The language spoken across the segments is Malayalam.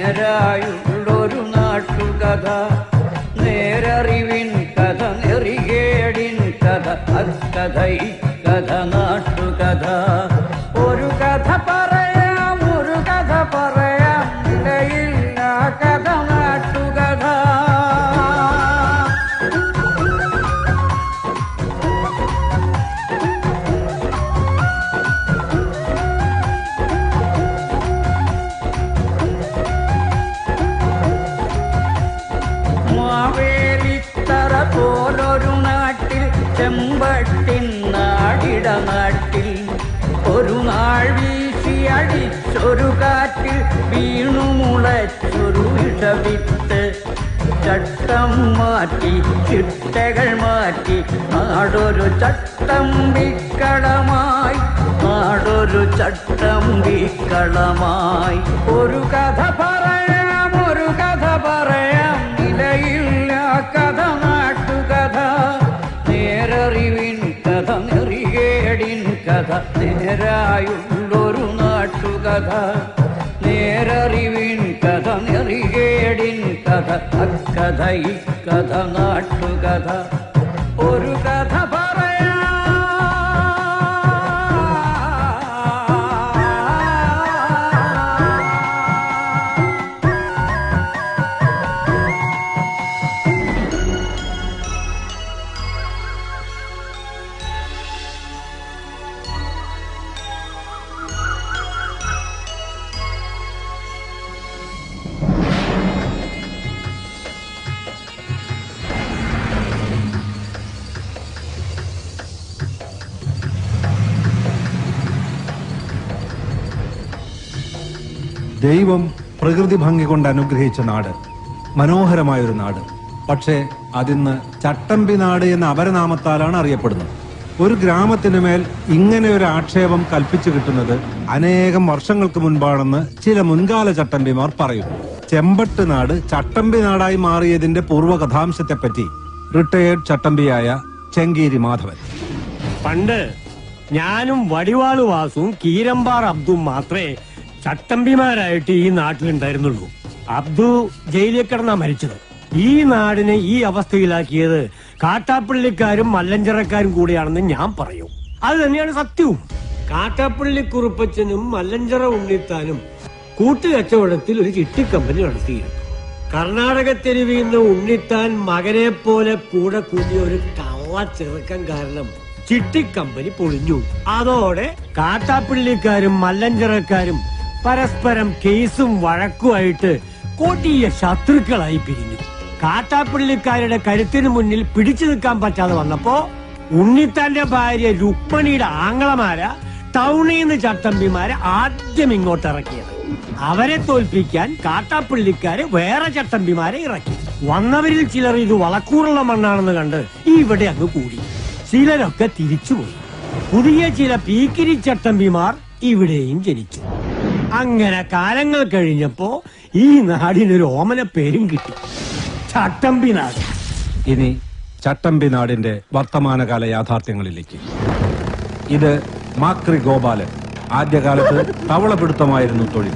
നേരായുള്ളൊരു നാട്ടുകഥ, നേരറിവിൻ കഥ, നെറികേടിൻ കഥ, അക്കഥ ഇക്കഥ നാട്ടുകഥ. ഒരു കഥ പറയാം, ഒരു കഥ പറയാം, നിലയില്ല കഥ നാട്ടുകഥ. മാവേലിത്തറ പോലൊരു നാട്ടിൽ, ചെമ്പട്ടിൻ നാടിട നാട്ടിൽ, ഒരു നാൾ വീശി അടിച്ചൊരു കാറ്റിൽ വീണു മുളച്ചൊരു വിഷവിത്ത്. ചട്ടം മാറ്റി ചിട്ടകൾ മാറ്റി നാടൊരു ചട്ടമ്പിക്കളമായി, നാടൊരു ചട്ടമ്പിക്കളമായി. ഒരു കഥ പറയാം, ഒരു കഥ പറയാം, നിലയില്ല കഥ നാട്ടുകഥ. നേരറിവിൻ കഥ, നെറികേടിൻ കഥ, നേരായുള്ളൊരു നാട്ടുകഥ. നേരറിവിൻ കഥ, നെറികേടിൻ കഥ, അക്കഥ ഇക്കഥ നാട്ടുകഥ. ഒരു കഥ പറയാം. ദൈവം പ്രകൃതി ഭംഗി കൊണ്ട് അനുഗ്രഹിച്ച നാട്, മനോഹരമായൊരു നാട്. പക്ഷേ അതിന്ന് ചട്ടമ്പി നാട് എന്ന അപരനാമത്താലാണ് അറിയപ്പെടുന്നത്. ഒരു ഗ്രാമത്തിനു മേൽ ഇങ്ങനെ ഒരു ആക്ഷേപം കൽപ്പിച്ചു കിട്ടുന്നത് അനേകം വർഷങ്ങൾക്ക് മുൻപാണെന്ന് ചില മുൻകാല ചട്ടമ്പിമാർ പറയുന്നു. ചെമ്പട്ട് നാട് ചട്ടമ്പി നാടായി മാറിയതിന്റെ പൂർവ്വകഥാംശത്തെപ്പറ്റി റിട്ടയേർഡ് ചട്ടമ്പിയായ ചെങ്കീരി മാധവൻ: പണ്ട് ഞാനും വടിവാളു വാസുവും കീരമ്പാർ അബ്ദും മാത്രമേ ചട്ടമ്പിമാരായിട്ട് ഈ നാട്ടിലുണ്ടായിരുന്നുള്ളൂ. അബ്ദു ജയിലിൽ കിടന്നാ മരിച്ചത്. ഈ നാടിനെ ഈ അവസ്ഥയിലാക്കിയത് കാട്ടാപ്പള്ളിക്കാരും മല്ലഞ്ചറക്കാരും കൂടിയാണെന്ന് ഞാൻ പറയും. അത് തന്നെയാണ് സത്യവും. കാട്ടാപ്പള്ളി കുറുപ്പച്ചനും മല്ലഞ്ചറ ഉണ്ണിത്താനും കൂട്ടുകച്ചവടത്തിൽ ഒരു ചിട്ടിക്കമ്പനി നടത്തിയിരുന്നു. കർണാടക തെരുവിൽ നിന്ന് ഉണ്ണിത്താൻ മകനെ പോലെ കൂടെ കൂടിയ ഒരു കള്ള ചെറുക്കം കാരണം ചിട്ടിക്കമ്പനി പൊളിഞ്ഞു. അതോടെ കാട്ടാപ്പള്ളിക്കാരും മല്ലഞ്ചറക്കാരും പരസ്പരം കേസും വഴക്കുമായിട്ട് കൊടിയ ശത്രുക്കളായി പിരിഞ്ഞു. കാട്ടാപ്പള്ളിക്കാരുടെ കരുത്തിന് മുന്നിൽ പിടിച്ചു നിൽക്കാൻ പറ്റാതെ വന്നപ്പോ ഉണ്ണിത്താന്റെ ഭാര്യ രുക്മണിയുടെ ആങ്ങളമാരാ ടൗണിൽ നിന്ന് ചട്ടമ്പിമാരെ ആദ്യം ഇങ്ങോട്ട് ഇറക്കിയത്. അവരെ തോൽപ്പിക്കാൻ കാട്ടാപ്പള്ളിക്കാര് വേറെ ചട്ടമ്പിമാരെ ഇറക്കി. വന്നവരിൽ ചിലർ ഇത് വളക്കൂറുള്ള മണ്ണാണെന്ന് കണ്ട് ഇവിടെ അങ്ങ് കൂടി. ചിലരൊക്കെ തിരിച്ചുപോയി. പുതിയ ചില പീക്കിരി ചട്ടമ്പിമാർ ഇവിടെയും ജനിച്ചു. അങ്ങനെ കാലങ്ങൾ കഴിഞ്ഞപ്പോ ഈ നാടിനൊരു ഓമന പേരും കിട്ടി, ചട്ടമ്പി നാട്. ഇനി ചട്ടമ്പി നാടിന്റെ വർത്തമാനകാല യാഥാർത്ഥ്യങ്ങളിലേക്ക്. ഇത് മാക്രി ഗോപാലൻ. ആദ്യകാലത്ത് തവളപിടുത്തമായിരുന്നു തൊഴിൽ.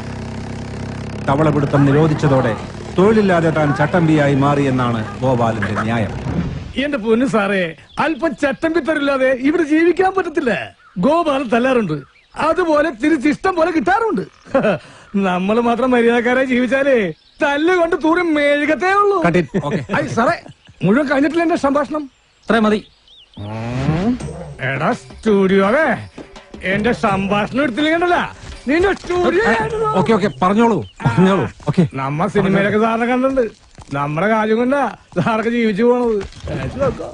തവളപിടുത്തം നിരോധിച്ചതോടെ തൊഴിലില്ലാതെ താൻ ചട്ടമ്പിയായി മാറിയെന്നാണ് ഗോപാലന്റെ ന്യായം. എന്റെ പൊന്നു സാറേ, അല്പം ചട്ടമ്പി തരില്ലാതെ ഇവിടെ ജീവിക്കാൻ പറ്റത്തില്ല. ഗോപാലൻ തല്ലാറുണ്ട്, അതുപോലെ തിരിച്ചിഷ്ടം പോലെ കിട്ടാറുണ്ട്. നമ്മൾ മാത്രം മര്യാദക്കാരായി ജീവിച്ചാലേ തല്ലുകൊണ്ട് തൂറി മേഴുകത്തേ ഉള്ളൂ. സാറേ, മുഴുവൻ കഴിഞ്ഞിട്ടില്ല എന്റെ സംഭാഷണം. അത്ര മതി. എടാ സ്റ്റുഡിയോവേ, എന്റെ സംഭാഷണം എടുത്തില്ലെങ്കിലല്ല നിന്റെ സ്റ്റുഡിയോ. പറഞ്ഞോളൂ. നമ്മ സിനിമയിലൊക്കെ സാറിനെ കണ്ടിട്ടുണ്ട്. നമ്മുടെ കാര്യം കൊണ്ടാ സാറൊക്കെ ജീവിച്ചു പോണത്.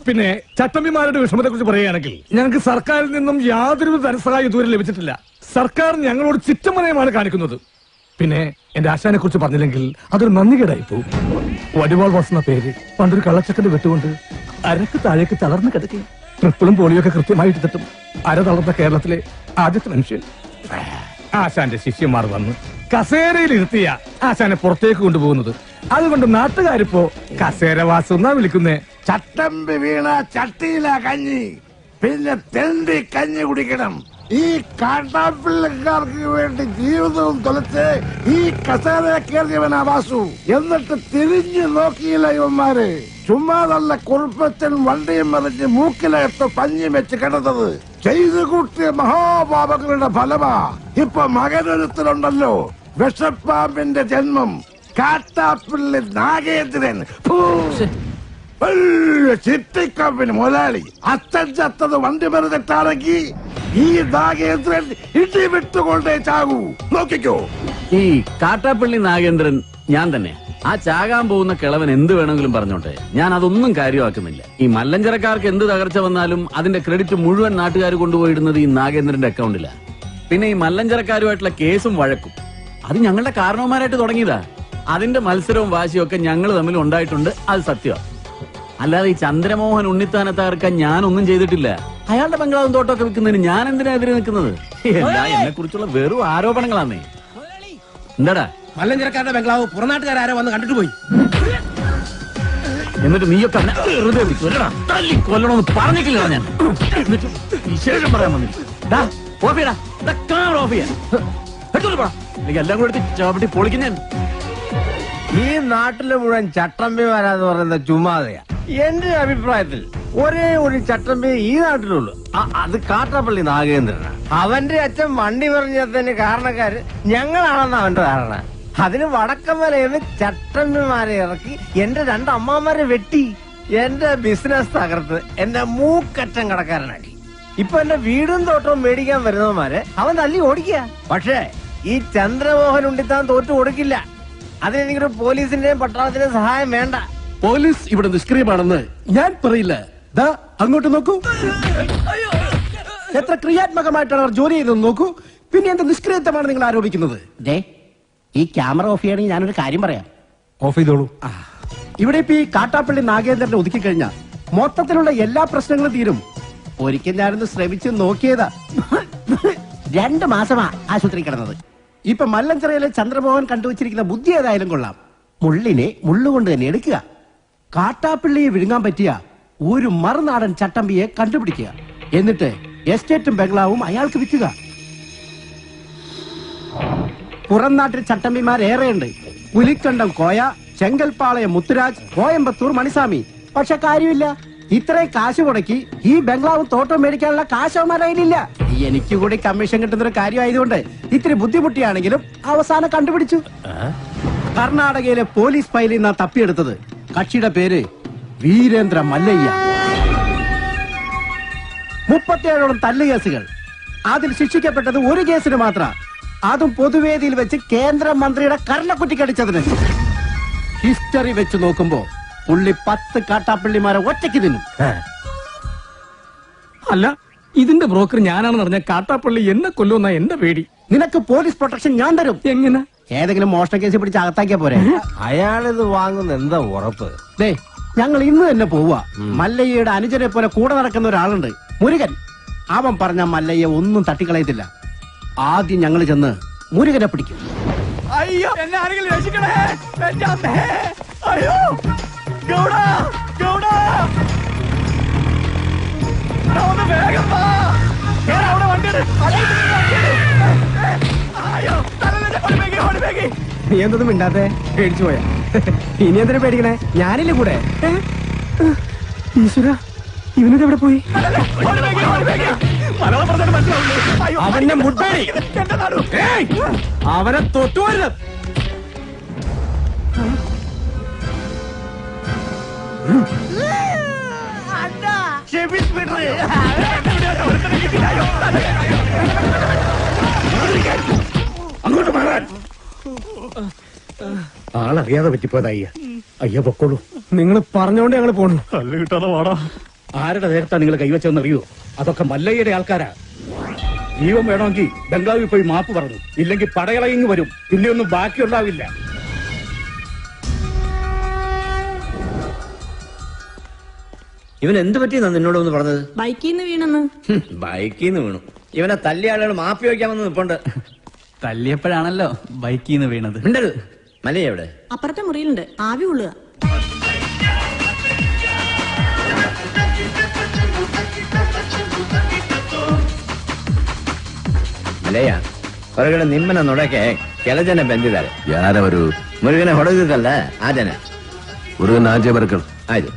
പിന്നെ ചട്ടമ്പിമാരുടെ വിഷമത്തെ കുറിച്ച് പറയുകയാണെങ്കിൽ ഞങ്ങൾക്ക് സർക്കാരിൽ നിന്നും യാതൊരു ധനസഹായം ഇതുവരെ ലഭിച്ചിട്ടില്ല. സർക്കാർ ഞങ്ങളോട് ചിറ്റമനയമാണ് കാണിക്കുന്നത്. പിന്നെ എന്റെ ആശാനെ കുറിച്ച് പറഞ്ഞില്ലെങ്കിൽ അതൊരു നന്ദികേടായി പോകും. വടിവാൾ വാസുന്ന പേര് പണ്ടൊരു കള്ളച്ചക്കന്റെ വെട്ടുകൊണ്ട് അരക്ക് താഴേക്ക് തളർന്ന് കിടക്കി. ട്രിപ്പിളും പോളിയൊക്കെ കൃത്യമായിട്ട് തട്ടും. അര തളർന്ന കേരളത്തിലെ ആദ്യത്തെ മനുഷ്യൻ. ആശാന്റെ ശിഷ്യന്മാർ വന്ന് കസേരയിൽ ഇരുത്തിയ ആശാനെ പുറത്തേക്ക് കൊണ്ടുപോകുന്നത്. അതുകൊണ്ട് നാട്ടുകാരിപ്പോ കസേരവാസം എന്നാ വിളിക്കുന്നേ. ചട്ടമ്പി വീണ ചട്ടിയില കഞ്ഞി, പിന്നെ തെണ്ടി കഞ്ഞി കുടിക്കണം. ഈ കാട്ടാപ്പിള്ളക്കാർക്ക് വേണ്ടി ജീവിതവും തൊലച്ച് ഈ കസേര കയറിയവനാ വാസു. എന്നിട്ട് തിരിഞ്ഞു നോക്കിയില്ല ഇവന്മാര്. ചുമ്മാ നല്ല കുറുപ്പച്ചൻ വണ്ടിയും മറിഞ്ഞ് മൂക്കിലകത്ത് പഞ്ഞി വെച്ച് കിടന്നത് ചെയ്തു കൂട്ടിയ മഹാപാപങ്ങളുടെ ഫലമാ. ഇപ്പൊ മകനൊരുത്തരുണ്ടല്ലോ, വിഷപ്പാമ്പിന്റെ ജന്മം, കാട്ടാപ്പിള്ളി നാഗേന്ദ്രൻ. ചിട്ടിക്കമ്പിന് മുതലാളി. അച്ഛൻ ചത്തത് വണ്ടി മരുന്നിട്ടാണെങ്കിൽ ഈ നാഗേന്ദ്രൻ ഇടി വിട്ടുകൊണ്ടേ ചാകൂ. നോക്കിക്കോ. ഈ കാട്ടാപ്പള്ളി നാഗേന്ദ്രൻ ഞാൻ തന്നെ. ആ ചാകാൻ പോകുന്ന കിളവൻ എന്ത് വേണമെങ്കിലും പറഞ്ഞോട്ടെ, ഞാൻ അതൊന്നും കാര്യമാക്കുന്നില്ല. ഈ മല്ലഞ്ചരക്കാർക്ക് എന്ത് തകർച്ച വന്നാലും അതിന്റെ ക്രെഡിറ്റ് മുഴുവൻ നാട്ടുകാർ കൊണ്ടുപോയിടുന്നത് ഈ നാഗേന്ദ്രന്റെ അക്കൗണ്ടിലാണ്. പിന്നെ ഈ മല്ലഞ്ചരക്കാരുമായിട്ടുള്ള കേസും വഴക്കും അത് ഞങ്ങളുടെ കാരണവന്മാരായിട്ട് തുടങ്ങിയതാ. അതിന്റെ മത്സരവും വാശിയും ഒക്കെ ഞങ്ങൾ തമ്മിൽ ഉണ്ടായിട്ടുണ്ട്, അത് സത്യമാണ്. അല്ലാതെ ഈ ചന്ദ്രമോഹൻ ഉണ്ണിത്താനെ തകർക്കാൻ ഞാനൊന്നും ചെയ്തിട്ടില്ല. അയാളുടെ ബംഗ്ലാവും തോട്ടമൊക്കെ വിൽക്കുന്നതിന് ഞാൻ എന്തിനാ എതിരെ നിൽക്കുന്നത്? എന്നെ കുറിച്ചുള്ള വെറും ആരോപണങ്ങളാന്നേ. എന്താടാ മല്ലഞ്ചരക്കാരുടെ ബംഗ്ലാവ് പുറനാട്ടുകാരോ വന്ന് കണ്ടിട്ട് പോയി. എന്നിട്ട് നീയൊക്കെ വെറുതെ കൊല്ലണമെന്ന് പറഞ്ഞിട്ടില്ല ഞാൻ. എന്നിട്ട് വിശേഷം പറയാൻ വന്നില്ല. എല്ലാം കൂടെ എടുത്ത് ചവിട്ടി പൊളിക്കും ഞാൻ. ഈ നാട്ടില് മുഴുവൻ ചട്ടമ്പിമാരാന്ന് പറയുന്ന ചുമ്മാതെയാ. എന്റെ അഭിപ്രായത്തിൽ ഒരേ ഒരു ചട്ടമ്പി ഈ നാട്ടിലുള്ളൂ, അത് കാട്ടാപ്പള്ളി നാഗേന്ദ്രനാണ്. അവന്റെ അച്ഛൻ വണ്ടി പറഞ്ഞതിന് കാരണക്കാര് ഞങ്ങളാണെന്ന് അവന്റെ ധാരണ. അതിന് വടക്കമലയെന്ന് ചട്ടമ്പിമാരെ ഇറക്കി എന്റെ രണ്ട് അമ്മമാരെ വെട്ടി എന്റെ ബിസിനസ് തകർത്ത് എന്നെ മൂക്കറ്റം കടക്കാരനാക്കി. ഇപ്പൊ എന്റെ വീടും തോട്ടവും മേടിക്കാൻ വരുന്നവന്മാരെ അവൻ തല്ലി ഓടിക്കുക. പക്ഷേ ഈ ചന്ദ്രമോഹൻ ഉണ്ണിത്താൻ തോറ്റു കൊടുക്കില്ല. അതിനെനിക്കൊരു പോലീസിന്റെയും പട്ടാളത്തിന്റെയും സഹായം വേണ്ട. പോലീസ് ഇവിടെ നിഷ്ക്രിയമാണെന്ന് ഞാൻ പറയില്ല. ദാ അങ്ങോട്ട് നോക്കൂ, എത്ര ക്രിയാത്മകമായിട്ടാണ് അവർ ജോലി ചെയ്തത് നോക്കൂ. പിന്നെ എന്ത് നിഷ്ക്രിയത്വമാണ് നിങ്ങൾ ആരോപിക്കുന്നത്? ഈ ക്യാമറ ഓഫ് ചെയ്യണമെങ്കിൽ ഞാനൊരു കാര്യം പറയാം. ഓഫ് ചെയ്തോളൂ. ഇവിടെ ഇപ്പൊ ഈ കാട്ടാപ്പള്ളി നാഗേന്ദ്രനെ ഒതുക്കി കഴിഞ്ഞാൽ മൊത്തത്തിലുള്ള എല്ലാ പ്രശ്നങ്ങളും തീരും. ഒരിക്കൽ ഞാനൊന്ന് ശ്രമിച്ച് നോക്കിയതാ. 2 മാസമാ ആശുപത്രി കിടന്നത്. ഇപ്പൊ മല്ലഞ്ചിറയിലെ ചന്ദ്രമോഹൻ കണ്ടുവച്ചിരിക്കുന്ന ബുദ്ധി ഏതായാലും കൊള്ളാം. മുള്ളിനെ മുള്ളുകൊണ്ട് തന്നെ എടുക്കുക. കാട്ടാപ്പിള്ളിയെ വിഴുങ്ങാൻ പറ്റിയ ഒരു മറുനാടൻ ചട്ടമ്പിയെ കണ്ടുപിടിക്കുക. എന്നിട്ട് എസ്റ്റേറ്റും ബംഗ്ലാവും അയാൾക്ക് വിൽക്കുക. പുറം നാട്ടിൽ ചട്ടമ്പിമാരേറെയുണ്ട്. പുലിക്കണ്ടം കോയ, ചെങ്കൽപ്പാളയം മുത്തുരാജ്, കോയമ്പത്തൂർ മണിസ്വാമി. പക്ഷെ കാര്യമില്ല, ഇത്രയും കാശ് മുടക്കി ഈ ബംഗ്ലാവും തോട്ടം മേടിക്കാനുള്ള കാശ് അവന്മാരില്ല. എനിക്ക് കൂടി കമ്മീഷൻ കിട്ടുന്ന ഒരു കാര്യമായതുകൊണ്ട് ഇത്തിരി ബുദ്ധിമുട്ടിയാണെങ്കിലും അവസാനം കണ്ടുപിടിച്ചു. കർണാടകയിലെ പോലീസ് ഫയലിൽ നിന്നാ തപ്പിയെടുത്തത്. കക്ഷിയുടെ പേര് വീരേന്ദ്ര മല്ലയ്യ. 37ഓളം തല്ലുകേസുകൾ. അതിൽ ശിക്ഷിക്കപ്പെട്ടത് ഒരു കേസിന് മാത്രം, അതും പൊതുവേദിയിൽ വെച്ച് കേന്ദ്രമന്ത്രിയുടെ കർണക്കുറ്റിക്കടിച്ചതിന്. ഹിസ്റ്ററി വെച്ച് നോക്കുമ്പോ പുള്ളി 10 കാട്ടാപ്പള്ളിമാരെ ഒറ്റയ്ക്ക് തിന്നും. അല്ല, ഇതിന്റെ ബ്രോക്കർ ഞാനാണെന്ന് പറഞ്ഞ കാട്ടാപ്പള്ളി എന്നെ കൊല്ലുന്ന എന്റെ പേടി. നിനക്ക് പോലീസ് പ്രൊട്ടക്ഷൻ ഞാൻ തരും. എങ്ങനെ? ഏതെങ്കിലും മോഷണ കേസ് പിടിച്ച് അകത്താക്കിയാ പോരെ. അയാളിത് വാങ്ങുന്ന എന്താ ഉറപ്പ്? ദേ, ഞങ്ങൾ ഇന്ന് തന്നെ പോവുക. മല്ലയ്യയുടെ അനുജനെ പോലെ കൂടെ നടക്കുന്ന ഒരാളുണ്ട്, മുരുകൻ. അവൻ പറഞ്ഞ മല്ലയ്യ ഒന്നും തട്ടിക്കളയത്തില്ല. ആദ്യം ഞങ്ങൾ ചെന്ന് മുരുകനെ പിടിക്കും. അയ്യോ, എന്നെ ആരെങ്കിലും രക്ഷിക്കണേ. എന്റെ അമ്മേ. അയ്യോ, ഗൗഡ, ഗൗഡ. ഒന്ന് വേഗം വാ. അവിടെ വണ്ടിയുടെ അയ്യോ, തലയിലെ ഓടിവേഗി, ഓടിവേഗി. നീ എന്തൊന്നും മിണ്ടാത്തെ? പേടിച്ചു പോയാ? ഇനി എന്തിനാ പേടിക്കണേ? ഞാനില്ലേ കൂടെ. ഈശ്വര, ഇവനോട് എവിടെ പോയി? അവന്റെ മുട്ടേടി അവനെ തൊട്ടുവരുത്. അങ്ങോട്ട് മാറാൻ. ആളറിയാതെ പറ്റിപ്പോയത് അയ്യ. അയ്യ പൊക്കോളൂ. നിങ്ങൾ പറഞ്ഞോണ്ട് ഞങ്ങൾ പോണു. കല്ല് കിട്ടാതെ വാടാ. ആരുടെ നേരത്താ നിങ്ങൾ കൈവച്ചതെന്ന് അറിയോ? അതൊക്കെ മല്ലയ്യയുടെ ആൾക്കാരാ. ജീവൻ വേണമെങ്കിൽ ബംഗ്ലാവിൽ പോയി മാപ്പ് പറഞ്ഞു, ഇല്ലെങ്കിൽ പടയളയിങ് വരും. പിന്നെ ഒന്നും ബാക്കിയുണ്ടാവില്ല. ഇവൻ എന്ത് പറ്റിയെന്നാ നിന്നോട് ഒന്ന് പറഞ്ഞത്? ബൈക്കിൽ നിന്ന് വീണെന്ന്. ബൈക്കിൽ നിന്ന് വീണു. ഇവനെ തല്ലിയ ആളുകൾ മാപ്പി വയ്ക്കാമെന്ന് നിപ്പുണ്ട്. തല്ലിയപ്പോഴാണല്ലോ ബൈക്കിൽ നിന്ന് വീണത്. മിണ്ടരുത്. മല്ലയ്യ എവിടെ? അപ്പുറത്തെ മുറിയിലുണ്ട്, ആവി കൊള്ളുക. ಮಲೆಯ ಹೊರಗಡೆ ನಿಮ್ಮನ್ನ ನೋಡಕ್ಕೆ ಕೆಲ ಜನ ಬಂದಿದ್ದಾರೆ. ಯಾರವರು? ಮುರುಗನೆ ಹೊಡೆದಿದ್ದಲ್ಲ ಆ ಜನ. ಮುರುಗನ್ ಆಚೆ ಬರ್ಕಳು. ಆಯ್ತು.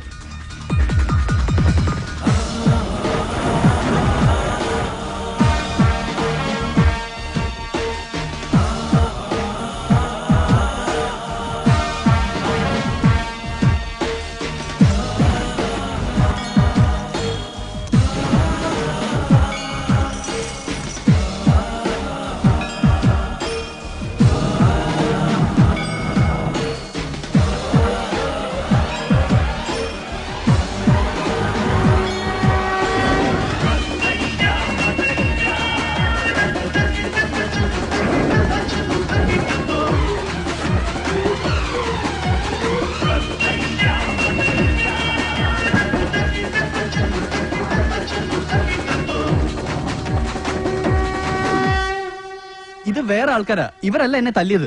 ഇത് വേറെ ആൾക്കാരാ, ഇവരല്ല എന്നെ തല്ലിയത്.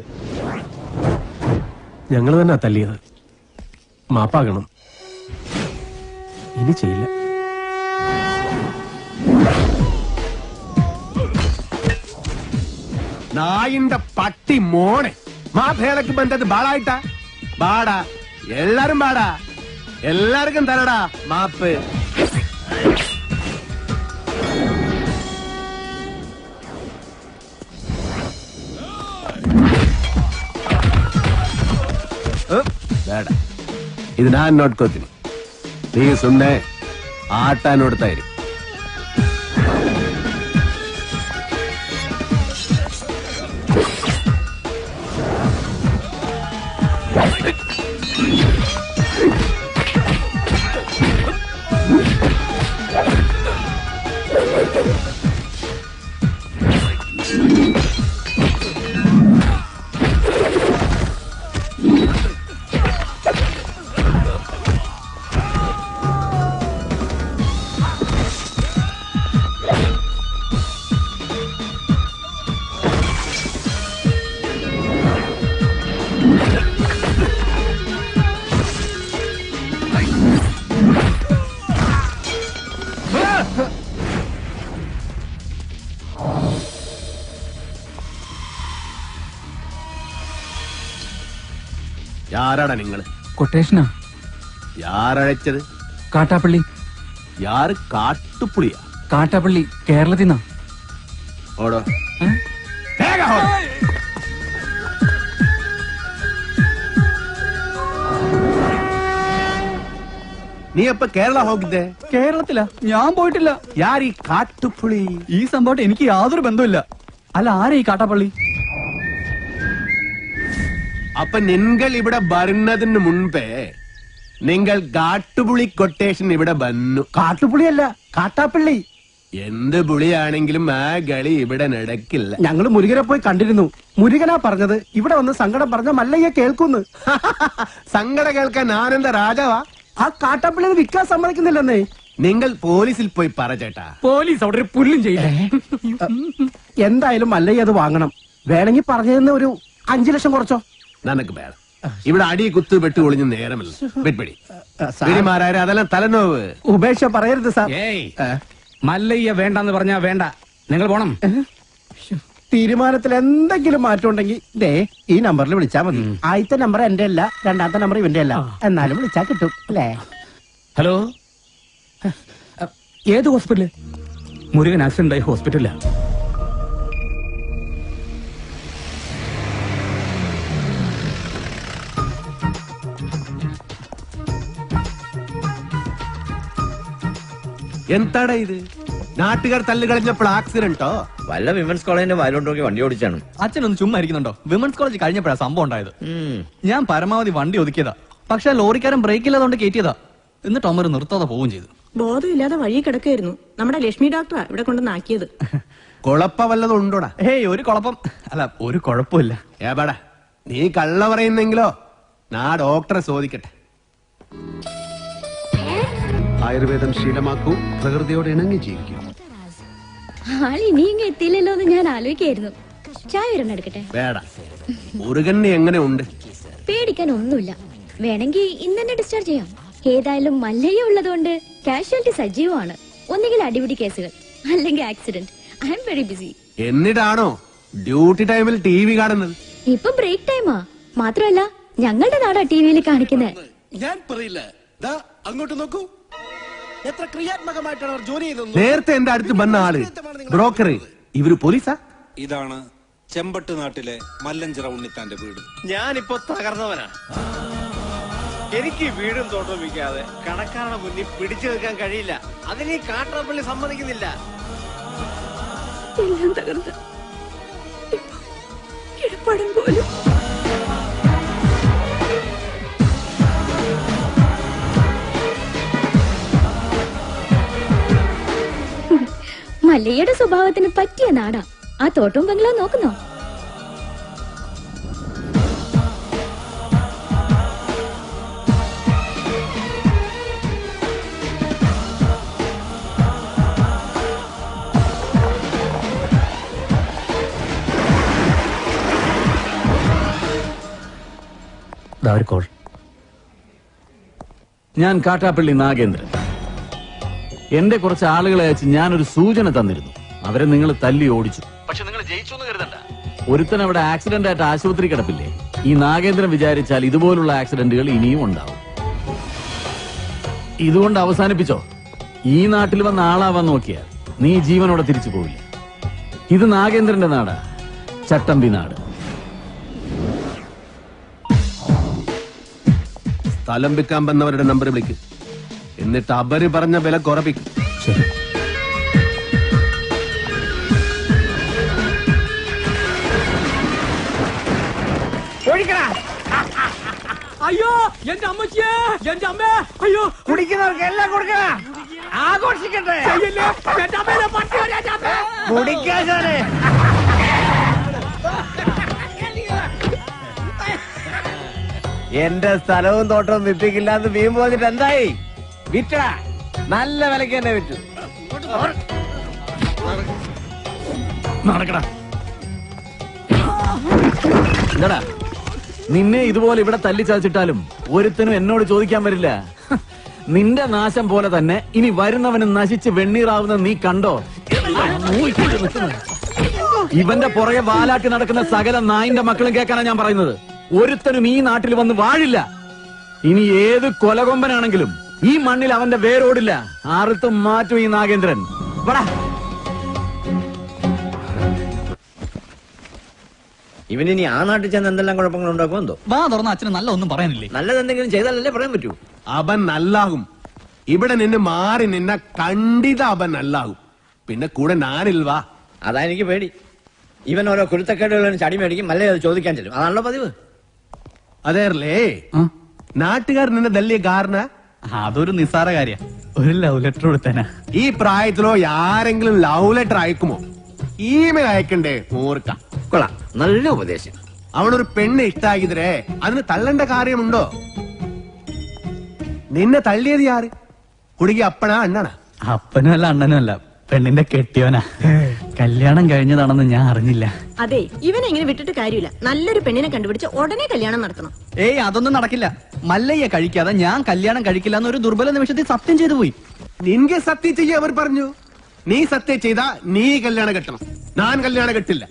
ഞങ്ങൾ തന്നെ തല്ലിയത്. മാപ്പാകണം, ഇനി ചെയ്യില്ല. നായിന്റെ പട്ടി മോനെ മാപ്പേളക്ക് ബന്ധത് ബാളായിട്ടാ ബാടാ. എല്ലാരും ബാടാ, എല്ലാവർക്കും തരടാ മാപ്പ്. ಬೇಡ, ಇದು ನಾನ್ ನೋಡ್ಕೋತೀನಿ. ನೀವು ಸುಮ್ಮನೆ ಆಟ ನೋಡ್ತಾ ಇರಿ. யாராடா நீங்கள്? കൊട്ടേഷനാ. யாரழைச்சது? കാട്ടാപ്പള്ളി. யாரு? കാട്ടുപുളിയാ? കാട്ടാപ്പള്ളി കേരളത്തിൽ നിന്നാ. ഓടോ. നീ എപ്പ കേരള ಹೋಗಿದ್ದೆ? കേരളത്തിലാ? ഞാൻ പോയിട്ടില്ല. ಯಾರೀ കാട്ടുപുളി? ഈ സംഭവം എനിക്ക് യാതൊരു ബന്ധമില്ല. അല്ല, ആരാ ഈ കാട്ടാപ്പള്ളി? അപ്പൊ നിങ്ങൾ ഇവിടെ വരുന്നതിന് മുൻപേ നിങ്ങൾ കാട്ടുപുളി കൊട്ടേഷൻ ഇവിടെ വന്നു. കാട്ടുപുളിയല്ല, കാട്ടാപ്പള്ളി. എന്ത് പുളിയാണെങ്കിലും ആ കളി ഇവിടെ നടക്കില്ല. ഞങ്ങള് മുരുകനെ പോയി കണ്ടിരുന്നു. മുരുകനാ പറഞ്ഞത് ഇവിടെ വന്ന് സങ്കടം പറഞ്ഞ മല്ലയ്യ കേൾക്കുന്നു. സങ്കടം കേൾക്കാൻ ആനന്ദ രാജാവാ? ആ കാട്ടാപ്പള്ളി വിൽക്കാൻ സമ്മതിക്കുന്നില്ലെന്നേ. നിങ്ങൾ പോലീസിൽ പോയി പറ ചേട്ടാ. പോലീസ് അവിടെ ഒരു പുല്ലും ചെയ്യില്ല. എന്തായാലും മല്ലയ്യ അത് വാങ്ങണം. വേണമെങ്കിൽ പറഞ്ഞതെന്ന് ഒരു 5 ലക്ഷം കുറച്ചോ. നനക്ക് വേണം. ഇവിടെ അടി കുത്തു വെട്ട് ഒളിഞ്ഞ് നേരമില്ല. വെട്പിടി പിടിമാരായ അതെല്ലാം തലനോവ്. ഉപേക്ഷ പറയരുത് സാർ. ഏയ്, മല്ലയ്യ വേണ്ടെന്ന് പറഞ്ഞാ വേണ്ട. നിങ്ങൾ പോണം. തീരുമാനത്തിൽ എന്തെങ്കിലും മാറ്റം ഉണ്ടെങ്കിൽ ദേ ഈ നമ്പറിൽ വിളിച്ചാൽ മതി. ആദ്യത്തെ നമ്പർ എന്റെ അല്ല, രണ്ടാമത്തെ നമ്പർ ഇവന്റെ അല്ല. എന്നാലും വിളിച്ചാൽ കിട്ടും അല്ലേ? ഹലോ, ഏത് ഹോസ്പിറ്റല്? മുരുകൻ ആക്സിഡന്റ് ആയി ഹോസ്പിറ്റലിലാ. എന്താടാ ഇത്? നാട്ടുകാർ തല്ല് കളഞ്ഞപ്പോൾ ആക്സിഡന്റോ? വല്ല വിമൻസ് കോളേജിന്റെ വായിലോട്ടൊക്കെ വണ്ടി ഓടിച്ചാണ്. അച്ഛനൊന്ന് ചുമ്മാ ഇരിക്കുന്നുണ്ടോ? വിമൻസ് കോളേജ് കഴിഞ്ഞപ്പോഴാ സംഭവം ഉണ്ടായത്. ഞാൻ പരമാവധി വണ്ടി ഒതുക്കിയതാ. പക്ഷെ ലോറിക്കാരൻ ബ്രേക്ക് ഇല്ലാതെ കയറ്റിയതാ. എന്നിട്ട് അമ്മ നിർത്താതെ പോവുകയും ചെയ്തു. ബോധമില്ലാതെ വഴി കിടക്കായിരുന്നു. നമ്മുടെ ലക്ഷ്മി ഡോക്ടറാ ഇവിടെ കൊണ്ടുവന്നാക്കിയത്. കുഴപ്പ വല്ലതും ഉണ്ടോടാ? ഹേയ്, ഒരു കുഴപ്പം അല്ല, ഒരു കുഴപ്പമില്ല. ഏപാടാ നീ കള്ള പറയുന്നെങ്കിലോ നാ ഡോക്ടറെ ചോദിക്കട്ടെ. ആയുർവേദം ശീലമാക്കൂ, പ്രകൃതിയോട് ഇണങ്ങി ജീവിക്കൂ. ആള് ഇനിയും എത്തിയില്ലല്ലോ എന്ന് ഞാൻ ആലോചിക്കായിരുന്നു. ചായ ഒരെണ്ണം എടുക്കട്ടെ? വേട, മുരുകന് എങ്ങനെ ഉണ്ട്? പേടിക്കാൻ ഒന്നുമില്ല. വേണമെങ്കിൽ ഇന്ന് തന്നെ ഡിസ്ചാർജ് ചെയ്യാം. ഏതായാലും മല്ലയ്യ ഉള്ളതുകൊണ്ട് കാഷ്വാലിറ്റി സജീവമാണ്. ഒന്നുകിൽ അടിപിടി കേസുകൾ, അല്ലെങ്കിൽ accident. I am very busy. എന്നിട്ടാണോ ഡ്യൂട്ടി ടൈമിൽ ടി വി കാണുന്നത്? ഇപ്പൊ ബ്രേക്ക് ടൈമാ. മാത്രമല്ല ഞങ്ങളുടെ നാടാ ടിവിയിൽ കാണിക്കുന്നത്. ഞാൻ പറയില്ല. അങ്ങോട്ട് നോക്കൂ, എത്ര ക്രിയാത്മകമായിട്ടാണ് അവർ ജോലി ചെയ്തത്. നേരത്തെ എന്റെ അടുത്ത് വന്ന ആള് ബ്രോക്കർ, ഇവര് പോലീസാ? ഇതാണ് ചെമ്പട്ട് നാട്ടിലെ മല്ലഞ്ചിറ ഉണ്ണിത്താന്റെ വീട്. ഞാനിപ്പോ തകർന്നവനാ. എനിക്ക് വീടും തോട്ടവും വിൽക്കാതെ കടക്കാരുടെ മുന്നിൽ പിടിച്ചു നിൽക്കാൻ കഴിയില്ല. അതിന് ഈ കാട്ടാപ്പള്ളി സമ്മതിക്കുന്നില്ല. എല്ലാം തകർന്ന് ഇപ്പൊ കിടപ്പാടം പോലും. മല്ലയ്യയുടെ സ്വഭാവത്തിന് പറ്റിയ നാടാ. ആ തോട്ടവും ബംഗ്ലാവ് നോക്കുന്നോ? ഞാൻ കാട്ടാപ്പള്ളി നാഗേന്ദ്രൻ. എന്റെ കുറച്ച് ആളുകളെ അയച്ച് ഞാനൊരു സൂചന തന്നിരുന്നു. അവരെ നിങ്ങൾ തല്ലി ഓടിച്ചു. പക്ഷെ നിങ്ങൾ ജയിച്ചു എന്ന് കരുതണ്ട. ഒരുത്തൻ അവിടെ ആക്സിഡന്റ് ആയിട്ട് ആശുപത്രി കിടപ്പില്ലേ? ഈ നാഗേന്ദ്രൻ വിചാരിച്ചാൽ ഇതുപോലുള്ള ആക്സിഡന്റുകൾ ഇനിയും ഉണ്ടാവും. ഇതുകൊണ്ട് അവസാനിപ്പിച്ചോ. ഈ നാട്ടിൽ വന്ന ആളാവാൻ നോക്കിയാൽ നീ ജീവനോടെ തിരിച്ചു പോവില്ല. ഇത് നാഗേന്ദ്രന്റെ നാടാ, ചട്ടമ്പി നാട്. സ്ഥലം വിൽക്കാൻ വന്നവരുടെ നമ്പർ വിളിക്കും, എന്നിട്ട് അവര് പറഞ്ഞ വില കുറപ്പിക്കും. ശരി. അയ്യോ എന്റെ അമ്മച്ചിയെ, എന്റെ അമ്മ, അയ്യോ കുടിക്കുന്നവർക്ക് എല്ലാം കൊടുക്കണ, ആഘോഷിക്കട്ടെ. കുടിക്കാശാനെ എന്റെ സ്ഥലവും തോട്ടവും വിപ്പിക്കില്ല എന്ന് വീമ്പ് വന്നിട്ട് എന്തായി? വിറ്റടാ, നല്ല വിലക്ക് തന്നെ വിറ്റു. നടക്കടാ. എന്താടാ, നിന്നെ ഇതുപോലെ ഇവിടെ തല്ലിച്ചതച്ചിട്ടാലും ഒരുത്തനും എന്നോട് ചോദിക്കാൻ വരില്ല. നിന്റെ നാശം പോലെ തന്നെ ഇനി വരുന്നവന് നശിച്ച് വെണ്ണീറാവുന്ന നീ കണ്ടോ? ഇവന്റെ പുറകെ വാലാട്ടി നടക്കുന്ന സകല നായിന്റെ മക്കളും കേൾക്കാനാണ് ഞാൻ പറയുന്നത്. ഒരുത്തനും ഈ നാട്ടിൽ വന്ന് വാഴില്ല. ഇനി ഏത് കൊലകൊമ്പനാണെങ്കിലും ഈ മണ്ണിൽ അവന്റെ വേരോടില്ല. ആർത്തും മാറ്റും ഈ നാഗേന്ദ്രൻ. വടാ. ഇവനിനി ആ നാട്ടിൽ ചെന്ന് എന്തെല്ലാം കുഴപ്പങ്ങൾ ഉണ്ടാക്കും എന്തോ. വാ തുറന്ന അച്ഛന് നല്ല ഒന്നും പറയാനില്ലേ? നല്ലത് എന്തെങ്കിലും ചെയ്താലല്ലേ പറയാൻ പറ്റൂ. അവൻ നല്ലാകും. ഇവിടെ നിന്ന് മാറി നിന്ന കണ്ടിത അവൻ നല്ലാകും. പിന്നെ കൂടെ ഞാനിൽവാ. അതാ എനിക്ക് പേടി. ഇവൻ ഓരോ കുരുത്തക്കേടുകളും ചടി മേടിക്കും, മല്ലേ അത് ചോദിക്കാൻ ചെല്ലും. അതാണല്ലോ പതിവ്. അതേർലേ നാട്ടുകാർ നിന്നെ തല്ലിയ കാരണ അതൊരു നിസ്സാര കാര്യ. ഒരു ലവ് ലെറ്റർ കൊടുത്തനാ. ഈ പ്രായത്തിലോ ആരെങ്കിലും ലവ് ലെറ്റർ അയക്കുമോ? ഇമെയിൽ അയക്കണ്ടേ? ഓർക്ക. കൊള്ളാം, നല്ല ഉപദേശം. അവനൊരു പെണ്ണ് ഇഷ്ടാക്കിതരേ, അതിന് തള്ളേണ്ട കാര്യമുണ്ടോ? നിന്നെ തള്ളിയത് ആര്? കുടുങ്ങി അപ്പനാ അണ്ണനാ? അപ്പനും അല്ല അണ്ണനും അല്ല, പെണ്ണിന്റെ കെട്ടിയോനാ. കല്യാണം കഴിഞ്ഞതാണെന്ന് ഞാൻ അറിഞ്ഞില്ല. അതെ, ഇവനെ ഇങ്ങനെ വിട്ടിട്ട് കാര്യമില്ല. നല്ലൊരു പെണ്ണിനെ കണ്ടുപിടിച്ച് ഉടനെ കല്യാണം നടത്തണം. ഏയ് അതൊന്നും നടക്കില്ല. മല്ലയ്യ കഴിക്കാതെ ഞാൻ കല്യാണം കഴിക്കില്ല എന്നൊരു ദുർബല നിമിഷത്തിൽ സത്യം ചെയ്തു പോയി. നിൻಗೆ സത്യം ചെയ്യ അവർ പറഞ്ഞു. നീ സത്യം ചെയ്താ നീ കല്യാണം കെട്ടണം. ഞാൻ കല്യാണം കെട്ടില്ല.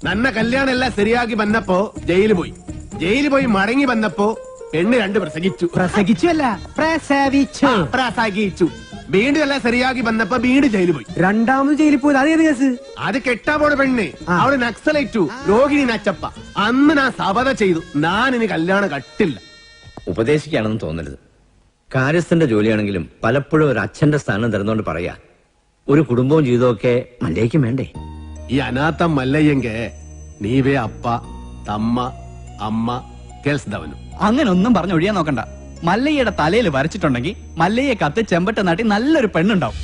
നന്ന കല്യാണം എല്ലാം ശരിയാക്കി വന്നപ്പോ ജയിലിൽ പോയി. ജയിലിൽ പോയി മടങ്ങി വന്നപ്പോ പെണ്ണ് രണ്ട് പ്രസംഗിച്ചു. പ്രസംഗിച്ചല്ല, പ്രസവിച്ചു. പ്രസംഗിച്ചു. വീണ്ടും എല്ലാം ശരിയാക്കി വന്നപ്പോ വീണ്ടും ജയിലിൽ പോയി. രണ്ടാമത് ജയിലിൽ പോയത് അതേത് കേസ്? അത് കെട്ടാ പോണ പെണ്ണ്. അവള് നക്സലേറ്റു, രോഹിണി നച്ചപ്പ. അന്ന് ഞാൻ ശപഥം ചെയ്തു, ഞാൻ ഇനി കല്യാണം കട്ടില്ല. ഉപദേശിക്കുകയാണെന്ന് തോന്നരുത്. കാര്യസ്ഥന്റെ ജോലിയാണെങ്കിലും പലപ്പോഴും ഒരു അച്ഛന്റെ സ്ഥാനം തരുന്നോണ്ട് പറയാ, ഒരു കുടുംബവും ജീവിതമൊക്കെ മല്ലേക്കും വേണ്ടേ? ഈ അനാഥം മല്ലയ്യെങ്കെ നീവേ അപ്പ തമ്മ അമ്മ കേൾസ്തവനും. അങ്ങനെ ഒന്നും പറഞ്ഞു ഒഴിയാൻ നോക്കണ്ട. മല്ലയ്യയുടെ തലയിൽ വരച്ചിട്ടുണ്ടെങ്കിൽ മല്ലയ്യെ കത്ത് ചെമ്പട്ട നാട്ടി നല്ലൊരു പെണ്ണുണ്ടാവും.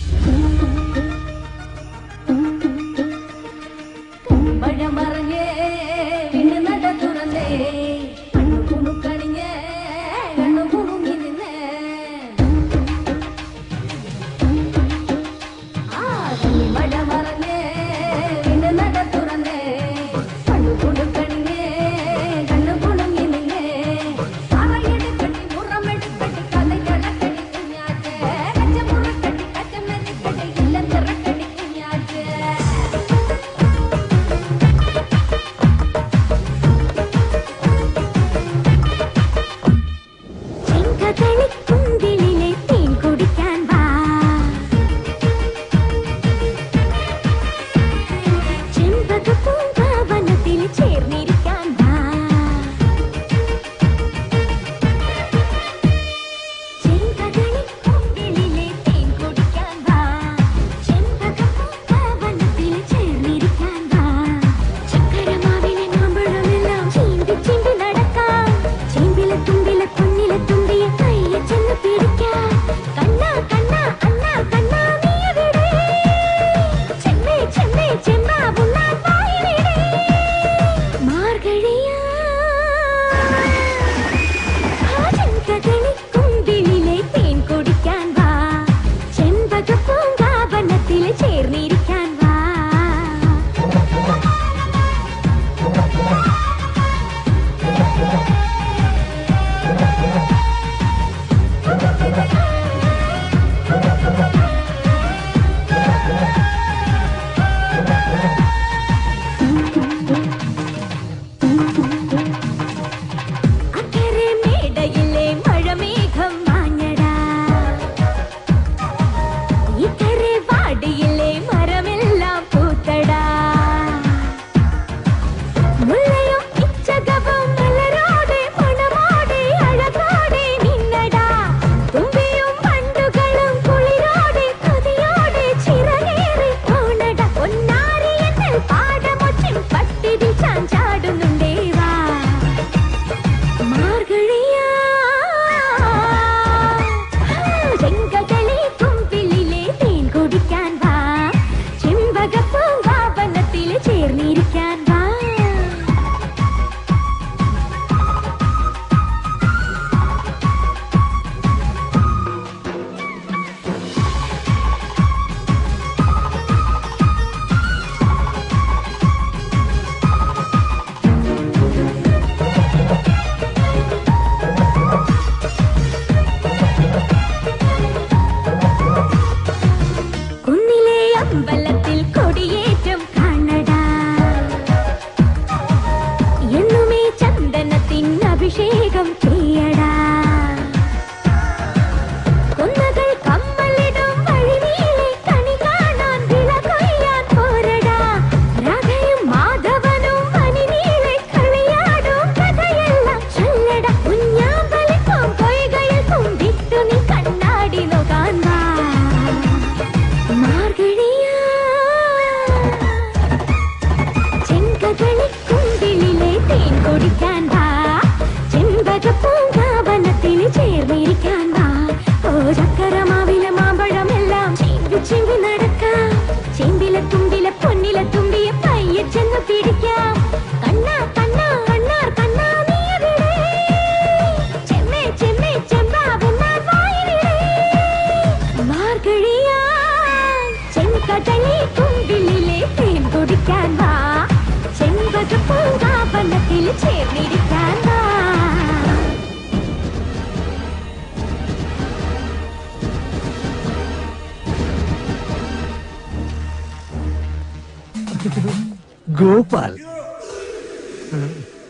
ഗോപാൽ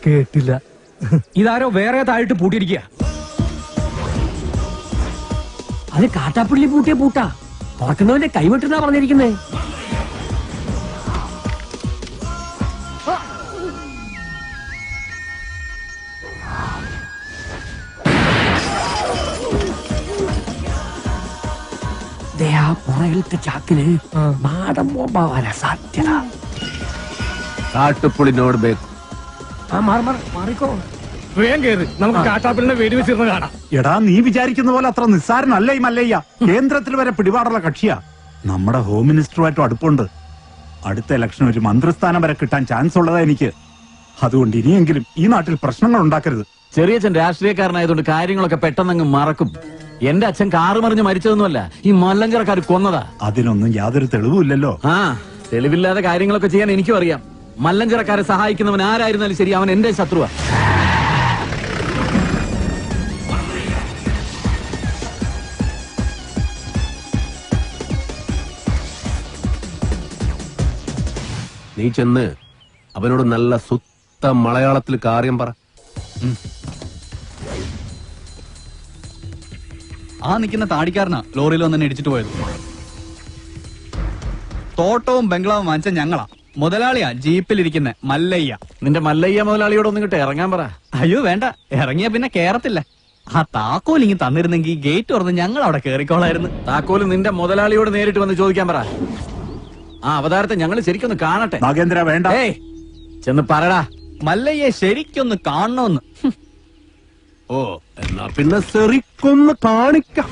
കേട്ടില്ല. ഇതാരോ വേറെ താഴിട്ട് പൂട്ടിയിരിക്കുക. അത് കാട്ടാപ്പള്ളി പൂട്ടിയ പൂട്ടാ. തുറക്കുന്നവന്റെ കൈവിട്ടെന്നാ പറഞ്ഞിരിക്കുന്നേ. ആ പുറകിലത്തെ ചാക്കിന് നാടൻ ബോംബാവാനാ സാധ്യത. കാട്ടുപുളിനോട് ബേക്ക്. മാറിക്കോ. വേഗം കയറി, നമുക്ക് കാട്ടാപ്പിളിനെ വെടിവെച്ചിരുന്ന് കാണാം. എടാ, നീ വിചാരിക്കുന്ന പോലെ അത്ര നിസ്സാരനല്ല ഈ മല്ലയ്യ. കേന്ദ്രത്തിൽ വരെ പിടിപാടുള്ള കക്ഷിയാ. നമ്മുടെ ഹോം മിനിസ്റ്ററുമായിട്ടും അടുപ്പുണ്ട്. അടുത്ത ഇലക്ഷൻ ഒരു മന്ത്രിസ്ഥാനം വരെ കിട്ടാൻ ചാൻസ് ഉള്ളതാ എനിക്ക്. അതുകൊണ്ട് ഇനിയെങ്കിലും ഈ നാട്ടിൽ പ്രശ്നങ്ങൾ ഉണ്ടാക്കരുത്. ചെറിയച്ഛൻ രാഷ്ട്രീയക്കാരനായതുകൊണ്ട് കാര്യങ്ങളൊക്കെ പെട്ടെന്നങ്ങ് മറക്കും. എന്റെ അച്ഛൻ കാറ് മറിഞ്ഞ് മരിച്ചതൊന്നുമല്ല, ഈ മല്ലഞ്ചരക്കാർ കൊന്നതാ. അതിനൊന്നും യാതൊരു തെളിവുമില്ലല്ലോ. ആ, തെളിവില്ലാതെ കാര്യങ്ങളൊക്കെ ചെയ്യാൻ എനിക്കും അറിയാം. മല്ലഞ്ചരക്കാരെ സഹായിക്കുന്നവൻ ആരായിരുന്നാലും ശരി, അവൻ എന്റെ ശത്രുവാ. നീ ചെന്ന് അവനോട് നല്ല സുത്ത മലയാളത്തിൽ കാര്യം പറ. ആ നിൽക്കുന്ന താടിക്കാരനാ ലോറിയിൽ വന്നെ ഇടിച്ചിട്ട് പോയത്. തോട്ടവും ബംഗ്ലാവും വാങ്ങിച്ച ഞങ്ങളാ. മുതലാളിയാ ജീപ്പിലിരിക്കുന്ന മല്ലയ്യ. നിന്റെ മല്ലയ്യ മുതലാളിയോട് ഒന്നും കിട്ടെ ഇറങ്ങാൻ പറ. അയ്യോ വേണ്ട, ഇറങ്ങിയ പിന്നെ കേറത്തില്ല. ആ താക്കോൽ ഇങ്ങ് തന്നിരുന്നെങ്കിൽ ഗേറ്റ് തുറന്ന് ഞങ്ങൾ അവിടെ കേറിക്കോളായിരുന്നു. താക്കോല് നിന്റെ മുതലാളിയോട് നേരിട്ട് വന്ന് ചോദിക്കാൻ പറ. ആ അവതാരത്തെ ഞങ്ങൾ ശരിക്കൊന്ന് കാണട്ടെ. നാഗേന്ദ്ര വേണ്ട. ഏയ്, ചെന്ന് പറടാ. മല്ലയ്യെ ശരിക്കൊന്ന് കാണണമെന്ന്. ഓ, എന്നാ പിന്നെ സെറിക്കൊന്ന് കാണിക്കാം.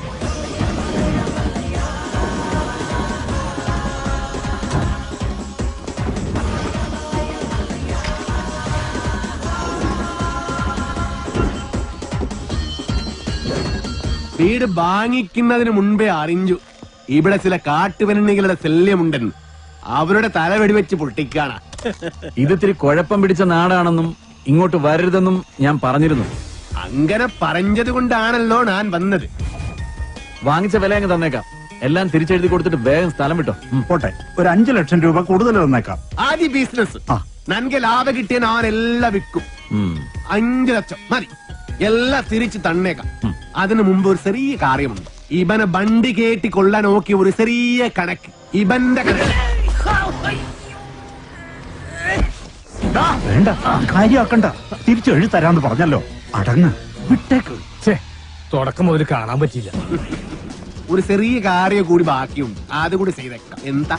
വീട് വാങ്ങിക്കുന്നതിന് മുൻപേ അറിഞ്ഞു ഇവിടെ ചില കാട്ടുപെണ്ണികളുടെ ശല്യമുണ്ടെന്ന്. അവരുടെ തല വെടിവെച്ച് പൊട്ടിക്കാണ. ഇതിത്തിരി കുഴപ്പം പിടിച്ച നാടാണെന്നും ഇങ്ങോട്ട് വരരുതെന്നും ഞാൻ പറഞ്ഞിരുന്നു. അങ്ങനെ പറഞ്ഞത് കൊണ്ടാണല്ലോ ഞാൻ വന്നത്. വാങ്ങിച്ച വില അങ്ങ് തന്നേക്കാം. എല്ലാം തിരിച്ചെഴുതി കൊടുത്തിട്ട് വേഗം സ്ഥലം വിട്ടോ. പോട്ടെ, ഒരു 5 ലക്ഷം രൂപ കൂടുതൽ തന്നേക്കാം. ആദ്യ ബിസിനസ് നൻകെ ലാഭം കിട്ടിയ ഞാൻ എല്ലാം വിൽക്കും. 5 ലക്ഷം മതി, എല്ലാം തിരിച്ച് തന്നേക്കാം. അതിനു മുമ്പ് ഒരു ചെറിയ കാര്യമുണ്ട്. ഇവനെ വണ്ടി കേട്ടി കൊള്ളാൻ നോക്കിയ ഒരു ചെറിയ കണക്ക്. ഇവന്റെ കണക്ക് വേണ്ട, കാര്യമാക്കണ്ട. തിരിച്ചെഴുതി തരാന്ന് പറഞ്ഞല്ലോ. അടങ്ങ്, വിട്ടേക്ക്. തുടക്കം മുതൽ കാണാൻ പറ്റിയില്ല. ഒരു ചെറിയ കാര്യം കൂടി ബാക്കിയുണ്ട്, അതുകൂടി ചെയ്തേക്കാം. എന്താ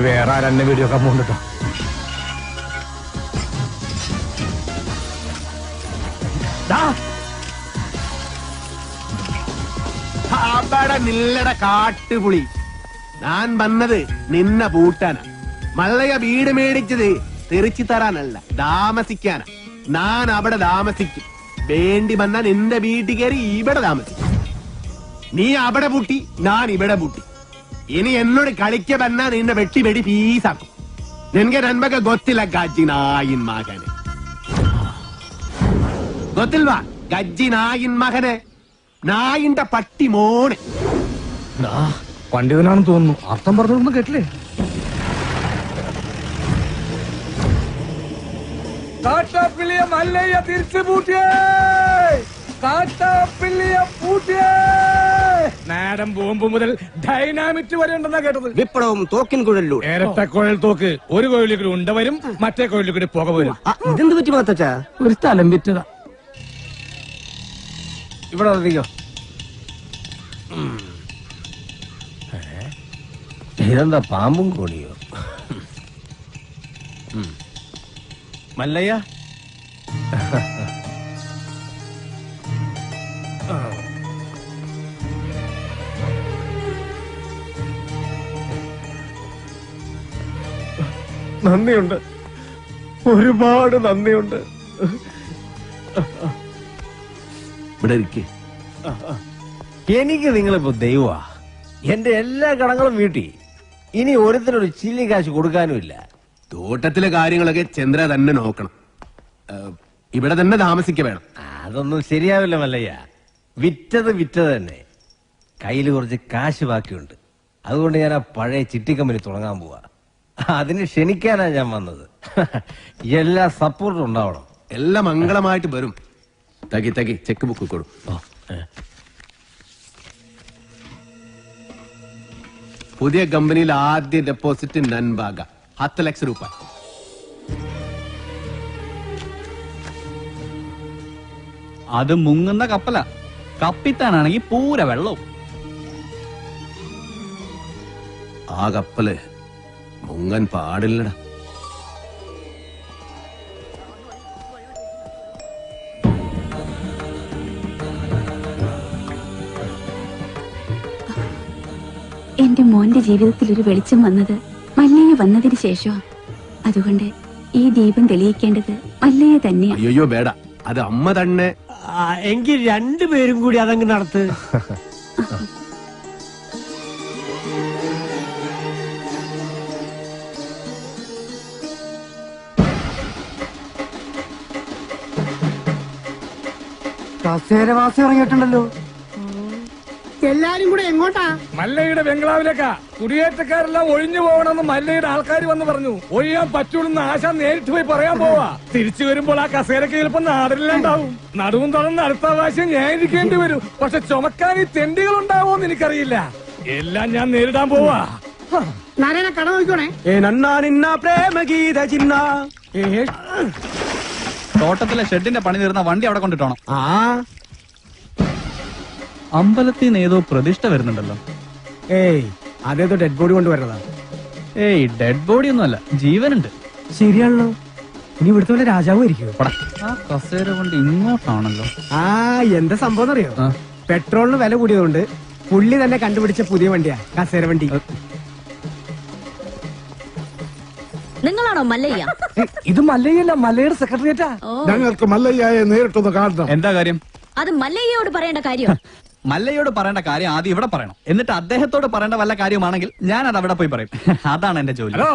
വേറെ ആരെന്നെ വീഡിയോ ഒക്കെ പോകണ്ടോ? അവിടെ നില്ലട കാട്ടുപുളി. ഞാൻ വന്നത് നിന്ന പൂട്ടാനാ. മല്ലയ വീട് മേടിച്ചത് തെറിച്ചു തരാനല്ല, താമസിക്കാനാ. ഞാൻ അവിടെ താമസിക്കും. വേണ്ടി വന്നാൽ നിന്റെ വീട്ടിൽ കയറി ഇവിടെ താമസിക്കും. നീ അവിടെ പൂട്ടി, ഞാൻ ഇവിടെ പൂട്ടി. ഇനി എന്നോട് കളിക്ക വന്നാ നിന്നെ വെട്ടി വെടി പീസാക്കും. നിനക്ക് നന്മക്ക് ಗೊತ್ತಿಲ್ಲ ಗಜ್ಜಿ ನಾಯಿನ್ ಮಗನೆ. ಗೊತ್ತಿಲ್ವಾ ಗಜ್ಜಿ ನಾಯಿನ್ ಮಗനെ? നായിന്റെ പട്ടി മോനെ. പണ്ഡിതനാണെന്ന് തോന്നുന്നു. അർത്ഥം പറഞ്ഞൊന്നും കേട്ടില്ലേ? കാട്ടാപ്പിള്ളിയെ മല്ലയ്യ തിരിച്ചു പൂട്ടിയേ. കാട്ടാപ്പിള്ളിയെ പൂട്ടിയേ. നാടൻ ബോംബ് മുതൽ ഡൈനാമിറ്റ് വരെ ഉണ്ടെന്നാ കേട്ടത്. വിപ്ലവം തോക്കിൻ കുഴലിലൂടെ. ഇരട്ട കുഴൽ തോക്ക്. ഒരു കുഴലിൽ കൂടി ഉണ്ട വരും, മറ്റേ കുഴലിൽ കൂടി പുക വരും. ഇതെന്ത് പറ്റി മാത്തച്ചാ? ഒരു സ്ഥലം വിറ്റതാ. ഇവിടെ വന്നിരിക്കോ. ഇതെന്താ പാമ്പും കോണിയോ? മല്ലയ്യ, നന്ദിയുണ്ട്, ഒരുപാട് നന്ദിയുണ്ട്. ഇവിടെ ഇരിക്കേ. എനിക്ക് നിങ്ങളിപ്പോ ദൈവമാ. എന്റെ എല്ലാ കടങ്ങളും വീട്ടി. ഇനി ഒരുത്തിനൊരു ചില്ലി കാശ് കൊടുക്കാനുമില്ല. തോട്ടത്തിലെ കാര്യങ്ങളൊക്കെ ചന്ദ്ര തന്നെ നോക്കണം. ഇവിടെ തന്നെ താമസിക്ക വേണം. അതൊന്നും ശരിയാവില്ല മല്ലയ്യ. വിറ്റത് തന്നെ. കയ്യിൽ കുറച്ച് കാശ് ബാക്കിയുണ്ട്. അതുകൊണ്ട് ഞാൻ ആ പഴയ ചിട്ടി കമ്പനി തുടങ്ങാൻ പോവാ. അതിന് ക്ഷണിക്കാനാ ഞാൻ വന്നത്. എല്ലാ സപ്പോർട്ടും ഉണ്ടാവണം. എല്ലാം മംഗളമായിട്ട് വരും. തകി ചെക്ക് ബുക്ക് കൊടു. പുതിയ കമ്പനിയിൽ ആദ്യ ഡെപ്പോസിറ്റ് നൻബാഗ 10 ലക്ഷം രൂപ. അത് മുങ്ങുന്ന കപ്പല, കപ്പിത്താനാണെങ്കിൽ പൂര വെള്ളവും. ആ കപ്പല് മുങ്ങൻ പാടില്ലടാ. എന്റെ മോന്റെ ജീവിതത്തിൽ ഒരു വെളിച്ചം വന്നത് മല്ലയ്യ വന്നതിന് ശേഷമാ. അതുകൊണ്ട് ഈ ദീപം തെളിയിക്കേണ്ടത് മല്ലയ്യ തന്നെയാണ്. അയ്യോ വേട, അത് അമ്മ തന്നെ. എങ്കിൽ രണ്ടുപേരും കൂടി അതങ്ങ് നടത്ത്. കസേരവാസി ഇറങ്ങിയിട്ടുണ്ടല്ലോ. എല്ലാരും കൂടെ എങ്ങോട്ടാ? മല്ലയുടെ ബംഗ്ലാവിലേക്കാ. കുടിയേറ്റക്കാരെല്ലാം ഒഴിഞ്ഞു പോകണമെന്ന് മല്ലയുടെ ആൾക്കാർ വന്ന് പറഞ്ഞു. ഒഴിയാൻ പറ്റൂലെന്ന് ആശ നേരിട്ട് പോയി പറയാൻ പോവാ. തിരിച്ചു വരുമ്പോൾ ആ കസേരക്ക് ചിലപ്പോ നാടിലുണ്ടാവും. നടുവും തുറന്ന് അടുത്ത പ്രാവശ്യം ഞാൻ ഇരിക്കേണ്ടി വരും. പക്ഷെ ചുമക്കാൻ ഈ തെണ്ടികൾ ഉണ്ടാവോന്ന് എനിക്കറിയില്ല. എല്ലാം ഞാൻ നേരിടാൻ പോവാ. നാരായണ കട നോക്കണേ. തോട്ടത്തിലെ ഷെഡിന്റെ പണി തീർന്ന വണ്ടി അവിടെ കൊണ്ടിട്ടോണം. അമ്പലത്തിൽ നിന്ന് ഏതോ പ്രതിഷ്ഠ വരുന്നുണ്ടല്ലോ. ഏയ് അതേതോ ഡെഡ് ബോഡി കൊണ്ടുവരണതാ. ഏയ് ഡെഡ് ബോഡി ഒന്നുമല്ല, ജീവനുണ്ട്. ശരിയാണല്ലോ. ഇനി ഇവിടുത്തെ വല്ല രാജാവും ആയിരിക്കും. ആ കസേര കൊണ്ട് ഇങ്ങോട്ടാണല്ലോ. എന്താ സംഭവം അറിയോ? പെട്രോളിന് വില കൂടിയതുകൊണ്ട് പുള്ളി തന്നെ കണ്ടുപിടിച്ച പുതിയ വണ്ടിയാ കസേര വണ്ടി. നിങ്ങളാണോ മല്ലയ്യ? ഇത് മല്ലയല്ല, മല്ലയുടെ സെക്രട്ടറിയേറ്റാ. ഞങ്ങൾക്ക് മല്ലയ്യയെ നേരിട്ടൊന്ന് കാണണം. എന്താ കാര്യം? അത് മല്ലയ്യയോട് പറയേണ്ട കാര്യം. മല്ലയോട് പറയേണ്ട കാര്യം ആദ്യം ഇവിടെ പറയണം. എന്നിട്ട് അദ്ദേഹത്തോട് പറയേണ്ട വല്ല കാര്യമാണെങ്കിൽ ഞാൻ അത് അവിടെ പോയി പറയും. അതാണ് എന്റെ ജോലി. ഹലോ,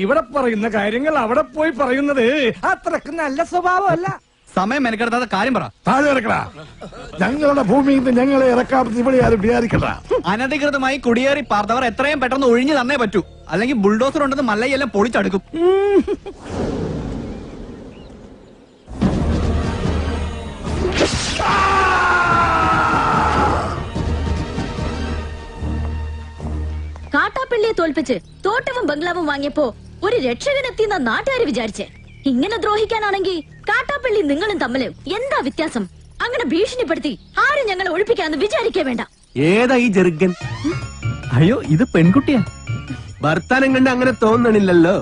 ഇവിടെ പറയുന്ന കാര്യങ്ങൾ അവിടെ പോയി പറയുന്നത് അത്രക്ക് നല്ല സ്വഭാവമല്ല. സമയം മെനക്കെടുത്താത്ത കാര്യം പറ. താഴെ ഇറക്കടാ. ഞങ്ങളുടെ ഭൂമിയിൽ നിന്ന് ഞങ്ങളെ ഇറക്കാമെന്ന് ഇവിടെ ആരും വിചാരിക്കണ്ട. അനധികൃതമായി കുടിയേറി പാർത്തവർ എത്രയും പെട്ടെന്ന് ഒഴിഞ്ഞു തന്നേ പറ്റൂ. അല്ലെങ്കിൽ ബുൾഡോസർ ഉണ്ടെന്ന് മല്ലയെല്ലാം പൊളിച്ചടുക്കും. കാട്ടാപ്പള്ളിയെ തോൽപ്പിച്ച് തോട്ടവും ബംഗ്ലാവും വാങ്ങിയപ്പോ ഒരു രക്ഷകനെത്തിയെന്ന നാട്ടുകാര് വിചാരിച്ചേ. ഇങ്ങനെ ദ്രോഹിക്കാനാണെങ്കിൽ കാട്ടാപ്പള്ളി നിങ്ങളും തമ്മില് എന്താ വ്യത്യാസം? അങ്ങനെ ഭീഷണിപ്പെടുത്തി ആരും ഞങ്ങളെ ഒഴിപ്പിക്കാന്ന് വിചാരിക്കേ വേണ്ട. ഏതാ ഈ ജെറുഗൻ? അയ്യോ, ഇത് പെൺകുട്ടിയാ. ഭർത്താനം കണ്ട് അങ്ങനെ തോന്നണില്ലല്ലോ.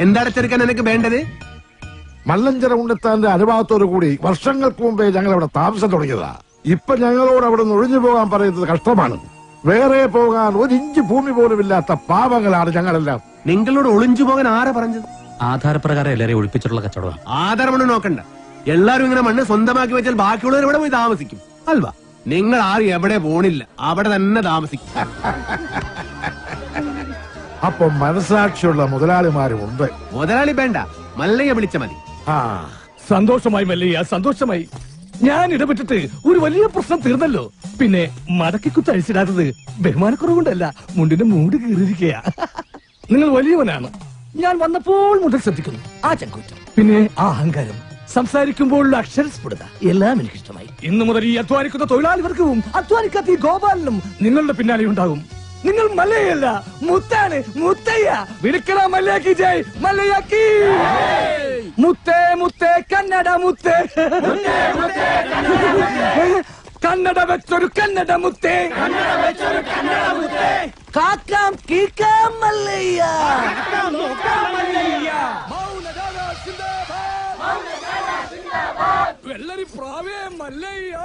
എന്താണ് ചെറുക്കാൻ എനിക്ക് വേണ്ടത്? മല്ലഞ്ചര ഉണ്ണിത്താന്റെ അനുഭവത്തോടു കൂടി വർഷങ്ങൾക്ക് മുമ്പേ ഞങ്ങൾ അവിടെ താമസം തുടങ്ങിയതാ. ഇപ്പൊ ഞങ്ങളോട് അവിടെ നിന്ന് ഒഴിഞ്ഞു പോകാൻ പറയുന്നത് കഷ്ടമാണ്. വേറെ പോകാൻ ഒരു ഇഞ്ച് ഭൂമി പോലും ഇല്ലാത്ത പാവങ്ങളാണ് ഞങ്ങളെല്ലാം. നിങ്ങളോട് ഒളിഞ്ചു പോകാൻ ആരാ പറഞ്ഞത്? ആധാരപ്രകാരം എല്ലാരെയും ഒഴിപ്പിച്ചിട്ടുള്ള കച്ചവടം. ആധാരമണ്ണ് നോക്കണ്ട. എല്ലാരും ഇങ്ങനെ മണ്ണ് സ്വന്തമാക്കി വെച്ചാൽ ബാക്കിയുള്ളവർ ഇവിടെ പോയി താമസിക്കും അൽവാ. നിങ്ങൾ ആരും എവിടെ പോണില്ല, അവിടെ തന്നെ താമസിക്കും. അപ്പൊ മനസാക്ഷിയുള്ള മുതലാളിമാരും ഉണ്ട്. മുതലാളി വേണ്ട, മല്ലയ്യ വിളിച്ച മതി. സന്തോഷമായി മല്ലയ്യ, സന്തോഷമായി. ഞാൻ ഇടപെട്ടിട്ട് ഒരു വലിയ പ്രശ്നം തീർന്നല്ലോ. പിന്നെ മടക്കി കുത്തഴിച്ചിടാത്തത് ബഹുമാനക്കുറവുകൊണ്ടല്ല, മുണ്ടിന്റെ മൂട് കീറിയിരിക്കയാ. നിങ്ങൾ വലിയവനാണ്. ഞാൻ വന്നപ്പോൾ മുതൽ ശ്രദ്ധിക്കുന്നു ആ ചങ്കൂറ്റം, പിന്നെ ആ അഹങ്കാരം, സംസാരിക്കുമ്പോഴുള്ള അക്ഷരസ്ഫുടത എല്ലാം എനിക്കിഷ്ടമായി. ഇന്നു മുതൽ ഈ അധ്വാനിക്കുന്ന തൊഴിലാളി വർഗവും അധ്വാനിക്കാത്ത ഈ ഗോപാലനും നിങ്ങളുടെ പിന്നാലെ ഉണ്ടാകും. നിങ്ങൾ മല്ലയല്ല, മുത്താണ്, മുത്തയ്യ. വിളിക്കണ മല്ലയാക്കി ജയ്, മല്ലയാക്കി. മുത്തേ മുത്തേ കന്നഡ മുത്തേ, കന്നഡ വെച്ചൊരു കന്നഡ മുത്തേ, കാക്കാം കീക്കാം മല്ലയ്യ. വെള്ളരി പ്രാവേ മല്ലയ്യ.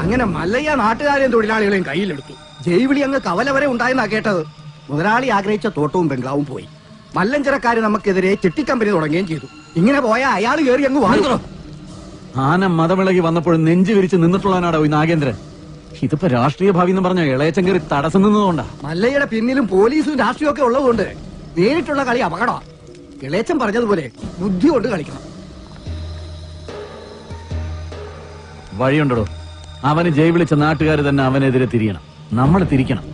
അങ്ങനെ മല്ലയ്യ നാട്ടുകാരെയും തൊഴിലാളികളെയും കയ്യിലെടുത്തു. ജൈവിളി അങ്ങ് കവല വരെ ഉണ്ടായെന്നാ കേട്ടത്. മുതലാളി ആഗ്രഹിച്ച തോട്ടവും ബംഗ്ലാവും പോയി. മല്ലഞ്ചരക്കാര് നമുക്കെതിരെ ചിട്ടിക്കമ്പനി തുടങ്ങുകയും ചെയ്തു. ഇങ്ങനെ പോയാൽ അയാൾ കയറി അങ്ങ് വാങ്ങുന്നു. ആന മതവിളകി വന്നപ്പോഴും നെഞ്ചു വിരിച്ച് നിന്നിട്ടുള്ളവനാടോ ഈ നാഗേന്ദ്രൻ. ഇതിപ്പോ രാഷ്ട്രീയ ഭാവി എന്ന് പറഞ്ഞ ഇളയച്ചൻ കയറി തടസ്സം നിന്നതുകൊണ്ടാ. മല്ലയ്യയുടെ പിന്നിലും പോലീസും രാഷ്ട്രീയം ഒക്കെ ഉള്ളതുകൊണ്ട് നേരിട്ടുള്ള കളി അപകടമാണ്. ഇളയച്ചൻ പറഞ്ഞതുപോലെ ബുദ്ധി കൊണ്ട് കളിക്കണം. വഴിയുണ്ടോ? അവന് ജയ് വിളിച്ച നാട്ടുകാർ തന്നെ അവനെതിരെ തിരിയണം. നമ്മൾ തിരിക്കണം.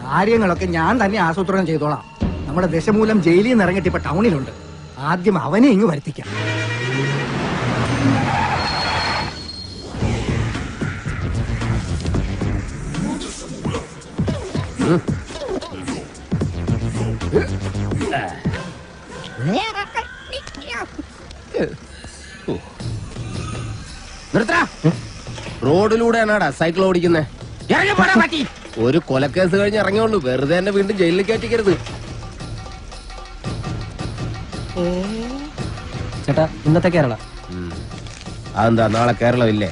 കാര്യങ്ങളൊക്കെ ഞാൻ തന്നെ ആസൂത്രണം ചെയ്തോളാം. നമ്മുടെ ദശമൂലം ജയിലിൽ നിന്ന് ഇറങ്ങിയിട്ട് ഇപ്പൊ ടൗണിലുണ്ട്. ആദ്യം അവനെ ഇങ്ങ് വരുത്തിക്കാം. നിർത്തടാ. റോഡിലൂടെയാണാടാ സൈക്കിൾ ഓടിക്കുന്നേ. ഒരു കൊലക്കേസ് കഴിഞ്ഞ് ഇറങ്ങിയുള്ളൂ, വെറുതെ എന്നെ വീണ്ടും ജയിലിൽ കയറ്റിക്കരുത്. ചേട്ടാ, ഇന്നത്തെ കേരള അതെന്താ നാളെ കേരളം ഇല്ലേ?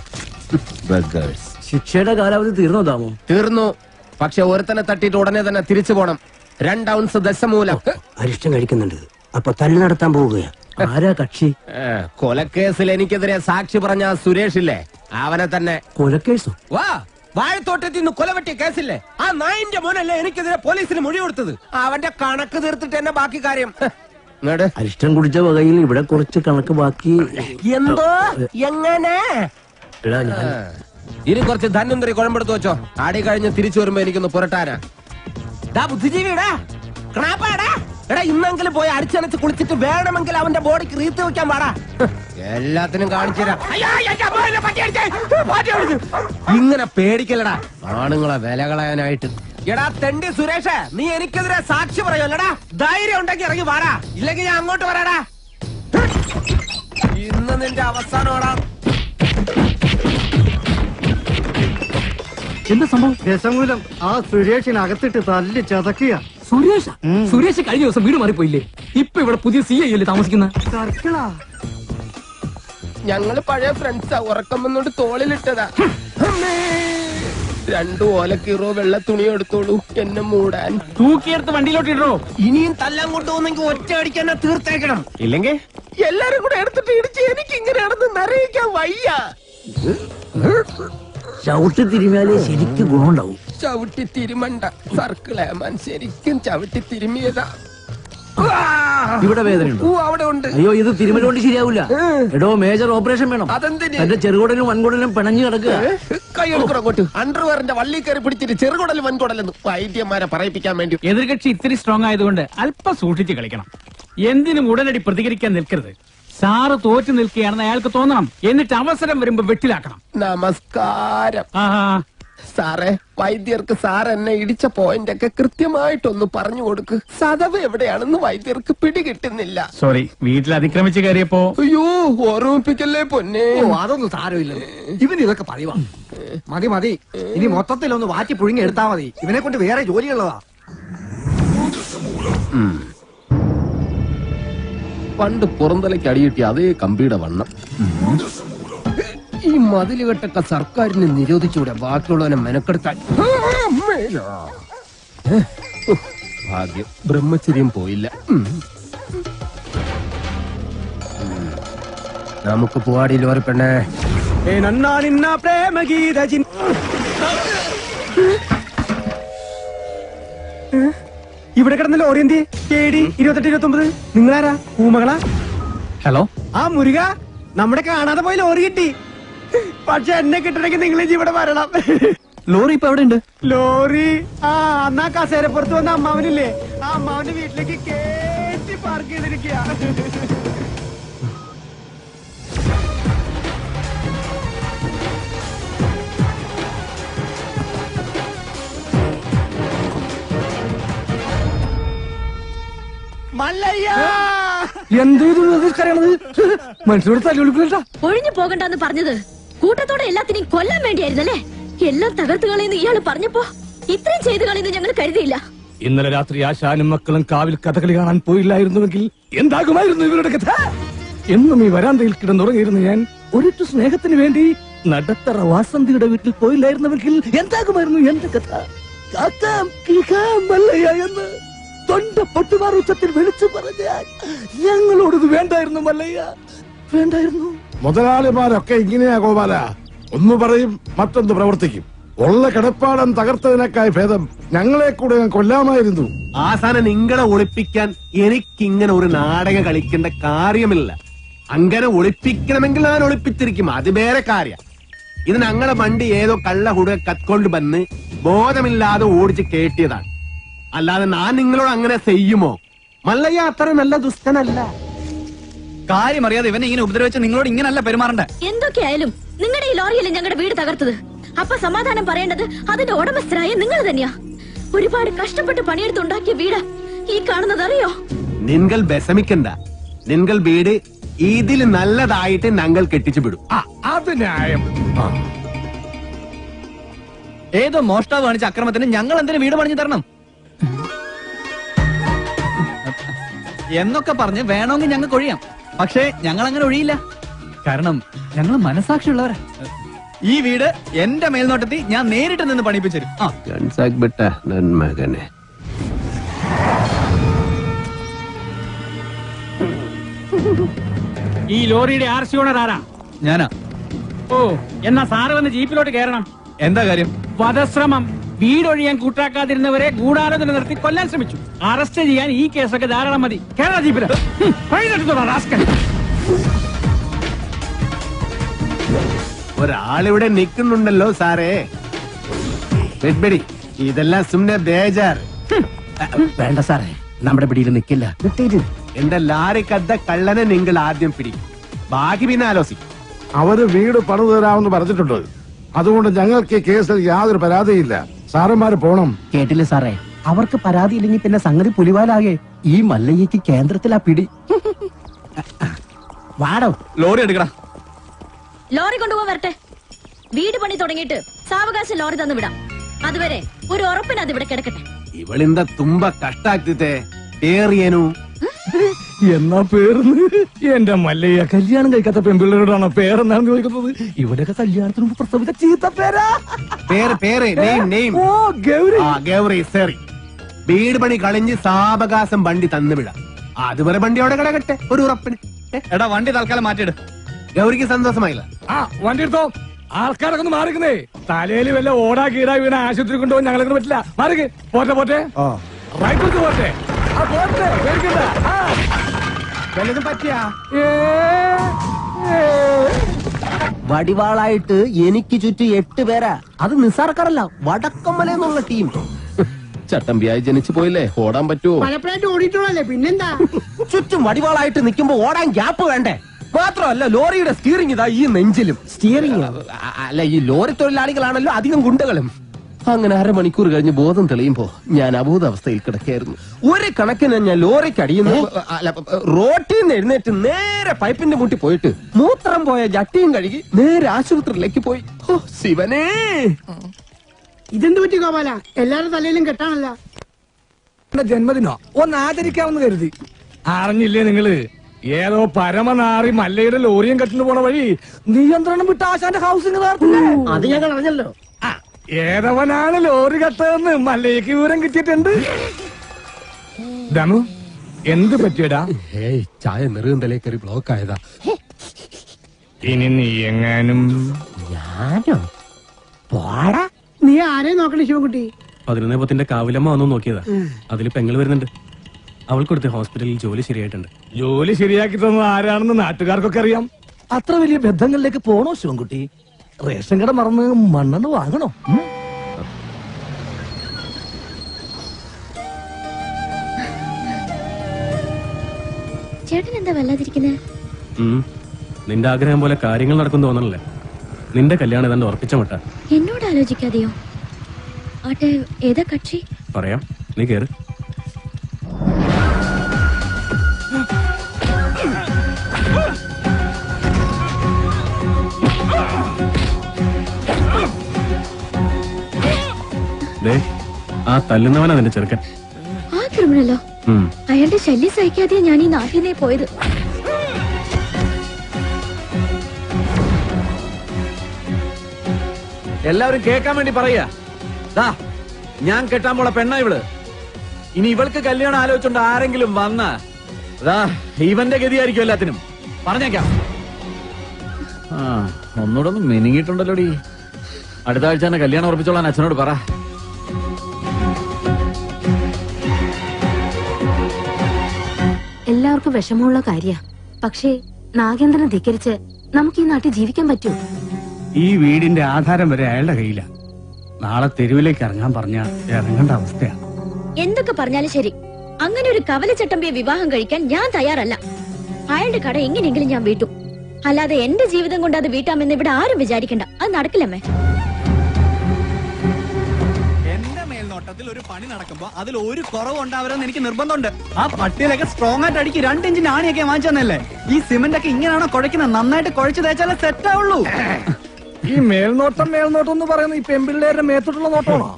ബഗേഴ്സ്. ശിക്ഷയുടെ കാലാവധി തീർന്നോ താമോ? തീർന്നു. പക്ഷെ ഒരുത്തനെ തട്ടിയിട്ട് ഉടനെ തന്നെ തിരിച്ചു പോണം. 2 ഔൺസ് ദശമൂലം. അരിഷ്ടം കഴിക്കുന്നുണ്ട്. അപ്പൊ തല്ലു നടത്താൻ പോവുകയാ. ആരാ കക്ഷി? കൊലക്കേസിൽ എനിക്കെതിരെ സാക്ഷി പറഞ്ഞ സുരേഷ് ഇല്ലേ, അവനെ തന്നെ. കൊലക്കേസോ? വാ, വാഴത്തോട്ടത്തിൽ നിന്ന് കൊലവെട്ടിയ കേസില്ലേ, ആ നായിന്റെ മോനല്ലേ എനിക്കെതിരെ പോലീസിന് മൊഴി കൊടുത്തത്. അവന്റെ കണക്ക് തീർത്തിട്ട് എന്നെ ബാക്കി കാര്യം. അരിഷ്ടം കുടിച്ച വകയിൽ ഇവിടെ കുറച്ച് കണക്ക് ബാക്കി. എന്തോ എങ്ങനെ? ഇനി കുറച്ച് ധന്വന്തരി കുഴമ്പെടുത്ത് വെച്ചോ. ആടി കഴിഞ്ഞ് തിരിച്ചു വരുമ്പോ എനിക്കൊന്ന് പുരട്ടാനാ. ബുദ്ധിജീവിടാ, ക്ണാപ്പാടാ. എടാ, ഇന്നെങ്കിലും പോയി അടിച്ചനച്ച് കുളിച്ചിട്ട് വേണമെങ്കിൽ അവന്റെ ബോഡിക്ക് റീത്ത് വെക്കാൻ പാടാ. എല്ലാത്തിനും കാണിച്ചു തരാം. ഇങ്ങനെ പേടിക്കലടാ ആണുങ്ങളെ വില കളയാനായിട്ട്. എടാ തെണ്ടി സുരേഷ്, നീ എനിക്കെതിരെ സാക്ഷി പറയുമല്ലടാ. ധൈര്യം ഉണ്ടെങ്കിൽ ഇറങ്ങി വാടാ, ഇല്ലെങ്കിൽ ഞാൻ അങ്ങോട്ട് വരാടാ. ഇന്ന് നിന്റെ അവസാനമാടാ. എന്താ സംഭവം? ദശമൂലം ആ സുരേഷിനകത്തിട്ട് തല്ലി ചതക്കുക. സുരേഷ് കഴിഞ്ഞ ദിവസം വീട് മാറിപ്പോയില്ലേ? ഇപ്പൊ ഇവിടെ പുതിയ CI അല്ലേ താമസിക്കുന്ന? ഞങ്ങള് പഴയ ഫ്രണ്ട്സാ. ഉറക്കം വന്നോണ്ട് തോളിലിട്ടതാ. 2 ഓലക്കീറോ വെള്ള തുണി എടുത്തോളൂ എന്നെ മൂടാൻ. തൂക്കിയെടുത്ത് വണ്ടിയിലോട്ട് ഇടോ. ഇനിയും തല്ലാൻ കൊണ്ടുപോകുന്നെങ്കിൽ ഒറ്റ അടിക്കാൻ തീർത്തേക്കണം. ഇല്ലെങ്കിൽ എല്ലാരും കൂടെ എടുത്തിട്ട് ഇടിച്ച് എനിക്ക് ഇങ്ങനെയാണെന്ന് നിറയിക്കാൻ വയ്യ. ചവിട്ടി തിരിഞ്ഞാലേ ശരിക്കും ഗുണമുണ്ടാവും. ചവിട്ടി തിരുമണ്ട സർക്കിളേമാൻ, ശരിക്കും ചവിട്ടി തിരുമിയതാ. ഇവിടെ വേദനയുണ്ടോ? അവിടെ ഉണ്ട്. അയ്യോ, ഇത് തിരുമല കൊണ്ട് ശരിയാവൂല. എടോ, മേജർ ഓപ്പറേഷൻ വേണം. അതെന്തിന്? എന്റെ ചെറുകുടലും വൻകുടലും പിണഞ്ഞു കിടക്കുക. കൈയെടുക്കോട്ട് അണ്ടർവെയറിന്റെ വള്ളി കയറി പിടിച്ചിട്ട് ചെറുകുടലും വൻകുടലെന്ന് വൈദ്യന്മാരെ പറയിപ്പിക്കാൻ വേണ്ടി. എതിർകക്ഷി ഇത്തിരി സ്ട്രോങ് ആയതുകൊണ്ട് അല്പം സൂക്ഷിച്ച് കളിക്കണം. എന്തിനും ഉടനടി പ്രതികരിക്കാൻ നിൽക്കരുത്. സാറ് തോറ്റു നിൽക്കുകയാണെന്ന് അയാൾക്ക് തോന്നണം. എന്നിട്ട് അവസരം വരുമ്പോ വെട്ടിലാക്കണം. നമസ്കാരം സാറേ. വൈദ്യർക്ക് സാർ എന്നെ ഇടിച്ച പോയിന്റ് ഒക്കെ കൃത്യമായിട്ടൊന്ന് പറഞ്ഞു കൊടുക്ക്. സദവ് എവിടെയാണെന്ന് വൈദ്യർക്ക് പിടികിട്ടുന്നില്ല. സോറി, വീട്ടിൽ അതിക്രമിച്ച് കയറിയപ്പോ. അയ്യോ, ഓർമ്മിപ്പിക്കല്ലേ പൊന്നെ. അതൊന്നും സാരമില്ല. ഇവന് ഇതൊക്കെ പറയുവാ. മതി മതി, ഇനി മൊത്തത്തിലൊന്ന് വാറ്റി പുഴുങ്ങി എടുത്താ മതി. ഇവനെ കൊണ്ട് വേറെ ജോലിയുള്ളതാ. പണ്ട് പുറന്തലയ്ക്ക് അടിയിട്ടി അതേ കമ്പിയുടെ വണ്ണം. ഈ മതിലുകെട്ടൊക്കെ സർക്കാരിന് നിരോധിച്ചുകൂടെ ബാക്കിയുള്ളവനെ മെനക്കെടുത്താൻ? ഭാഗ്യം, ബ്രഹ്മചര്യം പോയില്ല. നമുക്ക് പോവാടിയില്ലോ ഒരു പെണ്ണേ. ഇവിടെ കിടന്ന ലോറി എന്തി? 2829. നിങ്ങളാരാ? പൂമകളാ? ഹലോ, ആ മുരുക, നമ്മുടെ കാണാതെ പോയി ലോറി കിട്ടി. പക്ഷെ എന്നെ കിട്ടണമെങ്കിൽ നിങ്ങൾ ഇവിടെ വരണം. ലോറി ഇപ്പൊ എവിടെ ഉണ്ട്? ലോറി അന്നാ കസേരപ്പുറത്ത് വന്ന അമ്മാവനില്ലേ, ആ അമ്മാവന്റെ വീട്ടിലേക്ക് കേറ്റി പാർക്ക് ചെയ്തിരിക്കുക. ഒഴിഞ്ഞു പോകണ്ടെന്ന് പറഞ്ഞത് കൂട്ടത്തോടെ എല്ലാത്തിനെയും കൊല്ലാൻ വേണ്ടിയായിരുന്നല്ലേ? എല്ലാം തകർത്തു കളയുന്നു ഇയാള് പറഞ്ഞപ്പോ ഇത്രയും ചെയ്തു കളയുന്നു ഞങ്ങൾ കരുതിയില്ല. ഇന്നലെ രാത്രി ആശാനും മക്കളും കാവിൽ കഥകളി കാണാൻ പോയില്ലായിരുന്നുവെങ്കിൽ എന്താകുമായിരുന്നു ഇവരുടെ കഥ? എന്നും ഈ വരാന്തയിൽ കിടന്നുറങ്ങിയിരുന്നു ഞാൻ. ഒരിറ്റു സ്നേഹത്തിന് വേണ്ടി നടത്തറ വാസന്തിയുടെ വീട്ടിൽ പോയില്ലായിരുന്നുവെങ്കിൽ എന്താകുമായിരുന്നു എന്റെ കഥ? കാക്കാം കിളിക്കാം മല്ലയ്യ എന്ന് തൊണ്ട പൊട്ടുമാർ ഉച്ചത്തിൽ വിളിച്ചു പറഞ്ഞാൽ ഞങ്ങളോടത് വേണ്ടായിരുന്നു മല്ലയ്യ, വേണ്ടായിരുന്നു. മുതലാളിമാരൊക്കെ ഇങ്ങനെയാ ഗോപാല. ഒന്ന് പറയും മറ്റൊന്ന് പ്രവർത്തിക്കും. ഉള്ള കിടപ്പാടം തകർത്തതിനേക്കായി ഭേദം ഞങ്ങളെ കൂടെ കൊല്ലാമായിരുന്നു. ആസാനം നിങ്ങളെ ഒളിപ്പിക്കാൻ എനിക്കിങ്ങനെ ഒരു നാടകം കളിക്കേണ്ട കാര്യമില്ല. അങ്ങനെ ഒളിപ്പിക്കണമെങ്കിൽ ഞാൻ ഒളിപ്പിച്ചിരിക്കും, അത് വേറെ കാര്യം. ഇത് ഞങ്ങളെ വണ്ടി ഏതോ കള്ള ഹുട കത്കൊണ്ട് വന്ന് ബോധമില്ലാതെ ഓടിച്ച് കേട്ടിയതാണ്. അല്ലാതെ ഞാൻ നിങ്ങളോട് അങ്ങനെ ചെയ്യുമോ? മല്ലയ്യ അത്ര നല്ല ദുഷ്ടനല്ല. കാര്യം അറിയാതെ ഇവനെ ഇങ്ങനെ ഉപദ്രവിച്ച് നിങ്ങളോട് ഇങ്ങനല്ല പെരുമാറണ്ടേ. എന്തൊക്കെയായാലും നിങ്ങളുടെ ഈ ലോറിയല്ലേ ഞങ്ങളുടെ വീട് തകർത്തത്. അപ്പൊ സമാധാനം പറയേണ്ടത് അതിന്റെ ഉടമസ്ഥരായ നിങ്ങൾ തന്നെയാ. ഒരുപാട് കഷ്ടപ്പെട്ട് പണിയെടുത്തുണ്ടാക്കിയ വീട് ഈ കാണുന്നത് അറിയോ? നിങ്ങൾ വിഷമിക്കണ്ട. നിങ്ങൾ വീട് ഇതിൽ നല്ലതായിട്ട് ഞങ്ങൾ കെട്ടിച്ചു വിടും. അത് ന്യായം. ഏതോ മോഷ്ടാവ് കാണിച്ച അക്രമത്തിന് ഞങ്ങൾ എന്തിനു വീട് പണിഞ്ഞു തരണം എന്നൊക്കെ പറഞ്ഞ് വേണമെങ്കിൽ ഞങ്ങൾക്ക് ഒഴിയാം. പക്ഷേ ഞങ്ങൾ അങ്ങനെ ഒഴിയില്ല. കാരണം ഞങ്ങൾ മനസാക്ഷിയുള്ളവരാ. ഈ വീട് എന്റെ മേൽനോട്ടത്തിൽ ഞാൻ നേരിട്ട് നിന്ന് പണിപ്പിച്ചു മകനെ. ഈ ലോറിയുടെ RC ഓണർ ആരാ? ഞാനാ. ഓ, എന്നാ സാറ് വന്ന് ജീപ്പിലോട്ട് കയറണം. എന്താ കാര്യം? വധശ്രമം. വീടൊഴിയാൻ കൂട്ടാക്കാതിരുന്നവരെ ഗൂഢാലോചന നടത്തി കൊല്ലാൻ ശ്രമിച്ചു. അറസ്റ്റ് ചെയ്യാൻ ഈ കേസൊക്കെ ധാരാളം മതി. കേരള ജീപ്പില് ഒരാളിവിടെ നിൽക്കുന്നുണ്ടല്ലോ സാറേ. വെഡ്ബെടി, ഇതെല്ലാം സുമ്നെ ബേജാർ. വേണ്ട സാറേ, നമ്മുടെ പിടിയിൽ നിൽക്കില്ല. എന്റെ ലാറിക്കദ്ദ കള്ളനെ നിങ്ങൾ ആദ്യം പിടിക്കും, ബാക്കി പിന്നെ ആലോചിക്കും. അവര് വീട് പണിതു തരാമെന്ന് പറഞ്ഞിട്ടുണ്ട്. അതുകൊണ്ട് ഞങ്ങൾക്ക് ഈ കേസിൽ യാതൊരു പരാതിയില്ല. സാറന്മാര് പോണം. കേട്ടില്ലേ സാറേ, അവർക്ക് പരാതി ഇല്ലെങ്കിൽ പിന്നെ സംഗതി പുലിവാലാകെ. ഈ മല്ലയ്യക്ക് കേന്ദ്രത്തിലാ പിടി. വാടോ, ലോറി എടുക്കടാ. ലോറി കൊണ്ടുപോകാൻ വരട്ടെ. വീട് പണി തുടങ്ങിയിട്ട് സാവകാശം ലോറി തന്നു വിടാം. അതുവരെ ഒരു ഉറപ്പിന് അത് ഇവിടെ കിടക്കട്ടെ. ഇവളിന്ത തുമ്പ കഷ്ടാക്കിത്തെ ഏറിയനു. എന്നാ പേർന്ന് എന്റെ മല്ലയ്യ കല്യാണം കഴിക്കാത്ത പെൺപിള്ളേരോടാണ് പേരെന്നാണ് ചോദിക്കുന്നത്. ഇവിടെയൊക്കെ കല്യാണത്തിന് മുമ്പ് പ്രസവിച്ച ചീത്ത പേരാ. പേര് നെയിം. ഓ, ഗൗരി. ഗൗരി സറി. വീട് പണി കളിഞ്ഞ് സാവകാശം വണ്ടി തന്നു വിടാം. അതുവരെ വണ്ടി അവിടെ കിടക്കട്ടെ ഒരു ഉറപ്പിന്. എടാ വണ്ടി തൽക്കാലം മാറ്റിയിട്. ഗൗരിക്ക് സന്തോഷമായില്ല. വണ്ടി എടുത്തോ. ആൾക്കാരൊക്കെ ഒന്ന് മാറിക്കുന്നേ. തലയിൽ വല്ല ഓടാ കീടാ വീണ ആശുപത്രി കൊണ്ടുപോകാൻ ഞങ്ങളെ പറ്റില്ല. മാറിക്ക്. പോട്ടെ റൈറ്റ് എടുത്ത് പോട്ടെ. വല്ലതും പറ്റിയാ? വടിവാളായിട്ട് എനിക്ക് ചുറ്റും 8 പേരാ. അത് നിസാർക്കാരല്ല, വടക്കമ്മല എന്നുള്ള ടീം. ചട്ടമ്പിയായി ജനിച്ചു പോയില്ലേ, ഓടാൻ പറ്റുമോ? പലപ്പോഴായിട്ട് ഓടിയിട്ടുള്ളല്ലേ, പിന്നെന്താ? ചുറ്റും വടിവാളായിട്ട് നിൽക്കുമ്പോ ഓടാൻ ഗ്യാപ്പ് വേണ്ടേ? മാത്രമല്ല ലോറിയുടെ സ്റ്റിയറിംഗ് ഇതാ ഈ നെഞ്ചിലും. സ്റ്റിയറിംഗ് അല്ല, ഈ ലോറി തൊഴിലാളികളാണല്ലോ അധികം ഗുണ്ടകളും. അങ്ങനെ അരമണിക്കൂർ കഴിഞ്ഞ് ബോധം തെളിയുമ്പോ ഞാൻ അബോധാവസ്ഥയിൽ കിടക്കായിരുന്നു. ഒരു കണക്കിന് ഞാൻ ലോറിക്ക് അടിയുന്നു. റോട്ടിൽ നിന്ന് എഴുന്നേറ്റ് നേരെ പൈപ്പിന്റെ മുട്ടി പോയിട്ട് മൂത്രം പോയ ജട്ടിയും കഴുകി നേരെ ആശുപത്രിയിലേക്ക് പോയി. ഓ ശിവനേ, ഇതെന്ത് പറ്റി ഗോപാല? എല്ലാരും തലയിലും കെട്ടാണല്ല. ജന്മദിനോ ഒന്ന് ആചരിക്കാമെന്ന് കരുതി. അറിഞ്ഞില്ലേ നിങ്ങള്? ഏതോ പരമനാറി മല്ലയുടെ ലോറിയും കെട്ടിന് പോണ വഴി നിയന്ത്രണം വിട്ട ആശാന്റെ ഹൗസിംഗ് അത് ഞങ്ങൾ അറിഞ്ഞല്ലോ. ഏതവനാണ് ലോറി കട്ടതെന്ന് മല്ലയ്ക്ക് വിവരം കിട്ടിയിട്ടുണ്ട്. ദമു, എന്ത് പറ്റിയടാ? ചായ നെറുകന്തലേ കയറി ബ്ലോക്ക് ആയതാ. ഇനി നീ എങ്ങാനും ഞാനോ? പോടാ. നീ ആരെയും നോക്കണേ ശിവൻകുട്ടി? 11 കാവിലമ്മ വന്നു നോക്കിയതാ. അതിൽ പെങ്ങൾ വരുന്നുണ്ട്. അവൾക്കൊടുത്ത് ഹോസ്പിറ്റലിൽ ജോലി ശരിയായിട്ടുണ്ട്. ജോലി ശരിയാക്കി തന്നത് ആരാണെന്ന് നാട്ടുകാർക്കൊക്കെ അറിയാം. അത്ര വലിയ ബന്ധങ്ങളിലേക്ക് പോണോ ശിവൻകുട്ടി? റേഷൻ കട മറന്ന് മണ്ണെണ്ണ വാങ്ങണോ? ചേട്ടൻ എന്താ വല്ലാതിരിക്കുന്നത്? നിന്റെ ആഗ്രഹം പോലെ കാര്യങ്ങൾ നടക്കും തോന്നണല്ലേ? നിന്റെ കല്യാണം ഏതാണ്ട് ഉറപ്പിച്ച മട്ട. എന്നോട് ആലോചിക്കാതെയോ? ആട്ടെ, ഏതാ കക്ഷി? പറയാം, നീ കേറ്. ആ തല്ലുന്നവനാ നിന്റെ ചെറുക്കൻ. ആ ക്രിമിനലോ? അയാളുടെ ശല്യം സഹിക്കാതെ ഞാൻ ഈ നാട്ടിൽ നിന്നേ പോയത്. എല്ലാവരും കേൾക്കാൻ വേണ്ടി പറയാ. ഞാൻ കെട്ടാൻ പോള പെണ്ണ ഇവള്. ഇനി ഇവൾക്ക് കല്യാണം ആലോചിച്ചോണ്ട് ആരെങ്കിലും വന്ന ഇവന്റെ ഗതിയായിരിക്കും എല്ലാത്തിനും. പറഞ്ഞേക്കാം. ഒന്നുകൂടെ ഒന്ന് മെനിങ്ങിയിട്ടുണ്ടല്ലോടി. അടുത്ത ആഴ്ച തന്നെ കല്യാണം ഉറപ്പിച്ചോളാൻ അച്ഛനോട് പറ. എല്ലാവർക്കും വിഷമമുള്ള കാര്യ. പക്ഷേ നാഗേന്ദ്രനെ ധിക്കരിച്ച് നമുക്ക് ഈ നാട്ടിൽ ജീവിക്കാൻ പറ്റൂ? ഈ വീടിന്റെ ആധാരം വരെ അയാളുടെ കയ്യില. നാളെ തെരുവിലേക്ക് ഇറങ്ങാൻ പറഞ്ഞ ഇറങ്ങേണ്ട അവസ്ഥയാണ്. എന്തൊക്കെ പറഞ്ഞാലും ശരി, അങ്ങനെ ഒരു കവല ചട്ടമ്പിയെ വിവാഹം കഴിക്കാൻ ഞാൻ തയ്യാറല്ല. അയാളുടെ കട എങ്ങനെയെങ്കിലും ഞാൻ വീട്ടും. അല്ലാതെ എന്റെ ജീവിതം കൊണ്ട് അത് വീട്ടാമെന്ന് ഇവിടെ ആരും വിചാരിക്കണ്ട. അത് നടക്കില്ലമ്മേ. എന്റെ മേൽനോട്ടത്തിൽ ഒരു പണി നടക്കുമ്പോ അതിൽ ഒരു കുറവ് ഉണ്ടാവരുമെന്ന് എനിക്ക് നിർബന്ധമുണ്ട്. ആ പട്ടിയിലൊക്കെ സ്ട്രോങ് ആയിട്ട് അടിക്ക് 2 ഇഞ്ചിന്റെ ആണിയൊക്കെ വാങ്ങിച്ചെന്നല്ലേ. ഈ സിമന്റ് ഒക്കെ ഇങ്ങനെയാണോ കുഴക്കുന്നത്? നന്നായിട്ട് കുഴച്ച് തേച്ചാലേ സെറ്റ് ആവുള്ളൂ. ഈ മേൽനോട്ടം എന്ന് പറയുന്നത് ഈ പെമ്പിള്ളേരുടെ മേത്തോട്ടുള്ള നോട്ടമാണോ?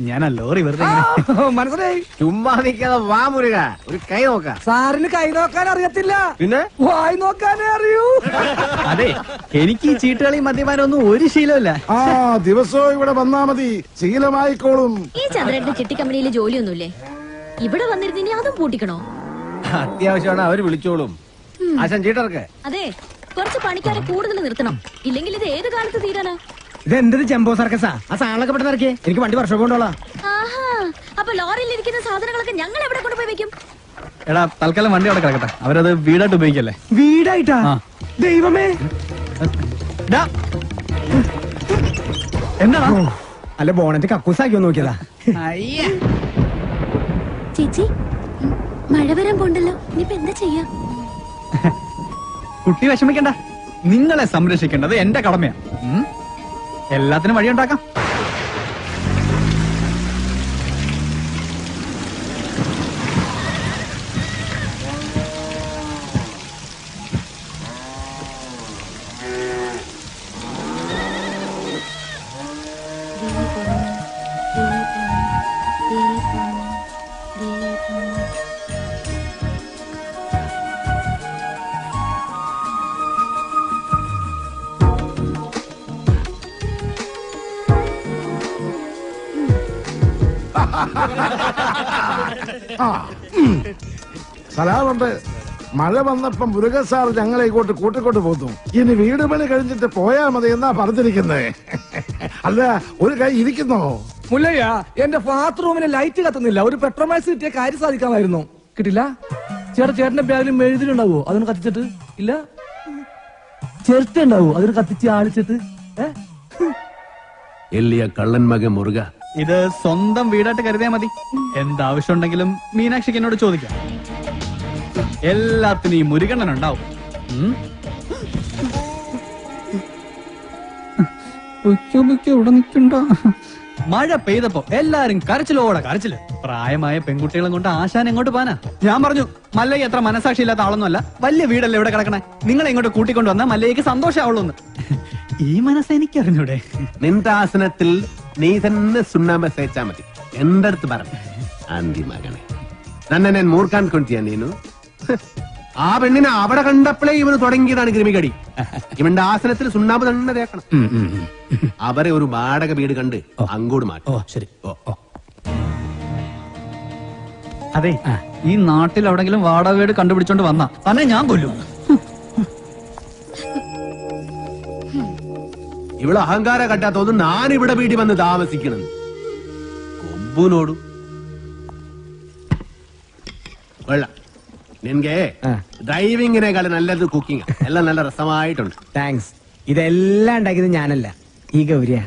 ഞാൻ ആ ലോറി വെറുതെ മനസ്സിലായി. ചുമ്മാ നിൽക്കാതെ വാ മുരുക, ഒരു കൈ നോക്കാം. സാറിന് കൈ നോക്കാൻ അറിയത്തില്ല, പിന്നെ വായി നോക്കാനേ അറിയൂ. അതെ, എനിക്ക് ഈ ചീട്ടുകളി മദ്യപാനം ഒന്നും ഒരു ശീലമില്ല. ആ ദിവസവും ഇവിടെ വന്നാ മതി, ശീലമായിക്കോളും. ഈ ചന്ദ്രന്റെ ചിട്ടി കമ്പനിയിൽ ജോലിയൊന്നുമില്ലേ? ഇവിടെ വന്നിരുന്നിനി അതും പൂട്ടിക്കണോ? അത്യാവശ്യമാണ്, അവര് വിളിച്ചോളും. ആശാൻ ചീട്ടർക്ക് അതെ, കുറച്ച് പണിക്കാരെ കൂടുതൽ നിർത്തണം. ഇല്ലെങ്കിൽ ഇത് ഏത് കാലത്ത് തീരാനാ? ഇത് എന്തൊരു ജംബോ സർക്കസാ? ആ സാധനങ്ങളൊക്കെ പെട്ടെന്ന് ഇറക്കിയേ, എനിക്ക് വണ്ടി വർഷം കൊണ്ടോളാം. ആഹാ, അപ്പൊ ലോറിയിൽ ഇരിക്കുന്ന സാധനങ്ങളൊക്കെ ഞങ്ങൾ എവിടെ കൊണ്ടുപോയി വെക്കും? എടാ, തൽക്കാലം വണ്ടി അവിടെ കിടക്കട്ടെ. അവരത് വീടായിട്ട് ഉപയോഗിക്കല്ലേ. വീടായിട്ടാ? ദൈവമേ, എന്താണോ? അല്ല ബോണറ്റ് കക്കൂസാക്കി നോക്കിയതാ. ചേച്ചി, മഴ വരാൻ പോണ്ടല്ലോ. ഇനിയിപ്പോ എന്താ ചെയ്യാ? കുട്ടി വിഷമിക്കണ്ട, നിങ്ങളെ സംരക്ഷിക്കേണ്ടത് എന്റെ കടമയാ. എല്ലാത്തിനും വഴിയുണ്ടാക്കാം. സലാമുണ്ട്. മഴ വന്നപ്പം മുരുകൻ സാർ ഞങ്ങളെ ഇങ്ങോട്ട് കൂട്ടിക്കൊണ്ട് പോന്നു. ഇനി വീട് പണി കഴിഞ്ഞിട്ട് പോയാ മതി എന്നാ പറഞ്ഞിരിക്കുന്നത്. അല്ല, ഒരു കൈ ഇരിക്കുന്നോ? മുല്ലയ്യ, എന്റെ ബാത്റൂമിന് ലൈറ്റ് കത്തുന്നില്ല. ഒരു പെട്രോമാക്സ് കിട്ടിയ കാര്യം സാധിക്കാമായിരുന്നു. കിട്ടില്ല. ചേട്ടന്റെ ബാഗിൽ മെഴുതിലുണ്ടാവോ? അതൊന്ന് കത്തിച്ചിട്ട് ഇല്ല. ചേർത്ത ഉണ്ടാവോ? അതൊന്ന് കത്തിച്ച് ആളിച്ചിട്ട്. എല്ലിയ കള്ളൻ മകൻ മുറുക. ഇത് സ്വന്തം വീടായിട്ട് കരുതിയാ മതി. എന്താവശ്യം ഉണ്ടെങ്കിലും മീനാക്ഷിക്ക് എന്നോട് ചോദിക്കാം. എല്ലാത്തിനും ഈ മുരുകണ്ണൻ ഉണ്ടാവും. ഇവിടെ നിൽക്കണ്ട. മഴ പെയ്തപ്പോ എല്ലാരും കരച്ചിലോടെ കരച്ചില്. പ്രായമായ പെൺകുട്ടികളും കൊണ്ട് ആശാൻ എങ്ങോട്ട് പോനാ? ഞാൻ പറഞ്ഞു, മല്ലയ്യ എത്ര മനസാക്ഷി ഇല്ലാത്ത ആളൊന്നുമല്ല. വലിയ വീടല്ലേ ഇവിടെ കിടക്കണേ. നിങ്ങളെ ഇങ്ങോട്ട് കൂട്ടിക്കൊണ്ടു വന്നാൽ മല്ലയ്യക്ക് സന്തോഷമാവുള്ളൂ. ഈ മനസ്സ് എനിക്കറിഞ്ഞൂടെ? നിന്റെ ആസനത്തിൽ നീ തന്നെ സുണ്ണാമ്പ തേച്ചാ മതി. എന്റെ അടുത്ത് പറഞ്ഞു ആന്തി മകനെ, തന്നെ ഞാൻ മൂർക്കാൻ കൊണ്ടിയാ നീനു. ആ പെണ്ണിനെ അവിടെ കണ്ടപ്പോഴേ ഇവന് തുടങ്ങിയതാണ് ക്രിമികടി. ഇവന്റെ ആസനത്തിൽ സുണ്ണാമ്പ് തന്നെ തേക്കണം. അവരെ ഒരു വാടക വീട് കണ്ട് അങ്ങോട്ട് മാറ്റും. ശരി. അതെ, ഈ നാട്ടിൽ എവിടെങ്കിലും വാടക വീട് കണ്ടുപിടിച്ചോണ്ട് വന്നാ തന്നെ ഞാൻ കൊല്ലും. ഇവിടെ അഹങ്കാര കട്ടാത്തോന്ന് ഞാൻ ഇവിടെ വീട്ടിൽ വന്ന് താമസിക്കണം. കൊമ്പുനോടും വെള്ളം. നിനക്ക് ഡ്രൈവിങ്ങിനേക്കാളും നല്ലത് കുക്കിംഗ്. എല്ലാം നല്ല രസമായിട്ടുണ്ട്. താങ്ക്സ്. ഇതെല്ലാം ഉണ്ടാക്കിയത് ഞാനല്ല, ഈ ഗൗരിയ.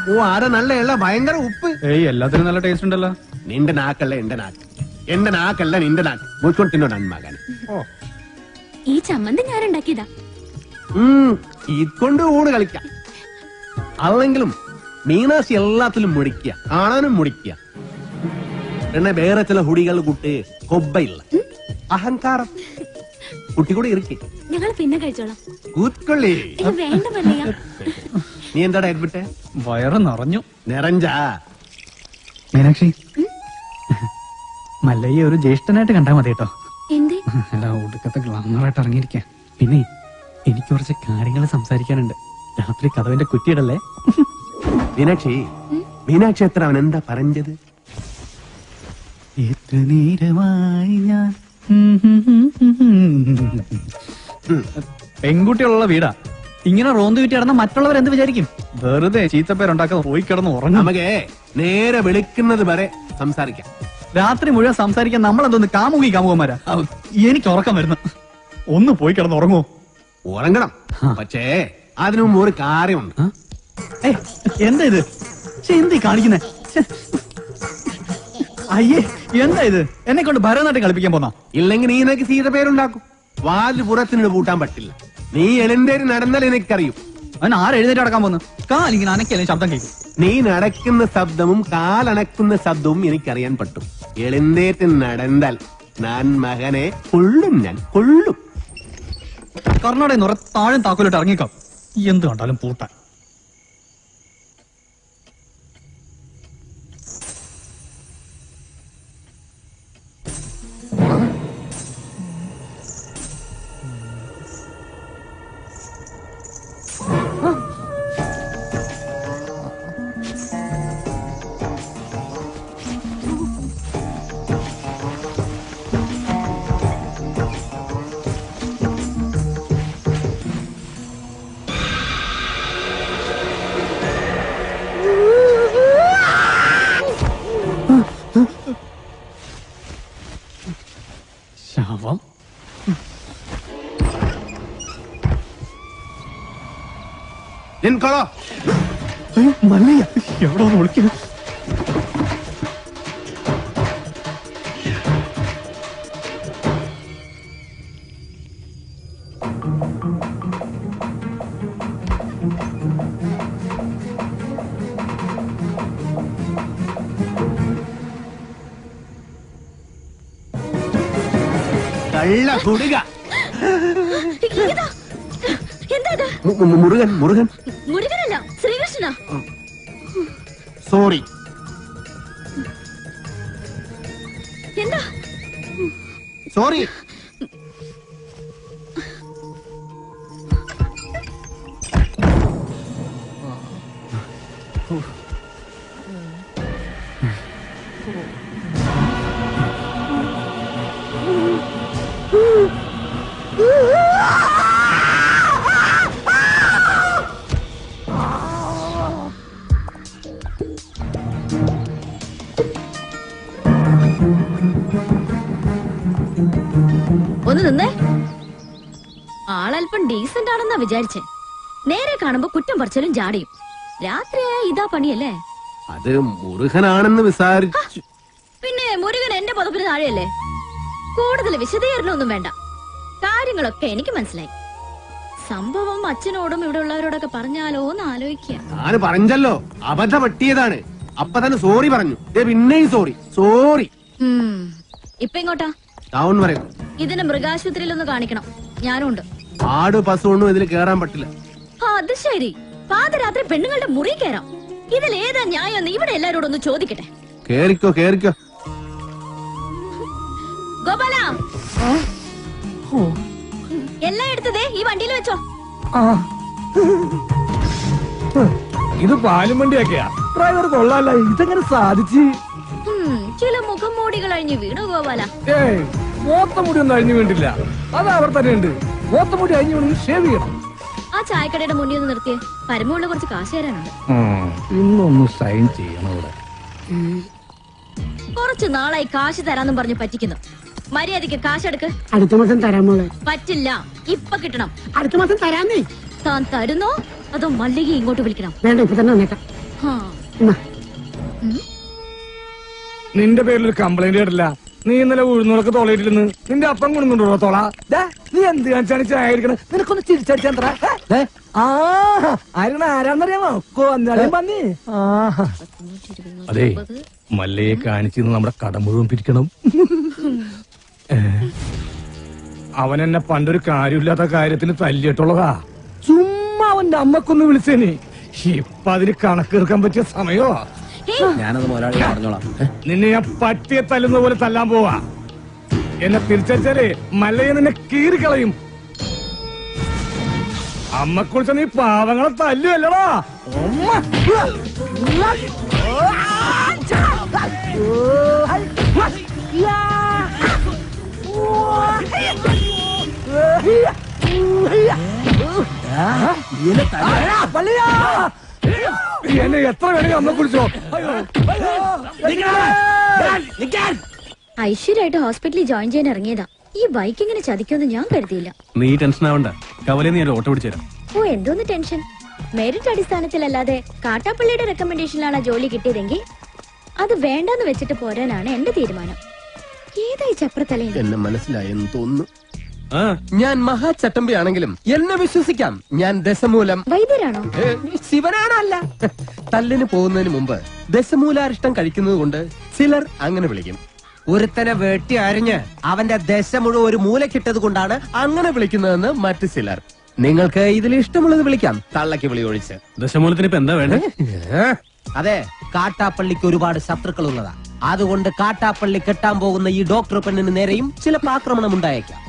ഓ, ആരെ നല്ല എല്ലാം ഭയങ്കര ഉപ്പ്. ഏയ്, എല്ലാത്തിനും നല്ല ടേസ്റ്റ് ഉണ്ടല്ലോ. നിന്റെ നാക്കല്ല എന്റെ നാക്ക്, എന്റെ നാക്കല്ല നിന്റെ നാക്ക്. മുഴുക്കൊണ്ട് തിന്നോ നന്മകൻ. ഈ ചമ്മന്തി ഞാൻ ഉണ്ടാക്കിയതാ. ഇതുകൊണ്ട് ഊണ് കളിക്കാം. അല്ലെങ്കിലും മീനാശി എല്ലാത്തിലും മുടിക്കുക, കാണാനും മുടിക്കുക. പിന്നെ വേറെ ചില ഹുടികൾ കൂട്ട് കൊബ്ബയില്ല, അഹങ്കാരം. കുട്ടി കൂടെ ഇരിക്കേ. ഞങ്ങൾ പിന്നെ കഴിച്ചോളാം. കൂത്തൊള്ളി. വേണ്ട മല്ലയ്യ. നീ എന്താടാ എഡ്മിട്ടെ? വയറ് നിറഞ്ഞു. നിറഞ്ചാ? മീനാക്ഷി, മല്ലയ്യ ഒരു ജ്യേഷ്ഠനായിട്ട് കണ്ടാ മതി കേട്ടോ. എന്തേ? അല്ല, ഒടുക്കത്തെ ഗ്ലാമറായിട്ട് ഇറങ്ങിയിരിക്കാം. പിന്നെ എനിക്ക് കുറച്ച് കാര്യങ്ങൾ സംസാരിക്കാനുണ്ട്. രാത്രി കഥവിന്റെ കുറ്റിയിടല്ലേ? മീനാക്ഷി, മീനാക്ഷി എത്ര അവൻ എന്താ പറഞ്ഞത്? എത്ര നേരമായി ഞാൻ പെൺകുട്ടികളുള്ള വീടാ. ഇങ്ങനെ റോന്ത് വിറ്റി കിടന്ന മറ്റുള്ളവർ എന്ത് വിചാരിക്കും? വെറുതെ ചീത്തപ്പേരുണ്ടാക്കാൻ പോയി കിടന്ന് ഉറങ്ങും. നമുക്ക് നേരെ വിളിക്കുന്നത് വരെ സംസാരിക്കാം. രാത്രി മുഴുവൻ സംസാരിക്കാൻ നമ്മളെന്തോന്ന് കാമുകന്മാരാ? എനിക്ക് ഉറക്കം വരുന്നു. ഒന്ന് പോയി കിടന്ന് ഉറങ്ങുമോ? ഉറങ്ങണം, പക്ഷേ അതിനു മുമ്പ് ഒരു കാര്യമുണ്ട്. എന്താ ഇത്? എന്തി കാണിക്കുന്നേ? അയ്യേ, എന്താ ഇത്? എന്നെ കൊണ്ട് ഭരതനാട്യം കളിപ്പിക്കാൻ പോന്നാ? ഇല്ലെങ്കിൽ നീ നിനക്ക് സീത പേരുണ്ടാക്കും. വാല് പുറത്തിന് പൂട്ടാൻ പറ്റില്ല. നീ എഴുന്നേറ്റ് നടന്നാൽ എനിക്കറിയും. അവൻ ആരെഴുന്നേറ്റ് നടക്കാൻ പോന്നു? കാലിങ്ങനെ അനക്കല്ലേ ശബ്ദം കേൾക്കും. നീ നടക്കുന്ന ശബ്ദവും കാലണക്കുന്ന ശബ്ദവും എനിക്കറിയാൻ പറ്റും. എഴുന്നേറ്റ് നടന്നാൽ ഞാൻ മകനെ കൊള്ളും, ഞാൻ കൊള്ളും. കർണാടക നിറ താഴും താക്കോലിട്ട് ഇറങ്ങിക്കാം. എന്ത് കണ്ടാലും പൂട്ടാൻ. ശവം നിൻകൊള്ളോ മല്ലയ്യ എവിടെ വിളിക്കുന്നു? കള്ള കുടുക. ഇതാ. എന്താ ഇത്? മുരുകൻ മുരുകൻ മുരുകനല്ല, ശ്രീകൃഷ്ണനാ. സോറി. എന്താ? സോറി. ഒന്ന് നിന്നേ. ആളല്പം ഡീസന്റ് ആണെന്നാ വിചാരിച്ചേ. നേരെ കാണുമ്പോ കുറ്റം പറിച്ചാലും ജാടിയും. രാത്രിയായ ഇതാ പണിയല്ലേ? അത് മുരുകനാണെന്ന് വിചാരിച്ചു. പിന്നെ മുരുകൻ എന്റെ പദപ്പിന് താഴെയല്ലേ? കൂടുതൽ വിശദീകരണമൊന്നും വേണ്ട. കാര്യങ്ങളൊക്കെ എനിക്ക് മനസ്സിലായി. സംഭവം അച്ഛനോടും ഇവിടെ ഉള്ളവരോടൊക്കെ പറഞ്ഞാലോ എന്ന് ആലോചിക്കുക. ഞാൻ പറഞ്ഞല്ലോ, അബദ്ധം പറ്റിയതാണ്. അപ്പൊ തന്നെ സോറി പറഞ്ഞു. പിന്നെയും സോറി സോറി. ഇപ്പൊ ഇങ്ങോട്ടാ? ടൗൺ വരെ. ഇതിന് മൃഗാശുപത്രിയിലൊന്ന് കാണിക്കണം. ഞാനും ഉണ്ട്. ആട് പശുവൊന്നും ഇതിൽ കേറാൻ പറ്റില്ല. അത് ശരി. പാതിരാത്രി പെണ്ണുങ്ങളുടെ മുറി കയറാം. ഇതിൽ ഏതാ ന്യായം? ഇവിടെ എല്ലാരോടും ഒന്ന് ചോദിക്കട്ടെ. കേറിക്കോ കേറിക്കോ. ഗോപാല, എല്ലാം എടുത്തതേ ഈ വണ്ടിയിൽ വെച്ചോ. ഇത് പാലും വണ്ടിയൊക്കെയാ. ഡ്രൈവർ കൊള്ളാല്ല. ഇതെങ്ങനെ സാധിച്ചു? ചില മുഖം മൂടികൾ അഴിഞ്ഞു വീണു ഗോപാല. ഏയ്, മോത്തമുടി ഒന്നും അഴിഞ്ഞു വീണ്ടില്ല. അത് അവർ തന്നെ ഉണ്ട്. മോത്തമുടി അഴിഞ്ഞു വീണെങ്കിൽ ഷേവ് ചെയ്യണം. ആ ചായക്കടയുടെ മുന്നിൽ ഒന്ന് നിർത്തിയേ. പരമുള്ള കുറച്ച് കാശ് തരാനുണ്ട്. ഇന്നൊന്ന് സൈൻ ചെയ്യണം ഇവിടെ. കുറച്ച് നാളായി കാശ് തരാന്നും പറഞ്ഞ് പറ്റിക്കുന്നു. മര്യാദക്ക് കാശെടുക്ക്. അടുത്ത മാസം തരാൻ മോളെ. പറ്റില്ല, ഇപ്പൊ കിട്ടണം. അടുത്ത മാസം തരാന്നേ. താൻ തരുന്നോ അതോ മല്ലിക ഇങ്ങോട്ട് വിളിക്കണം? വേണ്ട, ഇപ്പൊ തന്നെ വന്നേക്കാം. നിന്റെ പേരിൽ ഒരു കംപ്ലൈന്റ് കേട്ടില്ല. നീ ഇന്നലെ ഉഴുന്നോളൊക്കെ തോളയിട്ടിരുന്ന് നിന്റെ അപ്പം കൊണ്ടുണ്ടോ തോള? നീ എന്ത് കാണിച്ചാണ് ചായടിക്കണ? നിനക്കൊന്ന് ചിരിച്ചടിച്ചാ ആരാന്നറിയാമോ? പന്നി. അതെ, മല്ലയെ കാണിച്ചിന്ന് നമ്മുടെ കട മുഴുവൻ പിരിക്കണം. അവൻ എന്നെ പണ്ടൊരു കാര്യമില്ലാത്ത കാര്യത്തിന് തല്ലിയിട്ടുള്ളതാ. ചുമ്മാ അവന്റെ അമ്മക്കൊന്ന് വിളിച്ചേനെ. ഇപ്പൊ അതിന് കണക്കെടുക്കാൻ പറ്റിയ സമയോ? ഞാനത് മുതലാളി പറഞ്ഞോളാം. നിന്നെ ഞാൻ പട്ടിയെ തല്ലുന്ന പോലെ തല്ലാൻ പോവാ. എന്നെ തിരിച്ചടിച്ചാലേ മല്ലയെ നിന്നെ കീറിക്കളയും. അമ്മക്കുറിച്ച് നീ പാവങ്ങളെ തല്ലുവല്ലടാ. എന്നെ എത്ര വേണമെങ്കിൽ അമ്മ കുറിച്ചോ. ഐശ്വര്യമായിട്ട് ഹോസ്പിറ്റലിൽ ജോയിൻ ചെയ്യാൻ ഇറങ്ങിയതാ. ഈ ബൈക്ക് ഇങ്ങനെ ചതിക്കുമെന്ന് ഞാൻ കരുതിയില്ല. നീ ടെൻഷൻ ആവണ്ട. കവലെ നീ ഓട്ടോ പിടിച്ചു തരാം. ഓ എന്തോന്ന് ടെൻഷൻ. മെറിറ്റ് അടിസ്ഥാനത്തിലല്ലാതെ കാട്ടാപ്പള്ളിയുടെ റെക്കമെൻഡേഷനിലാണ് ജോലി കിട്ടിയതെങ്കിൽ അത് വേണ്ടെന്ന് വെച്ചിട്ട് പോരാനാണ് എന്റെ തീരുമാനം. ഏതായി ചപ്രത്തലേ? എന്നെ മനസ്സിലായെന്ന് തോന്നുന്നു. ഞാൻ മഹാചട്ടമ്പി ആണെങ്കിലും എന്നെ വിശ്വസിക്കാം. ഞാൻ ദശമൂലം വൈദ്യരാണോ? ശിവനാണല്ല. തല്ലിന് പോകുന്നതിന് മുമ്പ് ദശമൂലാരിഷ്ടം കഴിക്കുന്നത് കൊണ്ട് ചിലർ അങ്ങനെ വിളിക്കും. ഒരുത്തനെ വെട്ടി അരിഞ്ഞ് അവന്റെ ദശ മുഴുവൻ ഒരു മൂലക്കിട്ടത് കൊണ്ടാണ് അങ്ങനെ വിളിക്കുന്നതെന്ന് മറ്റു ചിലർ. നിങ്ങൾക്ക് ഇതിൽ ഇഷ്ടമുള്ളത് വിളിക്കാം, തള്ളക്ക് വിളി ഒഴിച്ച്. ദശമൂലത്തിന് ഇപ്പൊ എന്താ വേണ്ടേ? അതെ, കാട്ടാപ്പള്ളിക്ക് ഒരുപാട് ശത്രുക്കൾ ഉള്ളതാ. അതുകൊണ്ട് കാട്ടാപ്പള്ളി കെട്ടാൻ പോകുന്ന ഈ ഡോക്ടർ പെണ്ണിന് നേരെയും ചിലപ്പോൾ ആക്രമണം ഉണ്ടായേക്കാം.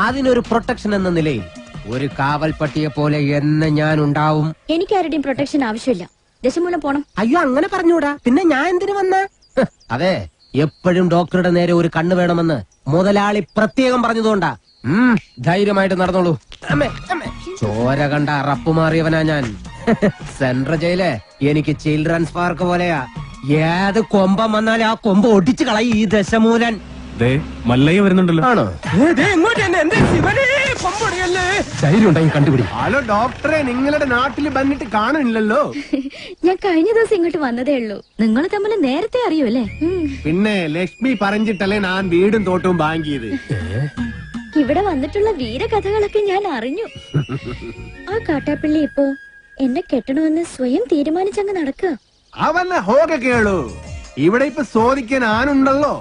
അതിനൊരു പ്രൊട്ടക്ഷൻ എന്ന നിലയിൽ ഒരു കാവൽപ്പട്ടിയെ പോലെ എന്ന് ഞാൻ ഉണ്ടാവും. എനിക്ക് ആരുടെയും പ്രൊട്ടക്ഷൻ ആവശ്യമില്ല. ദശമൂലം പോണം. അയ്യോ, അങ്ങനെ പറഞ്ഞൂടാ. പിന്നെ ഞാൻ എന്തിനു വന്ന? അതെ, എപ്പോഴും ഡോക്ടറുടെ നേരെ ഒരു കണ്ണ് വേണമെന്ന് മുതലാളി പ്രത്യേകം പറഞ്ഞതുകൊണ്ടാ. ധൈര്യമായിട്ട് നടന്നോളൂ. ചോര കണ്ട റപ്പ് മാറിയവനാ ഞാൻ. സെൻട്രൽ ജയില് എനിക്ക് ചിൽഡ്രൻസ് പാർക്ക് പോലെയാ. ഏത് കൊമ്പം വന്നാലും ആ കൊമ്പ് ഒടിച്ചു കളയും ഈ ദശമൂലൻ. മല്ലയ്യ വരുന്നുണ്ടല്ലോ. ആണോ? ധൈര്യം ഉണ്ടെങ്കിൽ കണ്ടുപിടി. ഹലോ ഡോക്ടറെ, നിങ്ങളുടെ നാട്ടിൽ വന്നിട്ട് കാണുന്നില്ലല്ലോ. ഞാൻ കഴിഞ്ഞ ദിവസം ഇങ്ങോട്ട് വന്നതേ ഉള്ളൂ. നിങ്ങൾ തമ്മിൽ നേരത്തെ അറിയുമല്ലേ? പിന്നെ ലക്ഷ്മി പറഞ്ഞിട്ടല്ലേ ഞാൻ വീടും തോട്ടവും വാങ്ങിയത്. ഇവിടെ വന്നിട്ടുള്ള വീരകഥകളൊക്കെ ഞാൻ അറിഞ്ഞു. ആ കാട്ടാപ്പള്ളി ഇപ്പോ എന്നെ കെട്ടണമെന്ന് സ്വയം തീരുമാനിച്ചങ്ങ് നടക്കുക. അവന്നെ ഹോക കേളു. ഇവിടെ ഇപ്പൊ ചോദിക്കാൻ ആനുണ്ടല്ലോ.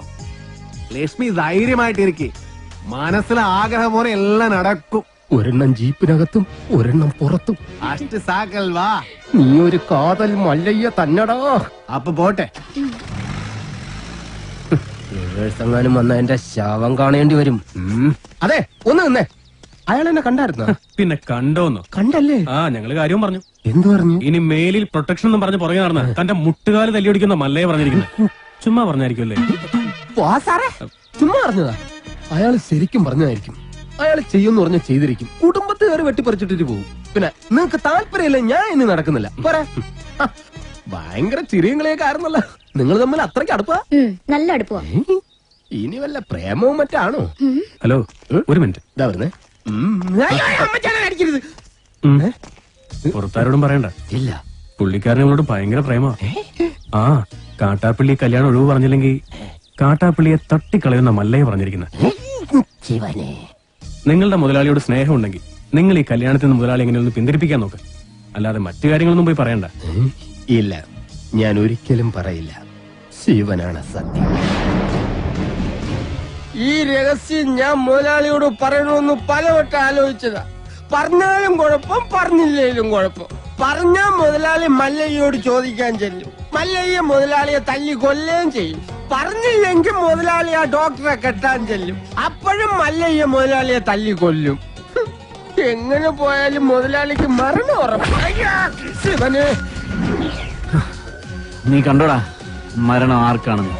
ലക്ഷ്മി ധൈര്യമായിട്ടിരിക്കെ. മനസ്സിലെ ആഗ്രഹം പോലെ എല്ലാം നടക്കും. ഒരെണ്ണം ജീപ്പിനകത്തും ഒരെണ്ണം പുറത്തും. അഷ്ട സാക്കൽ വാ. നീ ഒരു കാതൽ മല്ലയ്യ തന്നടാ. അപ്പൊ പോട്ടെ. എങ്ങാനും വന്ന എന്റെ ശവം കാണേണ്ടി വരും. അതെ, ഒന്ന് നിന്നേ. അയാൾ എന്നെ കണ്ടായിരുന്നോ? പിന്നെ കണ്ടോന്നോ? കണ്ടല്ലേ? ഞങ്ങള് കാര്യവും പറഞ്ഞു. എന്തു പറഞ്ഞു? ഇനി മേലിൽ പ്രൊട്ടക്ഷൻ എന്ന് പറഞ്ഞ് പുറകെ നടന്ന തന്റെ മുട്ടുകാല് തല്ലിയൊടിക്കുന്ന മല്ലയെ പറഞ്ഞിരിക്കുന്നത്. ചുമ്മാ പറഞ്ഞായിരിക്കുമല്ലേ? ചുമ്മാ പറഞ്ഞതാ. അയാൾ ശരിക്കും പറഞ്ഞതായിരിക്കും. അയാൾ ചെയ്യുമെന്ന് പറഞ്ഞ ചെയ്തിരിക്കും. കുടുംബത്തുകാർ വെട്ടിപ്പറിച്ചിട്ടിട്ട് പോകും. പിന്നെ നിങ്ങക്ക് താല്പര്യമില്ല, ഞാൻ ഇനി നടക്കുന്നില്ല. പോരാ. ഭയങ്കര ചിരിയങ്ങളെയൊക്കെ ആയിരുന്നല്ലോ. നിങ്ങൾ തമ്മിൽ അത്രയ്ക്ക് അടുപ്പാ? നല്ല അടുപ്പാ. ഇനി വല്ല പ്രേമവും മറ്റാണോ? ഹലോ, ഒരു മിനിറ്റ്. ഇതാ വരുന്നേ. പുറത്താരോടും പറയണ്ട. ഇല്ല. പുള്ളിക്കാരനോട് ഭയങ്കര പ്രേമ. ആ കാട്ടാപ്പള്ളി കല്യാണം ഒഴിവ് പറഞ്ഞില്ലെങ്കിൽ കാട്ടാപ്പള്ളിയെ തട്ടിക്കളയുന്ന മല്ലയെ പറഞ്ഞിരിക്കുന്നത്. നിങ്ങളുടെ മുതലാളിയോട് സ്നേഹം ഉണ്ടെങ്കിൽ നിങ്ങൾ ഈ കല്യാണത്തിൽ നിന്ന് മുതലാളി എങ്ങനെ ഒന്ന് പിന്തിരിപ്പിക്കാൻ നോക്ക്. അല്ലാതെ മറ്റു കാര്യങ്ങളൊന്നും പോയി പറയണ്ട. ഇല്ല, ഞാൻ ഒരിക്കലും പറയില്ല. ശിവനാണ് സത്യം. ഈ രഹസ്യം ഞാൻ മുതലാളിയോട് പറയണമെന്ന് പലവട്ടം ആലോചിച്ചതാ. പറഞ്ഞാലും കുഴപ്പം, പറഞ്ഞില്ലേലും കുഴപ്പം. പറഞ്ഞാ മുതലാളി മല്ലയ്യോട് ചോദിക്കാൻ ചെല്ലും. മല്ലയ്യ മുതലാളിയെ തല്ലി കൊല്ലുകയും ചെയ്യും. പറഞ്ഞില്ലെങ്കിൽ മുതലാളി ആ ഡോക്ടറെ കെട്ടാൻ ചെല്ലും. അപ്പോഴും മല്ലയ്യ മുതലാളിയെ തല്ലി കൊല്ലും. എങ്ങനെ പോയാലും മുതലാളിക്ക് മരണം ഉറപ്പ്. ശിവന്, നീ കണ്ടോടാ മരണം ആർക്കാണെന്ന്?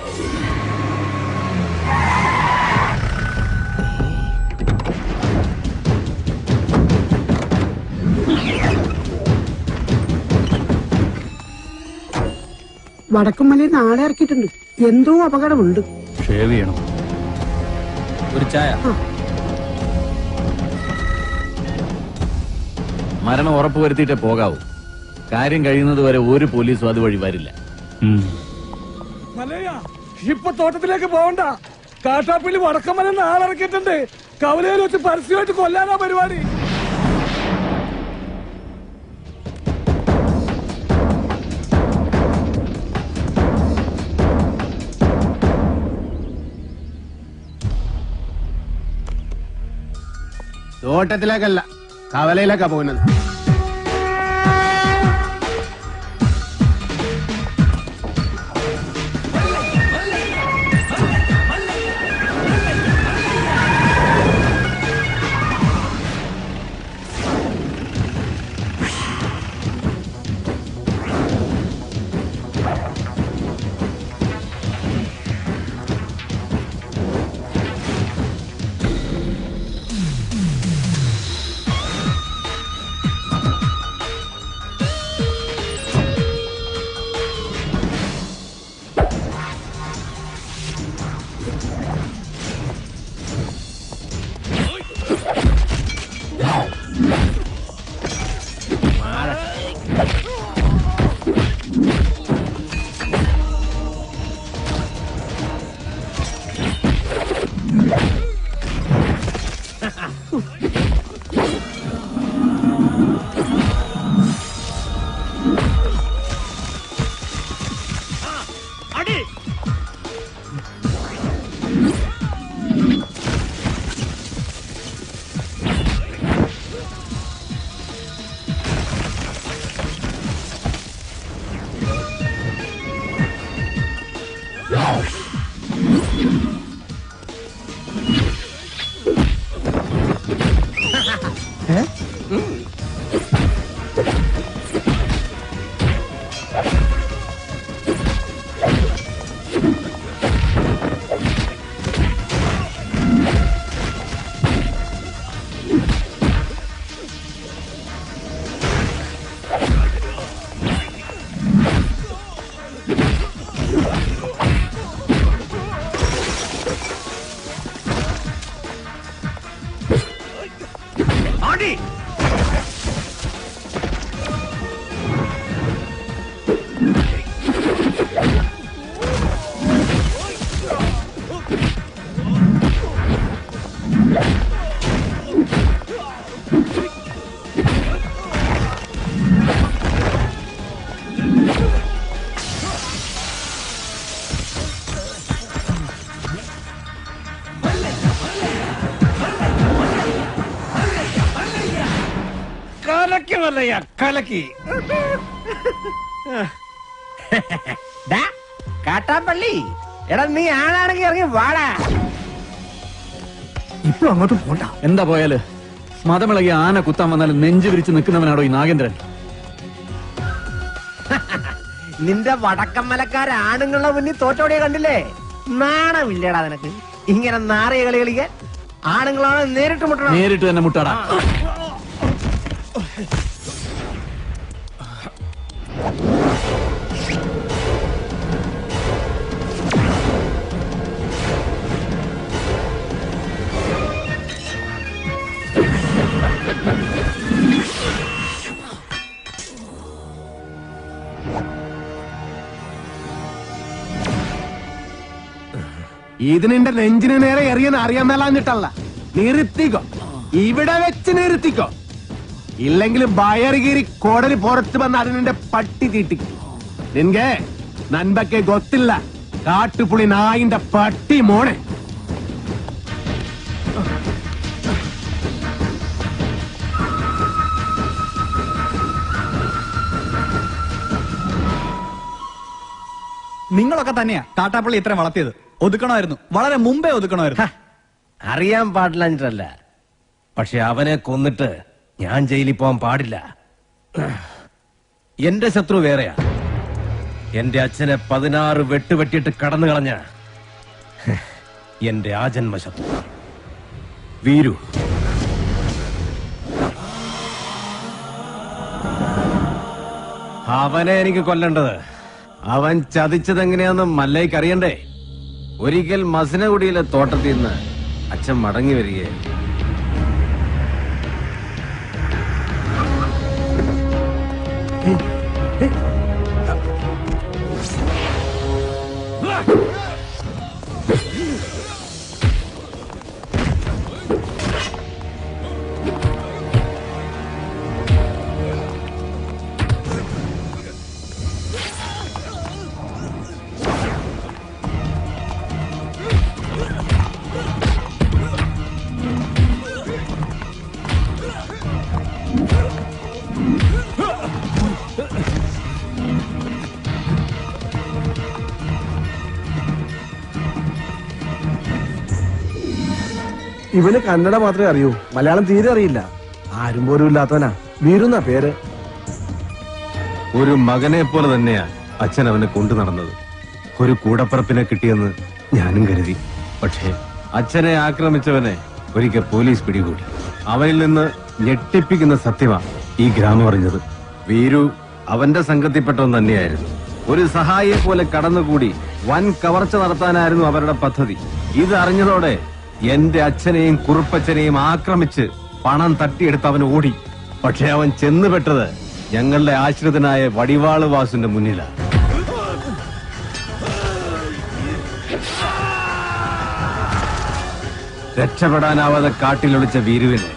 വടക്കുംമലയിൽ നാളെ ഇറക്കിയിട്ടുണ്ട്. എന്തോ അപകടമുണ്ട്. ഷേവ് ചെയ്യണം. ഒരു ചായ. മരണം ഉറപ്പുവരുത്തിയിട്ടേ പോകാവൂ. കാര്യം കഴിയുന്നത് വരെ ഒരു പോലീസും അതുവഴി വരില്ല. മല്ലയ്യ, ഇപ്പൊ തോട്ടത്തിലേക്ക് പോകണ്ട. കാട്ടാപ്പള്ളി വടക്കമല ആളിറക്കിയിട്ടുണ്ട്. കവലയിൽ വെച്ച് പരസ്യമായിട്ട് കൊല്ലാനാ പരിപാടി. തോട്ടത്തിലേക്കല്ല, കവലയിലേക്കാ പോകുന്നത്. മല്ലയ്യ കലക്കി. ദാ, കാട്ടാപ്പള്ളി, എടാ നീ ആണാണെങ്കിൽ ഇറങ്ങി വാടാ. ഇപ്പൊ അങ്ങോട്ട് പോണ്ട. എന്താ പോയാല് മതമിളകി ആന കുത്താൻ വന്നാലും നെഞ്ചു വിരിച്ച് നിൽക്കുന്നവനാണോ ഈ നാഗേന്ദ്രൻ? നിന്റെ വടക്കമ്മലക്കാര ആണുങ്ങളുടെ മുന്നിൽ തോറ്റോടിയെ കണ്ടില്ലേ? നാണമില്ലടാ നിനക്ക് ഇങ്ങനെ നാറിയ കളി കളിക്കാൻ? ആണുങ്ങളാണ് നേരിട്ട് മുട്ടണം. നേരിട്ട് തന്നെ മുട്ടാടാ. ഇത് നിന്റെ നെഞ്ചിന് നേരെ എറിയാൻ അറിയാൻ മേലാഞ്ഞിട്ടല്ല, നിർത്തിക്കോ, ഇവിടെ വെച്ച് നിർത്തിക്കോ. ഇല്ലെങ്കിൽ ബയറുകീറി കോടലി പുറത്ത് വന്ന് അത് നിന്റെ പട്ടി തീട്ടിക്കും. നിൻಗೆ നൻപക്കെ ಗೊತ್ತಿಲ್ಲ, കാട്ടുപുളി നായിന്റെ പട്ടി മോനെ. നിങ്ങളൊക്കെ തന്നെയാ കാട്ടാപ്പള്ളി ഇത്ര വളർത്തിയത്. ഒതുക്കണമായിരുന്നു, വളരെ മുമ്പേ ഒതുക്കണമായിരുന്നു. അറിയാൻ പാടില്ല, പക്ഷെ അവനെ കൊന്നിട്ട് ഞാൻ ജയിലിൽ പോകാൻ പാടില്ല. എന്റെ ശത്രു വേറെയാ. എന്റെ അച്ഛനെ 16 വെട്ടുവെട്ടിയിട്ട് കടന്നു കളഞ്ഞ എന്റെ ആജന്മ ശത്രു വീരു. അവനെ എനിക്ക് കൊല്ലേണ്ടത്. അവൻ ചതിച്ചതെങ്ങനെയാന്ന് മല്ലയ്ക്ക് അറിയണ്ടേ? ഒരിക്കൽ മസനഗുഡിയിലെ തോട്ടത്തിൽ നിന്ന് അച്ഛൻ മടങ്ങി വരികയായിരുന്നു. ഇവന് കന്നഡ മാത്രമേ അറിയൂ, മലയാളം തീരെ അറിയില്ല. ആരും പോലും ഇല്ലാത്തവനാ. വീരുന്ന പേര്. ഒരു മകനെ പോലെ തന്നെയാ അച്ഛൻ അവനെ കൊണ്ടു നടന്നത്. ഒരു കൂടപ്പറപ്പിനെ കിട്ടിയെന്ന് ഞാനും കരുതി. പക്ഷേ അച്ഛനെ ആക്രമിച്ചവനെ ഒരിക്കൽ പോലീസ് പിടികൂടി. അവനിൽ നിന്ന് ഞെട്ടിപ്പിക്കുന്ന സത്യമാ ഈ ഗ്രാമം അറിഞ്ഞത്. വീരു അവന്റെ സംഘത്തിൽപ്പെട്ടവൻ തന്നെയായിരുന്നു. ഒരു സഹായിയെ പോലെ കടന്നുകൂടി വൻ കവർച്ച നടത്താനായിരുന്നു അവരുടെ പദ്ധതി. ഇത് അറിഞ്ഞതോടെ എന്റെ അച്ഛനെയും കുറുപ്പച്ഛനെയും ആക്രമിച്ച് പണം തട്ടിയെടുത്ത് അവൻ ഓടി. പക്ഷെ അവൻ ചെന്നുപെട്ടത് ഞങ്ങളുടെ ആശ്രിതനായ വടിവാള് വാസുന്റെ മുന്നിലാണ്. രക്ഷപ്പെടാനാവാതെ കാട്ടിലൊളിച്ച വീരുവിനെ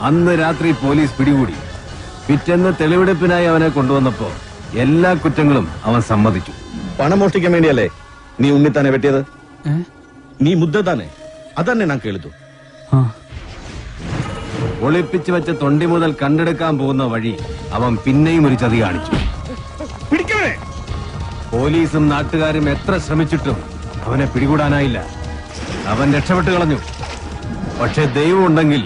അന്ന് രാത്രി പോലീസ് പിടികൂടി. പിറ്റേന്ന് തെളിവെടുപ്പിനായി അവനെ കൊണ്ടുവന്നപ്പോ എല്ലാ കുറ്റങ്ങളും അവൻ സമ്മതിച്ചു. പണം മോഷ്ടിക്കാൻ വേണ്ടിയല്ലേ നീ ഉണ്ണിത്താനെ വെട്ടിയത്? നീ മുദ്ദ താനെ അതന്നെ ഞാൻ കേളിച്ചു. ഒളിപ്പിച്ചു വെച്ച തൊണ്ടി മുതൽ കണ്ടെടുക്കാൻ പോകുന്ന വഴി അവൻ പിന്നെയും ഒരു ചതി കാണിച്ചു. പോലീസും നാട്ടുകാരും എത്ര ശ്രമിച്ചിട്ടും അവനെ പിടികൂടാനായില്ല. അവൻ രക്ഷപ്പെട്ടു കളഞ്ഞു. പക്ഷെ ദൈവം ഉണ്ടെങ്കിൽ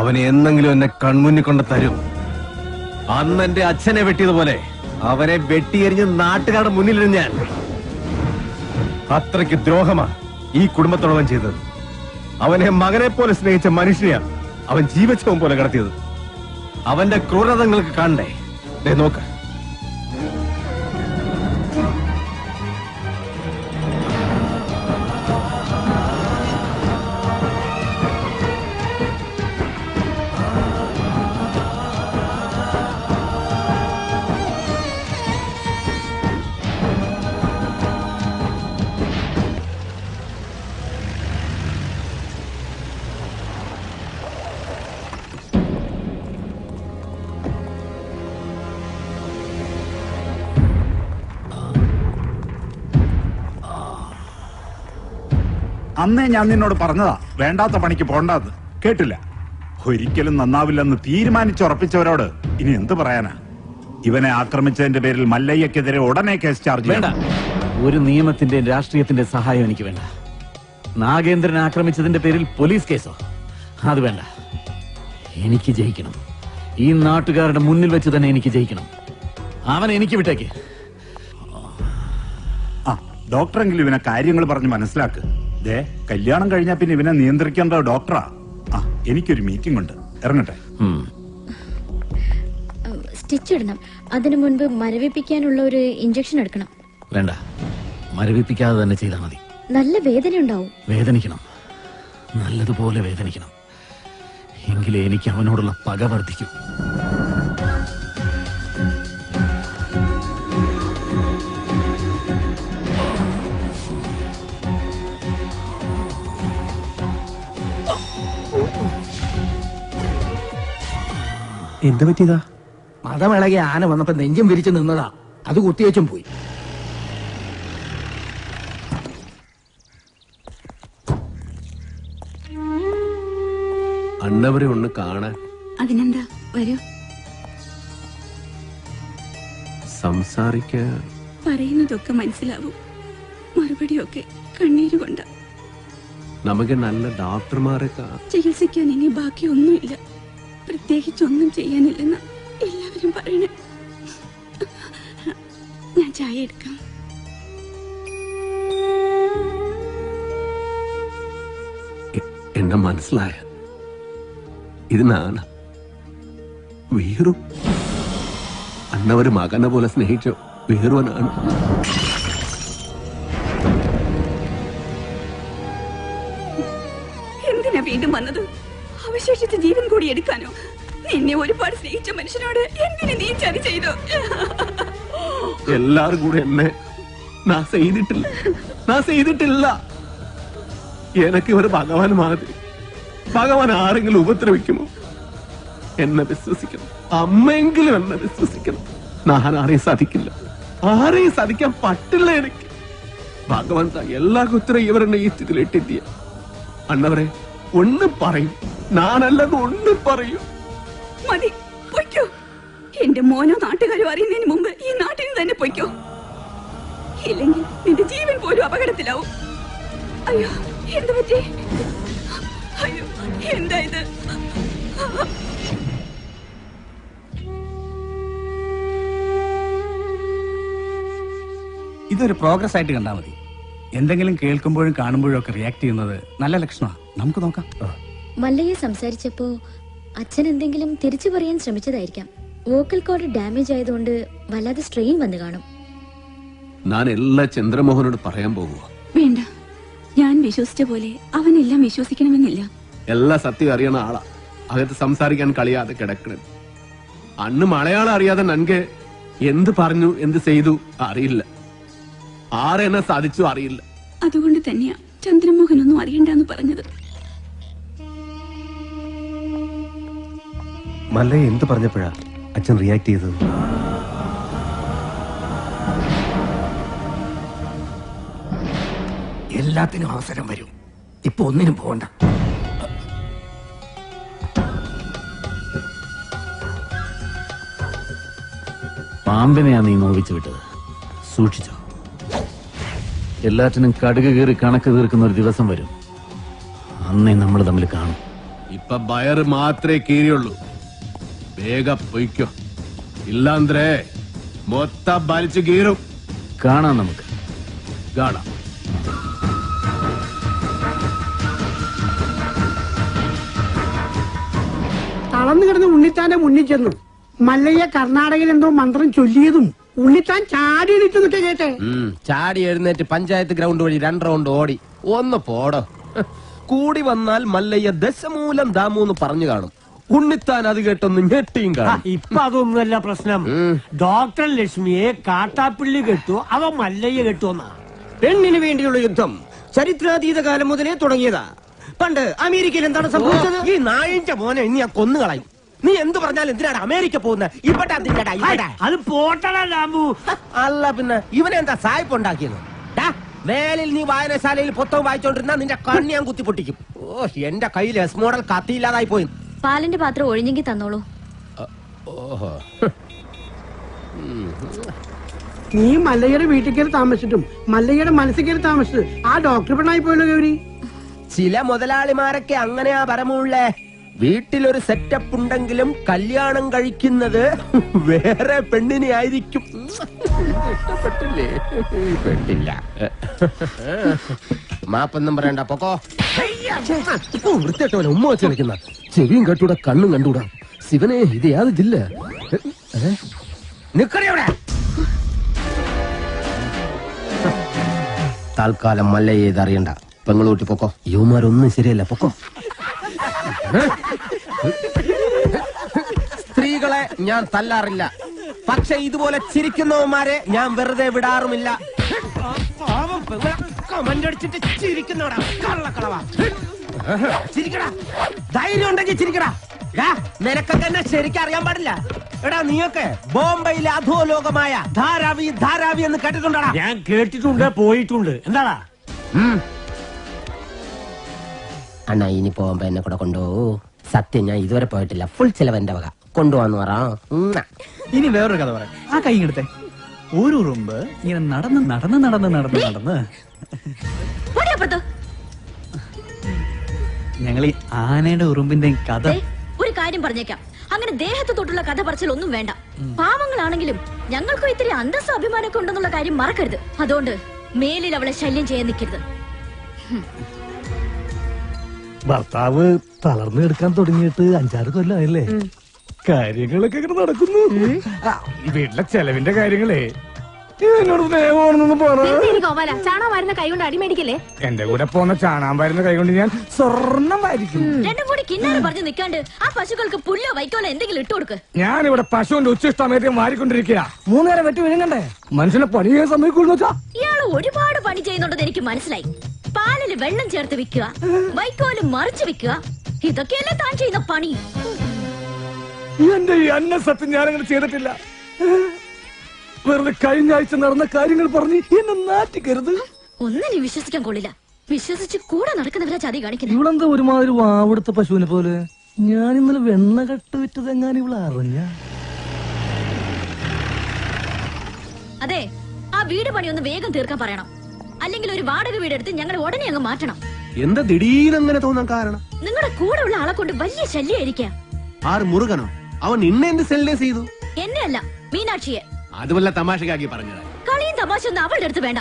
അവനെ എന്നെങ്കിലും എന്നെ കൺമുന്നിൽ കൊണ്ട് തരും. അന്ന് എന്റെ അച്ഛനെ വെട്ടിയതുപോലെ അവനെ വെട്ടിയെറിഞ്ഞ് നാട്ടുകാരുടെ മുന്നിലിരുന്ന് ഞാൻ. അത്രയ്ക്ക് ദ്രോഹമാ ഈ കുടുംബത്തോടവൻ ചെയ്തത്. അവനെ മകനെ പോലെ സ്നേഹിച്ച മനുഷ്യനെയാണ് അവൻ ജീവച്ഛവം പോലെ കടത്തിയത്. അവന്റെ ക്രൂരതങ്ങൾക്ക് കാണണ്ടേ? നോക്ക, അന്നേ ഞാൻ നിന്നോട് പറഞ്ഞതാ വേണ്ടാത്ത പണിക്ക് പോണ്ടാന്ന്. കേട്ടില്ല. ഒരിക്കലും നന്നാവില്ലെന്ന് തീരുമാനിച്ചുറപ്പിച്ചവരോട് ഇനി എന്ത് പറയാനാ? ഇവനെ ആക്രമിച്ചതിന്റെ പേരിൽ മല്ലയ്യക്കെതിരെ ഉടനെ കേസ് ചാർജ് വേണ്ട. ചെയ്യണം. ഒരു നിയമത്തിന്റെ രാഷ്ട്രീയത്തിന്റെ സഹായം എനിക്ക് വേണ്ട. നാഗേന്ദ്രനെ ആക്രമിച്ചതിന്റെ പേരിൽ പോലീസ് കേസോ? അത് വേണ്ട. എനിക്ക് ജയിക്കണം. ഈ നാട്ടുകാരുടെ മുന്നിൽ വെച്ച് തന്നെ എനിക്ക് ജയിക്കണം. അവനെ എനിക്ക് വിട്ടേക്ക്. ആ ഡോക്ടറെങ്കിലും ഇവനെ കാര്യങ്ങൾ പറഞ്ഞ് മനസ്സിലാക്ക്. ദേ കല്യാണം കഴിഞ്ഞാൽ പിന്നെ ഇവനെ നിയന്ത്രിക്കേണ്ട ഡോക്ടറാ. ആ എനിക്കൊരു മീറ്റിംഗ് ഉണ്ട്, ഇറങ്ങട്ടെ. സ്റ്റിച്ച് ഇടണം. അതിനു മുൻപ് മരവിപ്പിക്കാനുള്ള ഒരു ഇഞ്ചക്ഷൻ എടുക്കണം. വേണ്ട, മരവിപ്പിക്കാതെ തന്നെ ചെയ്താൽ മതി. നല്ല വേദന ഉണ്ടാവും. വേദനിക്കണം, നല്ലതുപോലെ വേദനിക്കണം. എങ്കിലേ എനിക്ക് അവനോടുള്ള പക വർദ്ധിക്കും. എന്ത് പറ്റിയതാ? മതമിളകി ആന വന്നപ്പോ നെഞ്ചും വിരിച്ചു നിന്നതാ. അത് കുത്തിയേച്ചും പോയി. അണ്ണവരെ ഒന്ന് കാണാൻ. അതിനെന്താ, വരൂ. സംസാരിക്കാൻ പറയുന്നതൊക്കെ മനസ്സിലാവും, മറുപടിയൊക്കെ കണ്ണീര് കൊണ്ട. നമുക്ക് നല്ല ഡോക്ടർമാരെ ചികിത്സിക്കാൻ ഇനി ബാക്കിയൊന്നുമില്ല. പ്രത്യേകിച്ചൊന്നും ചെയ്യാനില്ലെന്ന് എല്ലാവരും പറയണേ. ഞാൻ ചായ എടുക്കാം. എന്നെ മനസ്സിലായ ഇത് നാണ് വീറു. അന്നവര് മകനെ പോലെ സ്നേഹിച്ച വീറുവനാണ്. എന്തിനാ വീണ്ടും വന്നത്? അവശേഷിച്ച ജീവൻ കൂടി എടുക്കാനോ? നിന്നെ ഒരുപാട് സ്നേഹിച്ച മനുഷ്യനോട് എന്തിനു നീ ചതി ചെയ്തു? എല്ലാരും കൂടെ എന്നെ നാ ചെയ്തിട്ടില്ല. എനക്ക് ഒരു ഭഗവാൻ മാതിരി. ഭഗവാൻ ആരെങ്കിലും ഉപദ്രവിക്കുമോ? എന്നെ വിശ്വസിക്കണം. അമ്മയെങ്കിലും എന്നെ വിശ്വസിക്കണം. ഞാൻ ആരെയും സാധിക്കില്ല. ആരെയും സാധിക്കാൻ പറ്റില്ല എനിക്ക്. ഭഗവന്ത എല്ലാ കുത്തരം ഇവരെന്നെ ഈ സ്ഥിതിയിൽ ഇട്ടിട്ടിയ. അണ്ണവരെ ഒന്നും പറയും, ഞാനല്ലെന്ന് ഒന്നും പറയൂ. മതി, പൊയ്ക്കോ. എന്റെ മോനോ നാട്ടുകാരോ അറിയുന്നതിന് മുമ്പ് ഈ നാട്ടിൽ തന്നെ പൊയ്ക്കോ. ഇല്ലെങ്കിൽ നിന്റെ ജീവൻ പോലും അപകടത്തിലാവും. അയ്യോ, എന്ത് പറ്റി? അയ്യോ, എന്താ ഇത്? ഇതൊരു പ്രോഗ്രസ് ആയിട്ട് കണ്ടാൽ മതി. എന്തെങ്കിലും കേൾക്കുമ്പോഴും കാണുമ്പോഴും ഒക്കെ റിയാക്ട് ചെയ്യുന്നത് നല്ല ലക്ഷണമാണ്. നമുക്ക് നോക്കാം. മല്ലയെ സംസാരിച്ചപ്പോ അച്ഛൻ എന്തെങ്കിലും തിരിച്ചു പറയാൻ ശ്രമിച്ചതായിരിക്കാം. വോക്കൽ കോഡ് ഡാമേജ് ആയതുകൊണ്ട് വല്ലാതെ സ്ട്രെയിൻ വന്നു കാണും. ഞാൻ എല്ലാ ചന്ദ്രമോഹനോട് പറയാൻ പോകുക. വേണ്ട, ഞാൻ വിശ്വസിച്ച പോലെ അവനെല്ലാം വിശ്വസിക്കണമെന്നില്ല. എല്ലാ സത്യം അറിയണ ആളാ. അകത്ത് സംസാരിക്കാൻ കളിയാതെ കിടക്കണം. അന്ന് മലയാളം അറിയാതെ നൻകെ എന്ത് പറഞ്ഞു എന്ത് ചെയ്തു അറിയില്ല. ആരെന്നെ സാധിച്ചു അറിയില്ല. അതുകൊണ്ട് തന്നെയാ ചന്ദ്രമോഹൻ ഒന്നും അറിയണ്ടെന്ന് പറഞ്ഞത്. മല്ലയെ എന്ത് പറഞ്ഞപ്പോഴാ അച്ഛൻ റിയാക്ട് ചെയ്തത്? എല്ലാത്തിനും അവസരം വരും. ഇപ്പൊ ഒന്നിനും പോകണ്ട. പാമ്പിനെയാ നീ നോവിച്ചു വിട്ടത്. സൂക്ഷിച്ചോ. എല്ലാറ്റിനും കടുക് കീറി കണക്ക് തീർക്കുന്ന ഒരു ദിവസം വരും. അന്നേ നമ്മൾ തമ്മിൽ കാണും. ഇപ്പൊ ബയർ മാത്രമേ കീറിയുള്ളൂ. വേഗം പൊയ്ക്കോ, ഇല്ലാന്ത്രേ മൊത്തം വലിച്ചു കീറും. കാണാം, നമുക്ക് കാണാം. തളർന്നു കിടന്ന് ഉണ്ണിത്താന്റെ മുന്നിൽ ചെന്നു. മല്ലയ്യ കർണാടകയിൽ എന്തോ മന്ത്രം ചൊല്ലിയതും ഉണ്ണിത്താൻ ചാടി എണീറ്റ് നിൽക്കെ കേട്ടെ. ചാടി എഴുന്നേറ്റ് പഞ്ചായത്ത് ഗ്രൗണ്ട് വഴി 2 റൗണ്ട് ഓടി. ഒന്ന് പോടോ. കൂടി വന്നാൽ മല്ലയ്യ ദശമൂലം ദാമൂന്ന് പറഞ്ഞു കാണും. ഉണ്ണിത്താൻ അത് കേട്ടൊന്ന് ഞെട്ടിയും കാണും. ഇപ്പൊ അതൊന്നുമല്ല പ്രശ്നം. ഡോക്ടർ ലക്ഷ്മിയെ കാട്ടാപ്പിള്ളി കെട്ടു, അവ മല്ലയ്യ കെട്ടുവന്നാ. പെണ്ണിന് വേണ്ടിയുള്ള യുദ്ധം ചരിത്രാതീത കാലം മുതലേ തുടങ്ങിയതാ. പണ്ട് അമേരിക്കയിൽ എന്താണ് സംഭവിച്ചത്? ഈ നായിന്റെ മോനെ ഇനി ഞാൻ കൊന്നുകളയും. നീ എന്ത് പറഞ്ഞാലും എന്തിനാണ് അമേരിക്ക പോകുന്നത്? അത് പോട്ടടാ ലാബു. അല്ല പിന്നെ ഇവനെന്താ സായിപ്പ് ഉണ്ടാക്കിയത്? വേലിൽ നീ വായനശാലയിൽ പുസ്തകം വായിച്ചോണ്ടിരുന്ന നിന്റെ കണ്ണി ഞാൻ കുത്തിപ്പൊട്ടിക്കും. ഓ, എന്റെ കയ്യിൽ എസ് മോഡൽ കത്തിയില്ലാതായി പോയി. പാലിന്റെ പാത്രം ഒഴിഞ്ഞെങ്കിൽ തന്നോളൂ. ഓഹോ, നീ മല്ലയ്യയുടെ വീട്ടിൽ കയറി താമസിച്ചിട്ടും മല്ലയ്യയുടെ മനസ്സിൽ കയറി താമസിച്ചത് ആ ഡോക്ടർ പെണ്ണായി പോയല്ലോ ഗൗരി. ചില മുതലാളിമാരൊക്കെ അങ്ങനെയാ പരമുള്ളേ. വീട്ടിലൊരു സെറ്റപ്പ് ഉണ്ടെങ്കിലും കല്യാണം കഴിക്കുന്നത് വേറെ പെണ്ണിനെ ആയിരിക്കും. ഇഷ്ടപ്പെട്ടില്ലേ? പെട്ടില്ല. മാപ്പൊന്നും പറയണ്ട, പൊക്കോ. വൃത്തിയായിട്ടവനെ ഉമ്മ വെച്ച് കളിക്കുന്ന ചെവിയും കെട്ടൂടാ കണ്ണും കണ്ടൂടാ. ശിവനെ, ഇത് യാത് ജില്ല നിക്കടവിടെ. താൽക്കാലം മല്ലയെ ഇതറിയണ്ട. പെങ്ങളൂട്ടി പൊക്കോ. യുവമാരൊന്നും ശരിയല്ല, പൊക്കോ. സ്ത്രീകളെ ഞാൻ തല്ലാറില്ല, പക്ഷെ ഇതുപോലെ ചിരിക്കുന്നവന്മാരെ ഞാൻ വെറുതെ വിടാറുമില്ല. കമന്റടിച്ചിട്ട് ചിരിക്കുന്നവടാ കള്ളക്കളവാ. ചിരിക്കടാ, ധൈര്യം ഉണ്ടെങ്കിൽ ചിരിക്കടാ. നിനക്കൊക്കെ എന്നെ ശരിക്കും അറിയാൻ പാടില്ല. എടാ, നീയൊക്കെ ബോംബെയിലെ അധോലോകമായ ധാരാവി ധാരാവി എന്ന് കേട്ടിട്ടുണ്ടാ? ഞാൻ കേട്ടിട്ടുണ്ട്, പോയിട്ടുണ്ട്. എന്താടാ? അണ്ണാ, ഇനി പോകുമ്പോ എന്നെ കൂടെ കൊണ്ടുപോകൂ. സത്യം, ഞാൻ ഇതുവരെ പോയിട്ടില്ല. ഫുൾ ചെലവ് എന്റെ വക. കൊണ്ടുപോവാന്ന് പറ. ഇനി വേറൊരു കഥ പറയാം. ആ കൈ എടുത്തേ. ഒരു ഉറുമ്പ് ഇങ്ങനെ നടന്ന് നടന്ന് നടന്ന് നടന്ന് നടന്ന് ഞങ്ങൾ ഈ ആനയുടെ ഉറുമ്പിന്റെ കഥ. ഒരു കാര്യം പറഞ്ഞേക്കാം, അങ്ങനെ ദേഹത്ത് തൊട്ടുള്ള കഥ പറച്ചിലൊന്നും വേണ്ട. പാവങ്ങളാണെങ്കിലും ഞങ്ങൾക്കും ഇത്തിരി അന്തസ്സ അഭിമാനമൊക്കെ ഉണ്ടെന്നുള്ള കാര്യം മറക്കരുത്. അതുകൊണ്ട് മേലിൽ അവളെ ശല്യം ചെയ്യാൻ നിൽക്കരുത്. ഭർത്താവ് തളർന്നു എടുക്കാൻ തുടങ്ങിയിട്ട് 5-6 കൊല്ലമായില്ലേ? കാര്യങ്ങളൊക്കെ ഇങ്ങനെ നടക്കുന്നു. ഈ വീട്ടിലെ ചെലവിന്റെ കാര്യങ്ങളെ എന്നോട് സ്നേഹമാണെന്നൊന്നും പറഞ്ഞു. ചാണകം വരുന്ന കൈ കൊണ്ട് അടിമേടിക്കല്ലേ. എന്റെ കൂടെ പോന്ന ചാണാൻ വരുന്ന കൈ കൊണ്ട് ഞാൻ സ്വർണം വാരിക്കും. രണ്ടും കൂടി കിന്നാരം പറഞ്ഞു നിൽക്കാണ്ട് ആ പശുക്കൾക്ക് പുല്ലോ വൈക്കോലോ എന്തെങ്കിലും ഇട്ടു കൊടുക്ക്. ഞാനിവിടെ പശുവിന്റെ ഉച്ചിഷ്ടമേറ്റം വാരിക്കൊണ്ടിരിക്കുക. 3 നേരം വെട്ടി വിഴുങ്ങണ്ടേ? മനുഷ്യനെ പണി ചെയ്യാൻ സമ്മതിക്കുള്ളൂ വെച്ചാ. ഇയാള് ഒരുപാട് പണി ചെയ്യുന്നുണ്ടെന്ന് എനിക്ക് മനസ്സിലായി. പാലില് വെള്ളം ചേർത്ത് വിൽക്കുക, വൈക്കോല് മറിച്ച് വിൽക്കുക, ഇതൊക്കെയല്ലേ താൻ ചെയ്യുന്ന പണി. എന്റെ ഈ അന്ന സത്യം ഞാനങ്ങനെ ചെയ്തിട്ടില്ല. വെറുതെ കഴിഞ്ഞ ആഴ്ച നടന്ന കാര്യങ്ങൾ പറഞ്ഞ് എന്നെ നാറ്റിക്കരുത്. ഒന്നിനും വിശ്വസിക്കാൻ കൊള്ളില്ല. വിശ്വസിച്ച് കൂടെ നടക്കുന്നവരാ ചതി കാണിക്കുന്നത്. ഇവളെന്താ ഒരുമാതിരി വാവെടുത്ത പശുവിനെ പോലെ? ഞാൻ ഇന്നലെ വെണ്ണ കട്ട് വിറ്റത് എങ്ങാനും ഇവള് അറിഞ്ഞ. അതെ, ആ വീട് പണി ഒന്ന് വേഗം തീർക്കാൻ പറയണം. അല്ലെങ്കിൽ ഒരു വാടക വീടെടുത്ത് ഞങ്ങൾ ഉടനെ അങ്ങ് മാറ്റണം. എന്താ ദിടീരങ്ങനെ തോന്നാൻ കാരണം? നിങ്ങളുടെ കൂടെ ഉള്ള ആളെ കൊണ്ട് വലിയ ശല്യമായിരിക്കാം. ആറ് മുറുകനോ? അവൻ നിന്നെ എന്ത് സെല്ലേസ് ചെയ്തു? എന്നെ അല്ല, മീനാക്ഷിയെ. അതുമല്ല തമാശക്കാക്കി പറഞ്ഞത്. കളിയും തമാശ ഒന്നും അവളുടെ അടുത്ത് വേണ്ട.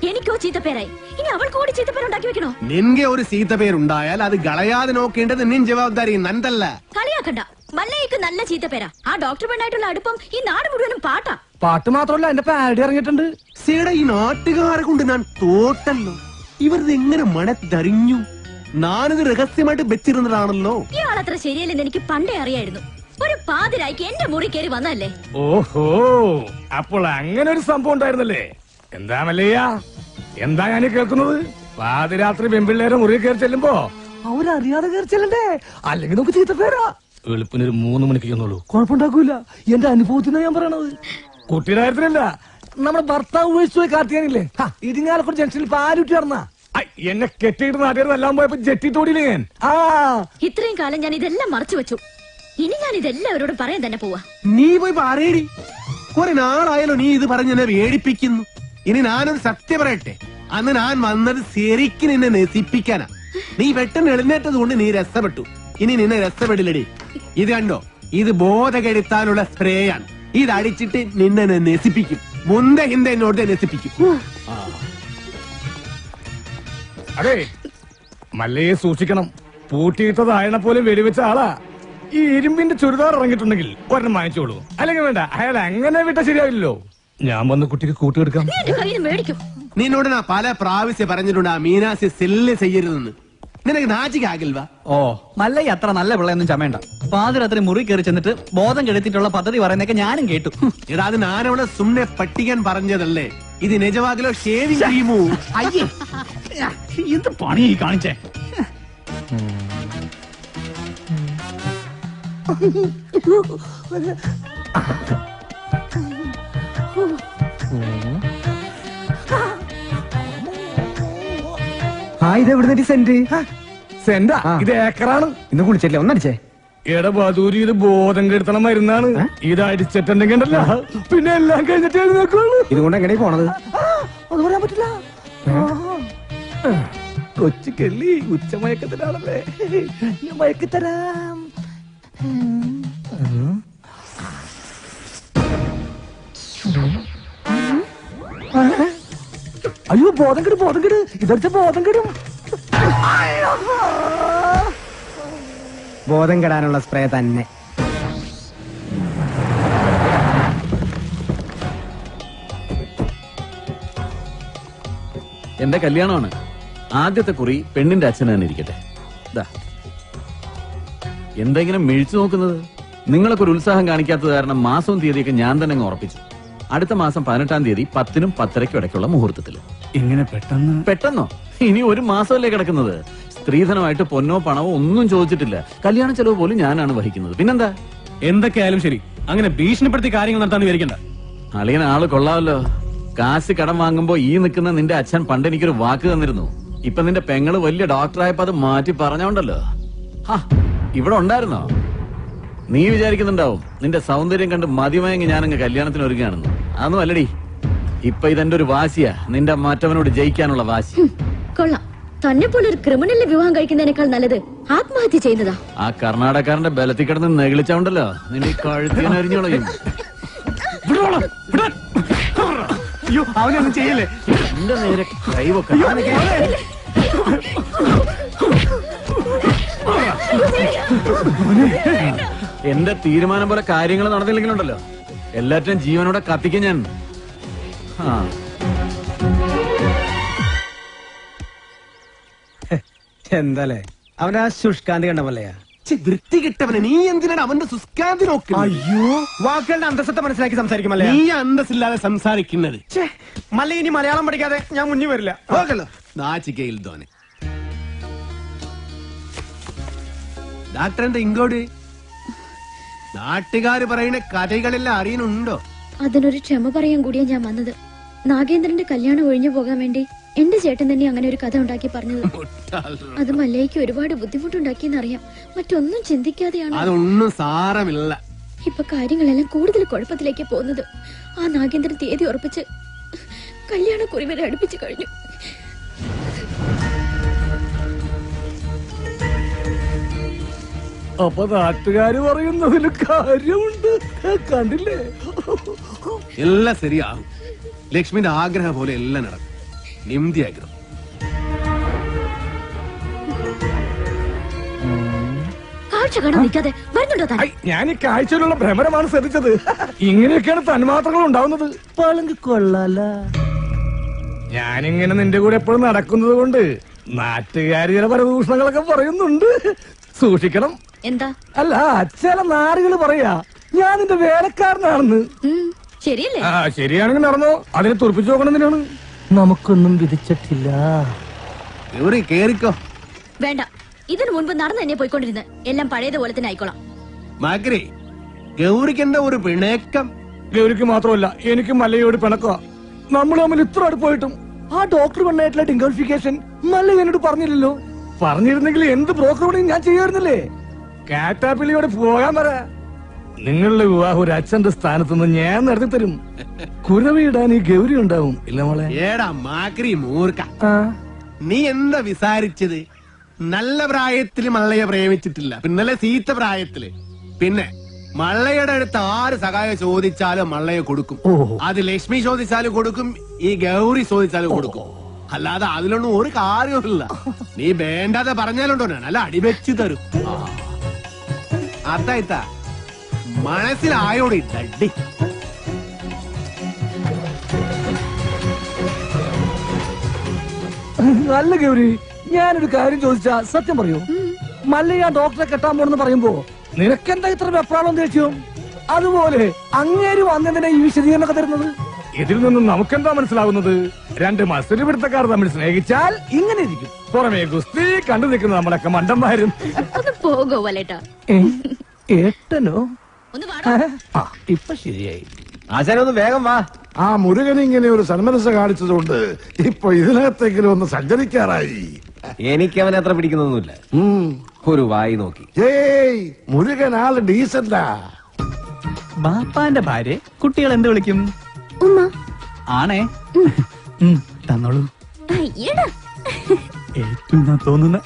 എനിക്കോ ചീത്തപ്പേരായി, ഇനി അവൾക്ക് കൂടി ചീത്തപ്പേരുണ്ടാക്കി വെക്കണോ? നിൻಗೆ ഒരു ചീത്തപ്പേരുണ്ടായാൽ അത് കളയാതെ നോക്കേണ്ടത് നിൻ ജവാബ്ദാരി, നന്തല്ല. കളിയാക്കണ്ട. മല്ലയ്ക്ക് നല്ല ചീത്തപ്പേരാ. ആ ഡോക്ടർ പെണ്ണായിട്ടുള്ള അടുപ്പം ഈ നാട് മുഴുവനും പാട്ടാ. പാട്ട് മാത്രമല്ല, എന്റെ പാടി ഇറങ്ങിയിട്ടുണ്ട്. സീട, ഈ നാട്ടുകാരെ കൊണ്ട് ഞാൻ തോട്ടല്ലോ. ഇവരിത് എങ്ങനെ മണത്തറിഞ്ഞു? ഞാനിത് രഹസ്യമായിട്ട് വെച്ചിരുന്നതാണല്ലോ. ഇയാളത്ര ശരിയല്ലെന്ന് എനിക്ക് പണ്ടേ അറിയായിരുന്നു. ഒരു പാതിരായിക്ക് എന്റെ മുറി കയറി വന്നല്ലേ. ഓഹോ, അപ്പോൾ അങ്ങനെ ഒരു സംഭവം ഉണ്ടായിരുന്നല്ലേ? എന്താ മല്ലയ്യ, എന്താ ഞാൻ കേൾക്കുന്നത്? പാതിരാത്രി പെൺപിള്ളേരെ മുറി കയറി ചെല്ലുമ്പോ അവരറിയാതെ കയറി ചെല്ലണ്ടേ? അല്ലെങ്കിൽ നമുക്ക് ചീത്തപ്പേരാ. വെളുപ്പിനൊരു 3 മണിക്ക് ചെന്നുള്ളൂ, കുഴപ്പമുണ്ടാക്കൂല. എന്റെ അനുഭവത്തിനാ ഞാൻ പറയണത്. കുട്ടിയുടെ കാര്യത്തിലല്ല, നമ്മുടെ ഭർത്താവ് ഉപയോഗിച്ചു കാർത്തിയാനില്ലേ, ഇരിങ്ങാലക്കുട ജംഗ്ഷനിൽ പാലുറ്റി നടന്ന എന്നെ കെട്ടിയിട്ട് നാട്ടിലെല്ലാം പോയപ്പോ ജെട്ടി തോടിയില്ലേ ഞാൻ. ഇത്രയും കാലം ഞാൻ ഇതെല്ലാം മറച്ചു വെച്ചു. ഇനി ഞാൻ ഇതെല്ലാവരോടും പറയാൻ തന്നെ പോവാ. നീ പോയി പറയടി. കുറെ നാളായാലോ നീ ഇത് പറഞ്ഞ് എന്നെ വേടിപ്പിക്കുന്നു. ഇനി ഞാനൊരു സത്യം പറയട്ടെ, അന്ന് ഞാൻ വന്നത് ശരിക്കും നിന്നെ നശിപ്പിക്കാനാ. നീ പെട്ടെന്ന് എഴുന്നേറ്റത് കൊണ്ട് നീ രസപ്പെട്ടു. ഇനി നിന്നെ രസപ്പെടില്ലടി. ഇത് കണ്ടോ, ഇത് ബോധകെടുത്താനുള്ള സ്പ്രേയാണ്. ഇത് അടിച്ചിട്ട് നിന്നെ നശിപ്പിക്കും. മുന്തെ ഹിന്ദ എന്നോട് നശിപ്പിക്കും. അതെ, മല്ലയെ സൂക്ഷിക്കണം. പൂട്ടിയിട്ടതായണ പോലെ വെടിവെച്ച ആളാ. ഈ ഇരുമ്പിന്റെ ചുരിദാർ ഇറങ്ങിയിട്ടുണ്ടെങ്കിൽ ഒരെണ്ണം വാങ്ങിച്ചോളൂ. അല്ലെങ്കിൽ വേണ്ട, അയാൾ അങ്ങനെ വിട്ട ശരിയാവില്ലല്ലോ. ഞാൻ വന്ന് കുട്ടിക്ക് കൂട്ടിയെടുക്കാം. നിന്നോട് ഞാൻ പല പ്രാവശ്യം പറഞ്ഞിട്ടുണ്ട് ആ മീനാസി സെല്ല് ചെയ്യരുതെന്ന്. നിനക്ക് നാച്ചിക്കാകിൽവാ? ഓ, മല്ലയ്യ അത്ര നല്ല പിള്ളയൊന്നും ചമയണ്ട. പാതിരാത്രി മുറി കയറി ചെന്നിട്ട് ബോധം കെടുത്തിട്ടുള്ള പദ്ധതി പറയുന്നൊക്കെ ഞാനും കേട്ടു. എടാ, അത് ഞാനവിടെ സുമ്നെ പട്ടിക്കാൻ പറഞ്ഞതല്ലേ. ഇത് നിജവാകിലോ ഷേവിംഗ് ക്രീമോ? അയ്യേ, എന്ത് പണി കാണിച്ചേ. ഇതെവിടെ സെന്റ്? സെന്റാ? ഇത് ഏക്കറാണ്. ഇന്ന് കുളിച്ചില്ലേ? ഒന്നടിച്ചേ. എടാ ബദൂരി ഇത് ബോധം കെടുത്തണം മരുന്നാണ്. ഇത് അടിച്ചിട്ടുണ്ടെങ്കിൽ ഉണ്ടല്ലോ, പിന്നെ എല്ലാം കഴിഞ്ഞിട്ട് എഴുന്നേക്കുള്ളൂ. ഇതുകൊണ്ട് എങ്ങനെ പോണത്? അത് പറയാൻ പറ്റില്ല. കൊച്ചു കെള്ളി ഉച്ചമയക്കത്തിലാണല്ലേ, ഞാൻ മയക്കിത്തരാം. അയ്യോ ബോധം കെട് ഇതടുത്ത് ബോധം കെടും. ബോധം കെടാനുള്ള സ്പ്രേ തന്നെ. എന്റെ കല്യാണമാണ്. ആദ്യത്തെ കുറി പെണ്ണിന്റെ അച്ഛൻ തന്നെ ഇരിക്കട്ടെ. ദാ. എന്തെങ്കിലും മിഴിച്ചു നോക്കുന്നത്? നിങ്ങളൊക്കെ ഒരു ഉത്സാഹം കാണിക്കാത്തത് കാരണം മാസവും തീയതിയൊക്കെ ഞാൻ തന്നെ അങ്ങ് ഉറപ്പിച്ചു. അടുത്ത മാസം 18-ാം തീയതി 10-നും 10:30-ക്കും ഇടയ്ക്കുള്ള മുഹൂർത്തത്തിൽ. ഇങ്ങനെ പെട്ടെന്നോ? ഇനി ഒരു മാസമല്ലേ കിടക്കുന്നത്. സ്ത്രീധനമായിട്ട് പൊന്നോ പണമോ ഒന്നും ചോദിച്ചിട്ടില്ല. കല്യാണ ചെലവ് പോലും ഞാനാണ് വഹിക്കുന്നത്. പിന്നെന്താ? എന്തൊക്കെയായാലും ശരി, അങ്ങനെ ഭീഷണിപ്പെടുത്തി കാര്യങ്ങൾ നടത്താൻ വിചാരിക്കണ്ട. അളിയൻ ആള് കൊള്ളാമല്ലോ. കാശ് കടം വാങ്ങുമ്പോ ഈ നിൽക്കുന്ന നിന്റെ അച്ഛൻ പണ്ട് എനിക്കൊരു വാക്ക് തന്നിരുന്നു. ഇപ്പൊ നിന്റെ പെങ്ങള് വലിയ ഡോക്ടറായപ്പോ അത് മാറ്റി പറഞ്ഞോണ്ടല്ലോ. ഇവിടെ ഉണ്ടായിരുന്നോ? നീ വിചാരിക്കുന്നുണ്ടാവും നിന്റെ സൗന്ദര്യം കണ്ട് മതിമയങ്ങി ഞാനങ്ങ് കല്യാണത്തിന് ഒരുങ്ങാണെന്ന്. അതൊന്നും അല്ലടി. ഇപ്പൊ ഇതെന്റെ ഒരു വാശിയാ, നിന്റെ മറ്റവനോട് ജയിക്കാനുള്ള വാശി. കൊള്ളാം. തന്നെ പോലെ ഒരു ക്രിമിനലിനെ വിവാഹം കഴിക്കുന്നതിനേക്കാൾ നല്ലത് ആത്മഹത്യ ചെയ്യുന്നതാ. ആ കർണാടകക്കാരന്റെ ബലത്തിൽ കിടന്ന് നെകിളിച്ചോണ്ടല്ലോ നിന്റെ കഴുത്തിനരിഞ്ഞോളയും. അയ്യോ അവനൊന്നും ചെയ്യല്ലേ. എന്റെ നേരെ കൈവക്ക. എന്റെ തീരുമാനം പോലെ കാര്യങ്ങൾ നടന്നില്ലെങ്കിലുണ്ടല്ലോ എല്ലാറ്റിനും ജീവനോടെ കത്തിക്കും ഞാൻ. എന്താലേ അവനാ ശുഷ്കാന്തി കണ്ട മല്ലയാ. വൃത്തി കിട്ടവനെ നീ എന്തിനാണ് അവന്റെ സുസ്കാന്തി നോക്കുന്നത്? അയ്യോ വാക്കുകളുടെ അന്തസ്സത്തെ മനസ്സിലാക്കി സംസാരിക്കുമല്ലേ. നീ അന്തസ്സില്ലാതെ സംസാരിക്കുന്നത്. മല്ല ഇനി മലയാളം പഠിക്കാതെ ഞാൻ മുന്നിൽ വരില്ല. നാച്ചിക്കയിൽ തോനെ ഡാക്ടർ എന്താ ഇങ്ങോട്ട്? നാട്ടുകാര് പറയുന്ന കഥകളെല്ലാം അറിയുന്നുണ്ടോ? അതിനൊരു ക്ഷമ പറയാൻ കൂടിയാ ഞാൻ വന്നത്. നാഗേന്ദ്രന്റെ കല്യാണം ഒഴിഞ്ഞു പോകാൻ വേണ്ടി എന്റെ ചേട്ടൻ തന്നെ അങ്ങനെ ഒരു കഥ ഉണ്ടാക്കി പറഞ്ഞത്. അത് മല്ലയ്ക്ക് ഒരുപാട് ബുദ്ധിമുട്ടുണ്ടാക്കിയെന്നറിയാം. മറ്റൊന്നും ചിന്തിക്കാതെയാണ്. അതൊന്നും സാരമില്ല. ഇപ്പൊ കാര്യങ്ങളെല്ലാം കൂടുതൽ കുഴപ്പത്തിലേക്ക് പോകുന്നത്. ആ നാഗേന്ദ്രൻ തീയതി ഉറപ്പിച്ച് കല്യാണക്കുറി വരെ അടുപ്പിച്ചു കഴിഞ്ഞു. അപ്പൊ നാട്ടുകാര് പറയുന്നതിൽ കാര്യമുണ്ട്. കണ്ടില്ലേ? എല്ലാം ശരിയാകും. ലക്ഷ്മിന്റെ ആഗ്രഹം പോലെ എല്ലാം നടക്കും. നിംതി ആഗ്രഹം. കാഴ്ച കാണാൻ നിൽക്കാതെ വരുന്നുണ്ടോ താൻ? ഞാൻ ഈ കാഴ്ചയിലുള്ള ഭ്രമരമാണ് ശ്രദ്ധിച്ചത്. ഇങ്ങനെയൊക്കെയാണ് തന്മാത്രകൾ ഉണ്ടാവുന്നത്. പളങ്ക് കൊള്ളാല. ഞാനിങ്ങനെ നിന്റെ കൂടെ എപ്പോഴും നടക്കുന്നത് കൊണ്ട് നാട്ടുകാര് ചില പരദൂഷണങ്ങളൊക്കെ പറയുന്നുണ്ട്. സൂക്ഷിക്കണം. എന്താ? അല്ല ചില നാറുകൾ പറയാ ഞാൻ നിന്റെ വേലക്കാരനാണെന്ന്. ശരിയല്ലേ? ശരിയാണെങ്കിൽ നടന്നോ. അതിനെ തുറപ്പിച്ചു നോക്കണമെന്നാണ്. നമുക്കൊന്നും വിധിച്ചിട്ടില്ല. കേറിക്കോ. വേണ്ട. ഇതിനു മുൻപ് നടന്നു തന്നെ പോയിക്കൊണ്ടിരുന്നത് എല്ലാം പഴയതുപോലെ തന്നെ ആയിക്കോളാം. മാക്രി ഗൗരിക്ക് എന്താ ഒരു പിണക്കം? ഗൗരിക്ക് മാത്രമല്ല എനിക്കും മല്ലയോട് പിണക്കുക. നമ്മൾ തമ്മിൽ ഇത്ര അടുപ്പായിട്ടും ആ ഡോക്ടർ പെണ്ണായിട്ടുള്ള ഡിംഗോളിഫിക്കേഷൻ മല്ല എന്നോട് പറഞ്ഞില്ലല്ലോ. പറഞ്ഞിരുന്നെങ്കിൽ എന്ത് ബ്രോക്കർ പണിയും ഞാൻ ചെയ്യാറുന്നില്ലേ. കാറ്റാപ്പിള്ളിയോട് പോകാൻ പറ. നിങ്ങളുടെ വിവാഹം ഒരു അച്ഛന്റെ സ്ഥാനത്തുനിന്ന് ഞാൻ നടത്തി തരും. കുരവിടാൻ ഈ ഗൗരി ഉണ്ടാവും. ഇല്ല മോളെ? ഏടാ മാക്രി മൂർക്ക, നീ എന്താ വിസാരിച്ചത്? നല്ല പ്രായത്തില് മള്ളയെ പ്രേമിച്ചിട്ടില്ല, പിന്നല്ലേ സീത്ത പ്രായത്തില്. പിന്നെ മള്ളയുടെ അടുത്ത് ആര് സഹായം ചോദിച്ചാലും മള്ളയെ കൊടുക്കും. അത് ലക്ഷ്മി ചോദിച്ചാലും കൊടുക്കും, ഈ ഗൗരി ചോദിച്ചാലും കൊടുക്കും. അല്ലാതെ അതിലൊന്നും ഒരു കാര്യമില്ല. നീ വേണ്ടാതെ പറഞ്ഞാലുണ്ടോ നല്ല അടിവെച്ചു തരും. അതായിത്താ മനസ്സിലായോടി ഡഡി. നല്ല ഗൗരി, ഞാനൊരു കാര്യം ചോദിച്ചാ സത്യം പറയൂ. മല്ലയ്യ ഡോക്ടറെ കെട്ടാൻ പോണെന്ന് പറയുമ്പോ നിനക്കെന്താ ഇത്ര വെപ്രാളം ദേഷ്യം? അതുപോലെ അങ്ങേര് വന്നതിനെ ഈ വിശദീകരണമൊക്കെ തരുന്നത്. ഇതിൽ നിന്നും നമുക്കെന്താ മനസ്സിലാവുന്നത്? രണ്ട് മത്സര പിടുത്തക്കാർ തമ്മിൽ സ്നേഹിച്ചാൽ ഇങ്ങനെ ഇരിക്കും. പുറമേ ഗുസ്തി കണ്ടു നിൽക്കുന്ന നമ്മളൊക്കെ മണ്ടന്മാരും. പോകോ വലേട്ടാ. ഏട്ടനോ? ഇപ്പൊ ശരിയായി. ആശാനൊന്ന് വേഗം വാ. ആ മുരുകൻ ഇങ്ങനെ ഒരു സന്മനസ് കാണിച്ചതുകൊണ്ട് ഇപ്പൊ ഇതിനകത്തെങ്കിലും ഒന്ന് സഞ്ചരിക്കാറായി. എനിക്ക് അവനെ അത്ര പിടിക്കുന്നൊന്നുമില്ല. ഒരു വായി നോക്കി. ഏയ് മുരുകൻ ആള് ഡീസന്റാ. ബാപ്പാന്റെ ഭാര്യ കുട്ടികൾ എന്ത് വിളിക്കും? ഉമ്മ. ആണേ. തന്നോളൂ. അയ്യടാ. ഏറ്റവും തോന്നുന്ന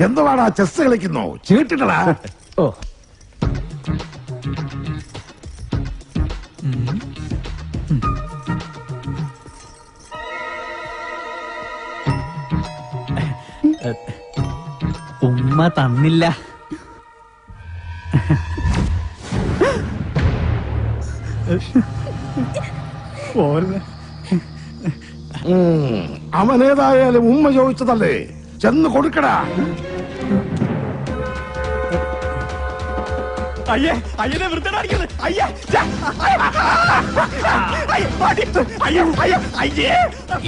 എന്തുവാടാ ചെസ് കളിക്കുന്നു? ചീട്ടിട്ടടാ. ഓ ഉമ്മ തന്നില്ല. അവനേതായാലും ഉമ്മ ചോദിച്ചതല്ലേ, ചെന്ന് കൊടുക്കടാ. അയ്യേ അയ്യനെ വൃത്തിടാടിക്കുന്നത്.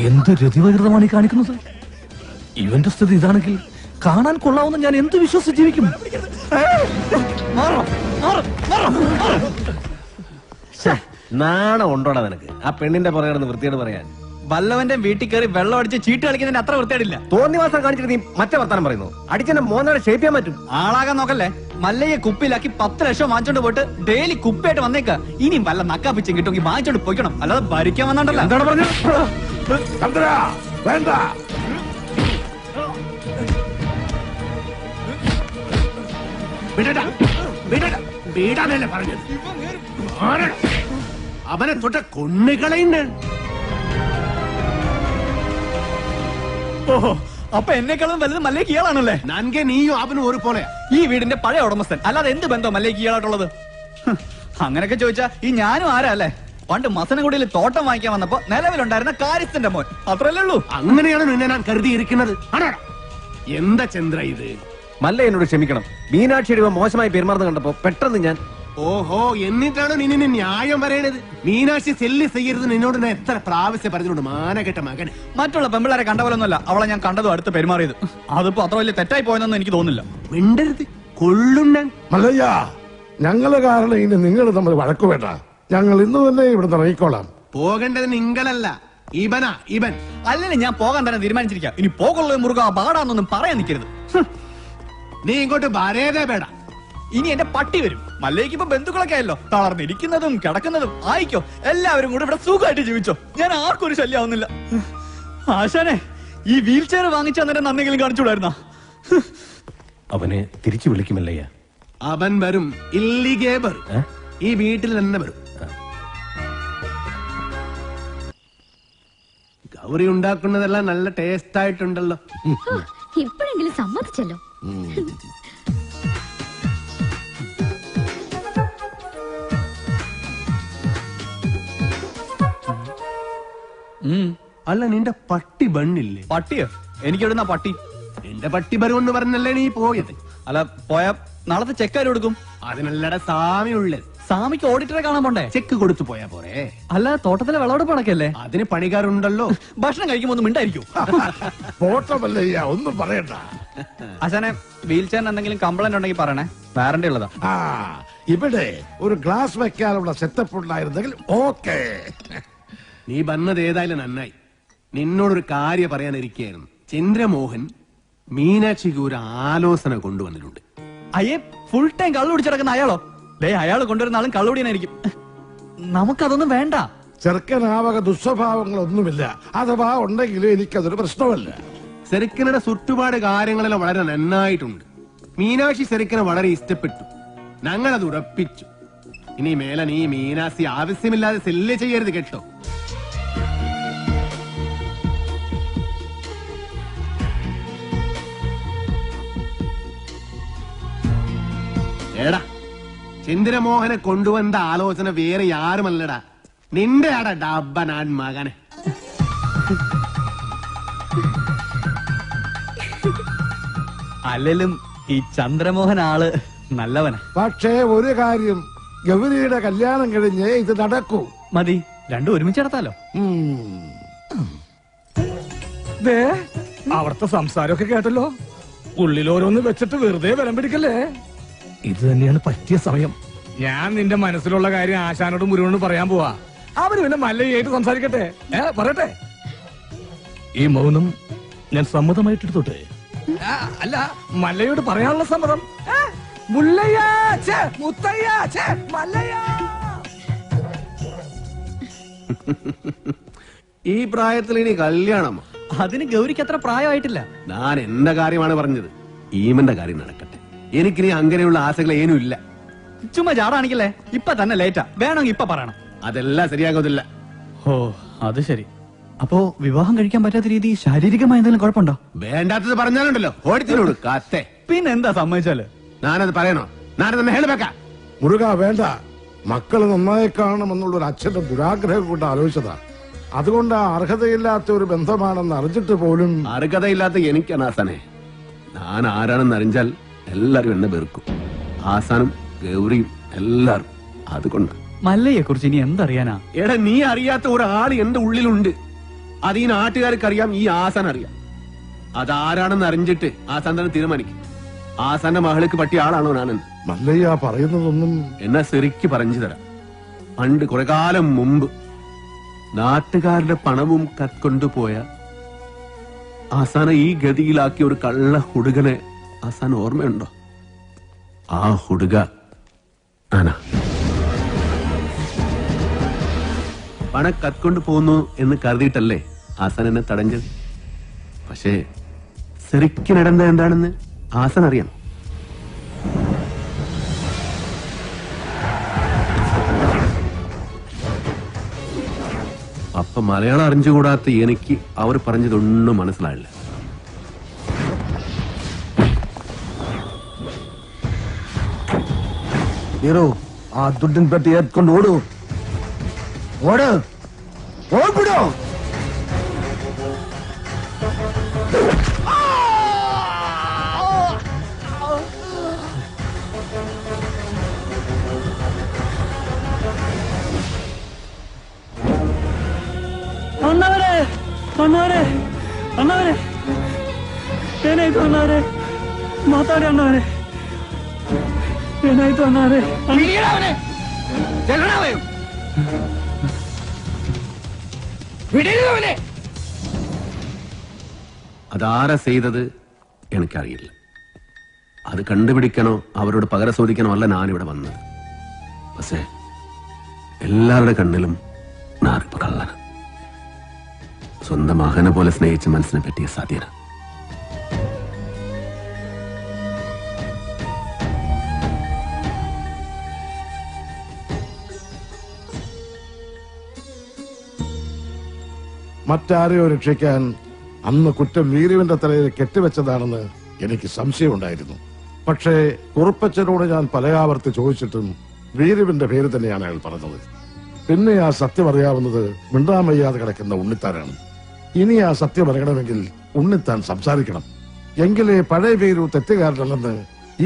എന്ത് രതിവകൃതമാണ് ഈ കാണിക്കുന്നത്? ഇവന്റെ സ്ഥിതി ഇതാണെങ്കിൽ കാണാൻ കൊള്ളാവുന്ന ഞാൻ എന്ത് വിശ്വസിച്ച് ജീവിക്കും? നാണം ഉണ്ടോടാ നിനക്ക്? ആ പെണ്ണിന്റെ പുറകെ വൃത്തിയോട് പറയാൻ. വല്ലവന്റെ വീട്ടിൽ കയറി വെള്ളം അടിച്ച് ചീട്ട് കളിക്കുന്നതിന് അത്ര വൃത്തിയായിട്ടില്ല. തോന്നിവാസം കാണിച്ചിട്ട് നീ മറ്റേ വർത്താനം പറയുന്നു. അടിച്ചെന്നെ മോനാടെ ഷേപ്പ് ചെയ്യാൻ പറ്റും. ആളാകാൻ നോക്കല്ലേ. മല്ലയെ കുപ്പിയിലാക്കി 10 ലക്ഷം വാങ്ങിച്ചോണ്ട് പോയിട്ട് ഡെയിലി കുപ്പിയായിട്ട് വന്നേക്ക. ഇനിയും വല്ല നക്കാപ്പിച്ചും കിട്ടുമെങ്കിൽ വാങ്ങിച്ചോണ്ട് പോയിക്കണം, അല്ലാതെ ഭരിക്കാൻ വന്നോണ്ടല്ലോ. എന്താണ് പറഞ്ഞത്? ചന്ദ്ര വേണ്ട. വീടാനല്ലേ പറഞ്ഞത്? അവനെ തൊട്ട കൊണ്ണുകളയുണ്ട്. ഓഹോ, അപ്പൊ എന്നെക്കാളും വലുത് മല്ലയ്ക്ക് ഇയാളാണല്ലേ? നൻകെ നീയും അവനും ഒരു പോലെയാ. ഈ വീടിന്റെ പഴയ ഉടമസ്ഥൻ, അല്ലാതെ എന്ത് ബന്ധം മല്ലയ്ക്ക് ഇയാളായിട്ടുള്ളത്? അങ്ങനെയൊക്കെ ചോദിച്ചാ ഈ ഞാനും ആരാ അല്ലേ? പണ്ട് മസനഗുഡിയിൽ തോട്ടം വാങ്ങിക്കാൻ വന്നപ്പോ നിലവിലുണ്ടായിരുന്ന കാര്യസ്ഥന്റെ മോൻ, അത്രല്ലേ ഉള്ളൂ. അങ്ങനെയാണ് നിന്നെ ഞാൻ കരുതിയിരിക്കുന്നത്. ആണോടാ? എന്താ ചന്ദ്ര ഇത്? മല്ല എന്നോട് ക്ഷമിക്കണം. മീനാക്ഷിയുടെ മോശമായി പെരുമാറുന്ന കണ്ടപ്പോ പെട്ടെന്ന് ഞാൻ. ഓഹോ, എന്നിട്ടാണ് നിന്നെ ന്യായം പറയണത്? മീനാക്ഷി സെല്ല് ചെയ്യരുത് നിന്നോട് ഞാൻ എത്ര പ്രാവശ്യം പറഞ്ഞിട്ടുണ്ട്, മാനകെട്ട മകൻ. മറ്റുള്ള പെമ്പിളാരെ കണ്ട പോലൊന്നുമല്ല അവളെ ഞാൻ കണ്ടതും അടുത്ത് പെരുമാറിയത്. അതിപ്പോ അത്ര വലിയ തെറ്റായി പോയെന്നൊന്നും എനിക്ക് തോന്നുന്നില്ല. മിണ്ടരുത്, കൊള്ളുണ്ണൻ. മല്ലയ്യ, ഞങ്ങള് കാരണം ഇനി നിങ്ങൾ തമ്മിൽ വഴക്കു വേണ്ട. ഞങ്ങൾ ഇന്ന് തന്നെ ഇവിടുന്ന് ഇറങ്ങിക്കോളാം. പോകേണ്ടത് നിങ്ങളല്ല, ഇവനാ. ഇവൻ അല്ലെങ്കിൽ ഞാൻ പോകാൻ തന്നെ തീരുമാനിച്ചിരിക്കാം. ഇനി പോകുള്ള മുറുക പാടാന്നൊന്നും പറയാൻ നിൽക്കരുത്. നീ ഇങ്ങോട്ട് വരേതേ പേട. ഇനി എന്റെ പട്ടി വരും. മല്ലേക്ക് ഇപ്പൊ ബന്ധുക്കളൊക്കെ ആയല്ലോ. തളർന്നിരിക്കുന്നതും കിടക്കുന്നതും ആയിക്കോ. എല്ലാവരും കൂടെ ഇവിടെ സുഖമായിട്ട് ജീവിച്ചോ. ഞാൻ ആർക്കും ഒരു ശല്യാവുന്നില്ല. ആശാനെ, ഈ വീൽ ചെയർ വാങ്ങിച്ചു തന്നെ നന്ദിയെങ്കിലും കാണിച്ചുകൂടായിരുന്ന? അവനെ തിരിച്ചു വിളിക്കുമല്ലയ്യ. അവൻ വരും, ഇല്ലിഗേ വരും. ഈ വീട്ടിൽ തന്നെ വരും. ഗൗരി ഉണ്ടാക്കുന്നതെല്ലാം നല്ല ടേസ്റ്റ് ആയിട്ടുണ്ടല്ലോ. ഇപ്പോഴെങ്കിലും സമ്മതിച്ചല്ലോ. അല്ല, നിന്റെ പട്ടി ബണ്ണില്ലേ? പട്ടിയോ? എനിക്കെവിടുന്ന പട്ടി? നിന്റെ പട്ടി വരുമെന്ന് പറഞ്ഞല്ലേ നീ പോയത്? അല്ല, പോയാ നാളത്തെ ചെക്കാര് കൊടുക്കും. അതിനല്ലട സാമി ഉള്ളത്. സാമിക്ക് ഓഡിറ്ററെ കാണാൻ പോണ്ടേ? ചെക്ക് കൊടുത്തു പോയാ പോരെ? അല്ല, തോട്ടത്തിലെ വിളവെടുപ്പ് നടക്കല്ലേ? അതിന് പണിക്കാരുണ്ടല്ലോ. ഭക്ഷണം കഴിക്കുമ്പോ ഒന്നും മിണ്ടായിരിക്കും. പോട്ടമല്ലയ്യ, ഒന്നും പറയണ്ട. ആശാനെ, വീൽ ചെയറിന് എന്തെങ്കിലും കംപ്ലൈന്റ് ഉണ്ടെങ്കിൽ പറയണേ, വാറന്റി ഉള്ളതാ. ആ, ഇവിടെ ഒരു ഗ്ലാസ് വെക്കാനുള്ള സെറ്റപ്പ് ഉണ്ടായിരുന്നെങ്കിൽ ഓക്കെ. നീ വന്നത് ഏതായാലും നന്നായി. നിന്നോടൊരു കാര്യം പറയാനിരിക്കുകയായിരുന്നു. ചന്ദ്രമോഹൻ മീനാക്ഷിക്ക് ഒരു ആലോചന കൊണ്ടുവന്നിട്ടുണ്ട്. അയ്യേ, ഫുൾ ടൈം കള്ളു കുടിച്ചിടക്കുന്ന അയാളോ? ദേ, അയാൾ കൊണ്ടുവരുന്ന ആളും കള്ളുടിയായിരിക്കും. നമുക്കതൊന്നും വേണ്ട. ചെറുക്കനാവക ദുസ്വഭാവങ്ങളൊന്നുമില്ല. അഥവാ ഉണ്ടെങ്കിലും എനിക്കതൊരു പ്രശ്നമല്ല. സെറുക്കനുടെ ചുറ്റുപാട് കാര്യങ്ങളെല്ലാം വളരെ നന്നായിട്ടുണ്ട്. മീനാക്ഷി സെറുക്കനെ വളരെ ഇഷ്ടപ്പെട്ടു. ഞങ്ങളത് ഉറപ്പിച്ചു. ഇനി മേലെ നീ മീനാക്ഷി ആവശ്യമില്ലാതെ സെല്ല് ചെയ്യരുത് കേട്ടോ. ഏടാ, ചന്ദ്രമോഹനെ കൊണ്ടുവന്ന ആലോചന വേറെ യാരുമല്ലടാ, നിന്റെ ആടാ ഡബ്ബനാൻ മകനെ. അല്ലെങ്കിലും ഈ ചന്ദ്രമോഹൻ ആള് നല്ലവനാ. പക്ഷേ ഒരു കാര്യം, ഗൗരിയുടെ കല്യാണം കഴിഞ്ഞ് ഇത് നടക്കൂ. മതി, രണ്ടും ഒരുമിച്ച് നടത്താലോ. അവിടുത്തെ സംസാരമൊക്കെ കേട്ടല്ലോ. ഉള്ളിലോരോന്ന് വെച്ചിട്ട് വെറുതെ ബലം പിടിക്കല്ലേ. ഇത് തന്നെയാണ് പറ്റിയ സമയം. ഞാൻ നിന്റെ മനസ്സിലുള്ള കാര്യം ആശാനോടും മുരുകനോടും പറയാൻ പോവാ. അവര് പിന്നെ മല്ലയായിട്ട് സംസാരിക്കട്ടെ. പറയട്ടെ. ഈ മൗനം ഞാൻ സമ്മതമായിട്ടെടുത്തോട്ടെ? അല്ല, മല്ലയോട് പറയാനുള്ള സമ്മതം. മുല്ലയ്യ, ഛേ, മുത്തയ്യ, ഛേ, മല്ലയ്യ. ഈ പ്രായത്തിൽ ഇനി കല്യാണം? അതിന് ഗൗരിക്ക് അത്ര പ്രായമായിട്ടില്ല. ഞാൻ എന്റെ കാര്യമാണ് പറഞ്ഞത്. ഈമന്റെ കാര്യം നടക്കട്ടെ. എനിക്കിനി അങ്ങനെയുള്ള ആശകൾ ഇല്ല. ചുമ്മാ ചാടാണിക്കല്ലേ? ഇപ്പൊ തന്നെ ലേറ്റാ. വേണമെങ്കിൽ ഇപ്പൊ പറയണം. അതെല്ലാം ശരിയാകുന്നില്ല. ഓ, അത് ശരി. അപ്പോ വിവാഹം കഴിക്കാൻ പറ്റാത്ത രീതി ശാരീരികമായ എന്തെങ്കിലും കുഴപ്പമുണ്ടോ? വേണ്ടാത്തത് പറഞ്ഞാലുണ്ടല്ലോ ഓടിത്തിനോട് കാത്തേ. പിന്നെന്താ സമ്മതിച്ചാല്? ഞാനത് പറയണോ? ഞാനത് ഹേളുവെക്കാം. മുരുക വേണ്ട. മക്കള് നന്നായി കാണണമെന്നുള്ള ഒരു അച്ഛന്റെ ദുരാഗ്രഹം കൊണ്ട് ആലോചിച്ചതാ. അതുകൊണ്ട് ആ അർഹതയില്ലാത്ത ഒരു ബന്ധമാണെന്ന് അറിഞ്ഞിട്ട് പോലും. അർഹതയില്ലാത്ത എനിക്കാണ് ആസാനെ. ഞാൻ ആരാണെന്ന് അറിഞ്ഞാൽ എല്ലാരും എന്നെ വെറുക്കും. ആസാനും ഗൗരിയും എല്ലാരും. അതുകൊണ്ട് മല്ലയെ കുറിച്ച് ഇനി എന്തറിയാനാ? എടാ, നീ അറിയാത്ത ഒരാൾ എന്റെ ഉള്ളിലുണ്ട്. അത് ഈ നാട്ടുകാർക്ക് അറിയാം, ഈ ആസാൻ അറിയാം. അതാരാണെന്ന് അറിഞ്ഞിട്ട് ആസാൻ തന്നെ തീരുമാനിക്കും. ആസാന്റെ മകൾക്ക് പറ്റിയ ആളാണോ ഞാനെന്ന്. മല്ലയ്യ പറയുന്നതൊന്നും എന്നാ ശരിക്ക് പറഞ്ഞു തരാം. പണ്ട് കുറെ കാലം മുമ്പ് നാട്ടുകാരുടെ പണവും കത്കൊണ്ടുപോയ ആസാനെ ഈ ഗതിയിലാക്കിയ ഒരു കള്ള ഹുടുകനെ ആസാൻ ഓർമ്മയുണ്ടോ? ആ ഹുടുക ആനാ. പണം കത്കൊണ്ട് പോകുന്നു എന്ന് കരുതിയിട്ടല്ലേ ആസാൻ എന്നെ തടഞ്ഞത്. പക്ഷേ ശരിക്കും നടന്നത് എന്താണെന്ന് ആസാൻ അറിയാം. അപ്പൊ മലയാളം അറിഞ്ഞുകൂടാത്ത എനിക്ക് അവർ പറഞ്ഞതൊന്നും മനസ്സിലായില്ല. ആ ദുഡിൻ പെട്ടി ഏത്കൊണ്ട് ഓടൂ. ഓട്, ഓടിപ്പിടോ. ಅಣ್ಣವರೇ, ಅಣ್ಣವರೇ, ಅಣ್ಣವರೇ, ಏನಾಯ್ತು ಅಣ್ಣವರೇ? ಮಾತಾಡಿ ಅಣ್ಣವರೇ, ಏನಾಯ್ತು ಅಣ್ಣವರೇ? അതാരാ ചെയ്തത് എനിക്കറിയില്ല. അത് കണ്ടുപിടിക്കണോ അവരോട് പകരം ചോദിക്കണോ അല്ല ഞാനിവിടെ വന്നത്. പക്ഷേ എല്ലാവരുടെ കണ്ണിലും ഞാനിപ്പോ കള്ളന. സ്വന്തം മകനെ പോലെ സ്നേഹിച്ച മനസ്സിനെ പറ്റിയ സാധ്യത. മറ്റാരെയോ രക്ഷിക്കാൻ അന്ന് കുറ്റം വീരുവിന്റെ തലയിൽ കെട്ടിവെച്ചതാണെന്ന് എനിക്ക് സംശയമുണ്ടായിരുന്നു. പക്ഷേ കുറുപ്പച്ചനോട് ഞാൻ പലയാവർത്തി ചോദിച്ചിട്ടും വീരുവിന്റെ പേര് തന്നെയാണ് അയാൾ പറഞ്ഞത്. പിന്നെ ആ സത്യം അറിയാവുന്നത് മിണ്ടാമയ്യാതെ കിടക്കുന്ന ഉണ്ണിത്താനാണ്. ഇനി ആ സത്യം അറിയണമെങ്കിൽ ഉണ്ണിത്താൻ സംസാരിക്കണം. എങ്കിലേ പഴയ വീരു തെറ്റുകാരനല്ലെന്ന്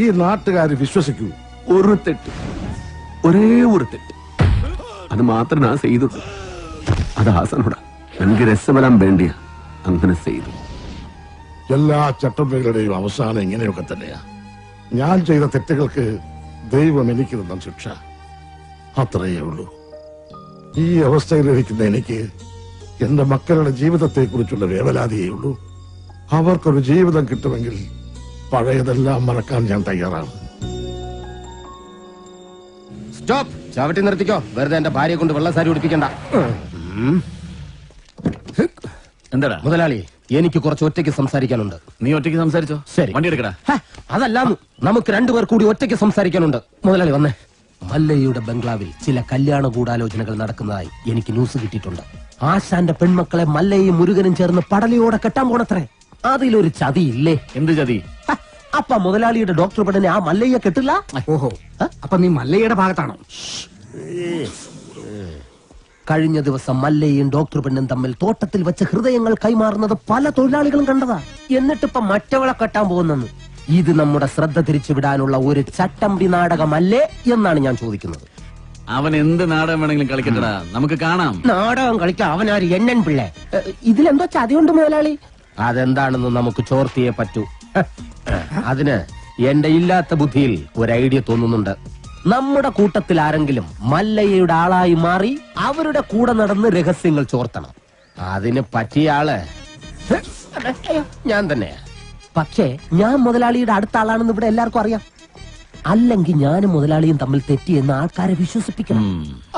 ഈ നാട്ടുകാർ വിശ്വസിക്കൂ. ഒരു തെറ്റ്, ഒരേ ഒരു തെറ്റ്, അത് മാത്രം ഞാൻ ചെയ്തുള്ളൂ. അത് ആസനോടാ. എനിക്ക് രസബലം വേണ്ടിയ അങ്ങനെ ചെയ്തു. എല്ലാ ചട്ടമ്പകളുടെയും അവസാനം ഇങ്ങനെയൊക്കെ തന്നെയാ. ഞാൻ ചെയ്ത തെറ്റുകൾക്ക് ദൈവം എനിക്ക് തന്ന ശിക്ഷ അത്രയേ ഉള്ളൂ. ഈ അവസ്ഥയിലിരിക്കുന്ന എനിക്ക് എന്റെ മക്കളുടെ ജീവിതത്തെ കുറിച്ചുള്ള വേവലാതിയേ ഉള്ളൂ. അവർക്കൊരു ജീവിതം കിട്ടുമെങ്കിൽ പഴയതെല്ലാം മറക്കാൻ ഞാൻ തയ്യാറാണ്. സ്റ്റോപ്പ്. ചവിട്ടി നിർത്തിക്കോ. വെറുതെ എന്റെ ഭാര്യയെ കൊണ്ട് വെള്ളസാരി ഉടിപ്പിക്കണ്ട. എന്താടാ മുതലാളി, എനിക്ക് കുറച്ച് ഒറ്റയ്ക്ക് സംസാരിക്കാനുണ്ട്. നീ ഒറ്റയ്ക്ക് സംസാരിച്ചോ? ശരി, വണ്ടി എടുക്കടാ. അതല്ല, നമുക്ക് രണ്ടുപേർ കൂടി ഒറ്റയ്ക്ക് സംസാരിക്കാനുണ്ട്. മുതലാളി വന്നേ. മല്ലയ്യയുടെ ബംഗ്ലാവിൽ ചില കല്യാണ ഗൂഢാലോചനകൾ നടക്കുന്നതായി എനിക്ക് ന്യൂസ് കിട്ടിയിട്ടുണ്ട്. ആശാന്റെ പെൺമക്കളെ മല്ലയും മുരുകനും ചേർന്ന് പടലയോടെ കെട്ടാൻ പോണത്രേ. അതിലൊരു ചതിയില്ലേ? എന്ത് ചതി? അപ്പ മുതലാളിയുടെ ഡോക്ടർ പെണ്ണിനെ ആ മല്ലയ്യ കെട്ടില്ല. ഓഹോ, അപ്പൊ നീ മല്ലയുടെ ഭാഗത്താണോ? കഴിഞ്ഞ ദിവസം മല്ലയും ഡോക്ടർ പെണ്ണും തമ്മിൽ തോട്ടത്തിൽ വെച്ച് ഹൃദയങ്ങൾ കൈമാറുന്നത് പല തൊഴിലാളികളും കണ്ടതാ. എന്നിട്ടിപ്പൊ മറ്റവളെ കെട്ടാൻ പോകുന്നെന്ന്. ഇത് നമ്മുടെ ശ്രദ്ധ തിരിച്ചുവിടാനുള്ള ഒരു ചട്ടമ്പി നാടകമല്ലേ എന്നാണ് ഞാൻ ചോദിക്കുന്നത്. അവൻ എന്ത് നാടകം വേണമെങ്കിലും കളിക്കട്ടടാ, നമുക്ക് കാണാം. നാടകം കളിക്കാൻ അവനാര് എണ്ണൻ പിള്ളേ? ഇതിലെന്തോ ചതിയുണ്ട് മുതലാളി. അതെന്താണെന്ന് നമുക്ക് ചോർത്തിയേ പറ്റൂ. അതിന് എന്റെ ഇല്ലാത്ത ബുദ്ധിയിൽ ഒരു ഐഡിയ തോന്നുന്നുണ്ട്. നമ്മുടെ കൂട്ടത്തിൽ ആരെങ്കിലും മല്ലയ്യയുടെ ആളായി മാറി അവരുടെ കൂടെ നടന്ന് രഹസ്യങ്ങൾ ചോർത്തണം. അതിന് പറ്റിയ ആള് ഞാൻ തന്നെയാ. പക്ഷേ ഞാൻ മുതലാളിയുടെ അടുത്ത ആളാണെന്ന് ഇവിടെ എല്ലാവർക്കും അറിയാം. അല്ലെങ്കിൽ ഞാനും മുതലാളിയും തമ്മിൽ തെറ്റിയെന്ന് ആൾക്കാരെ വിശ്വസിപ്പിക്കണം.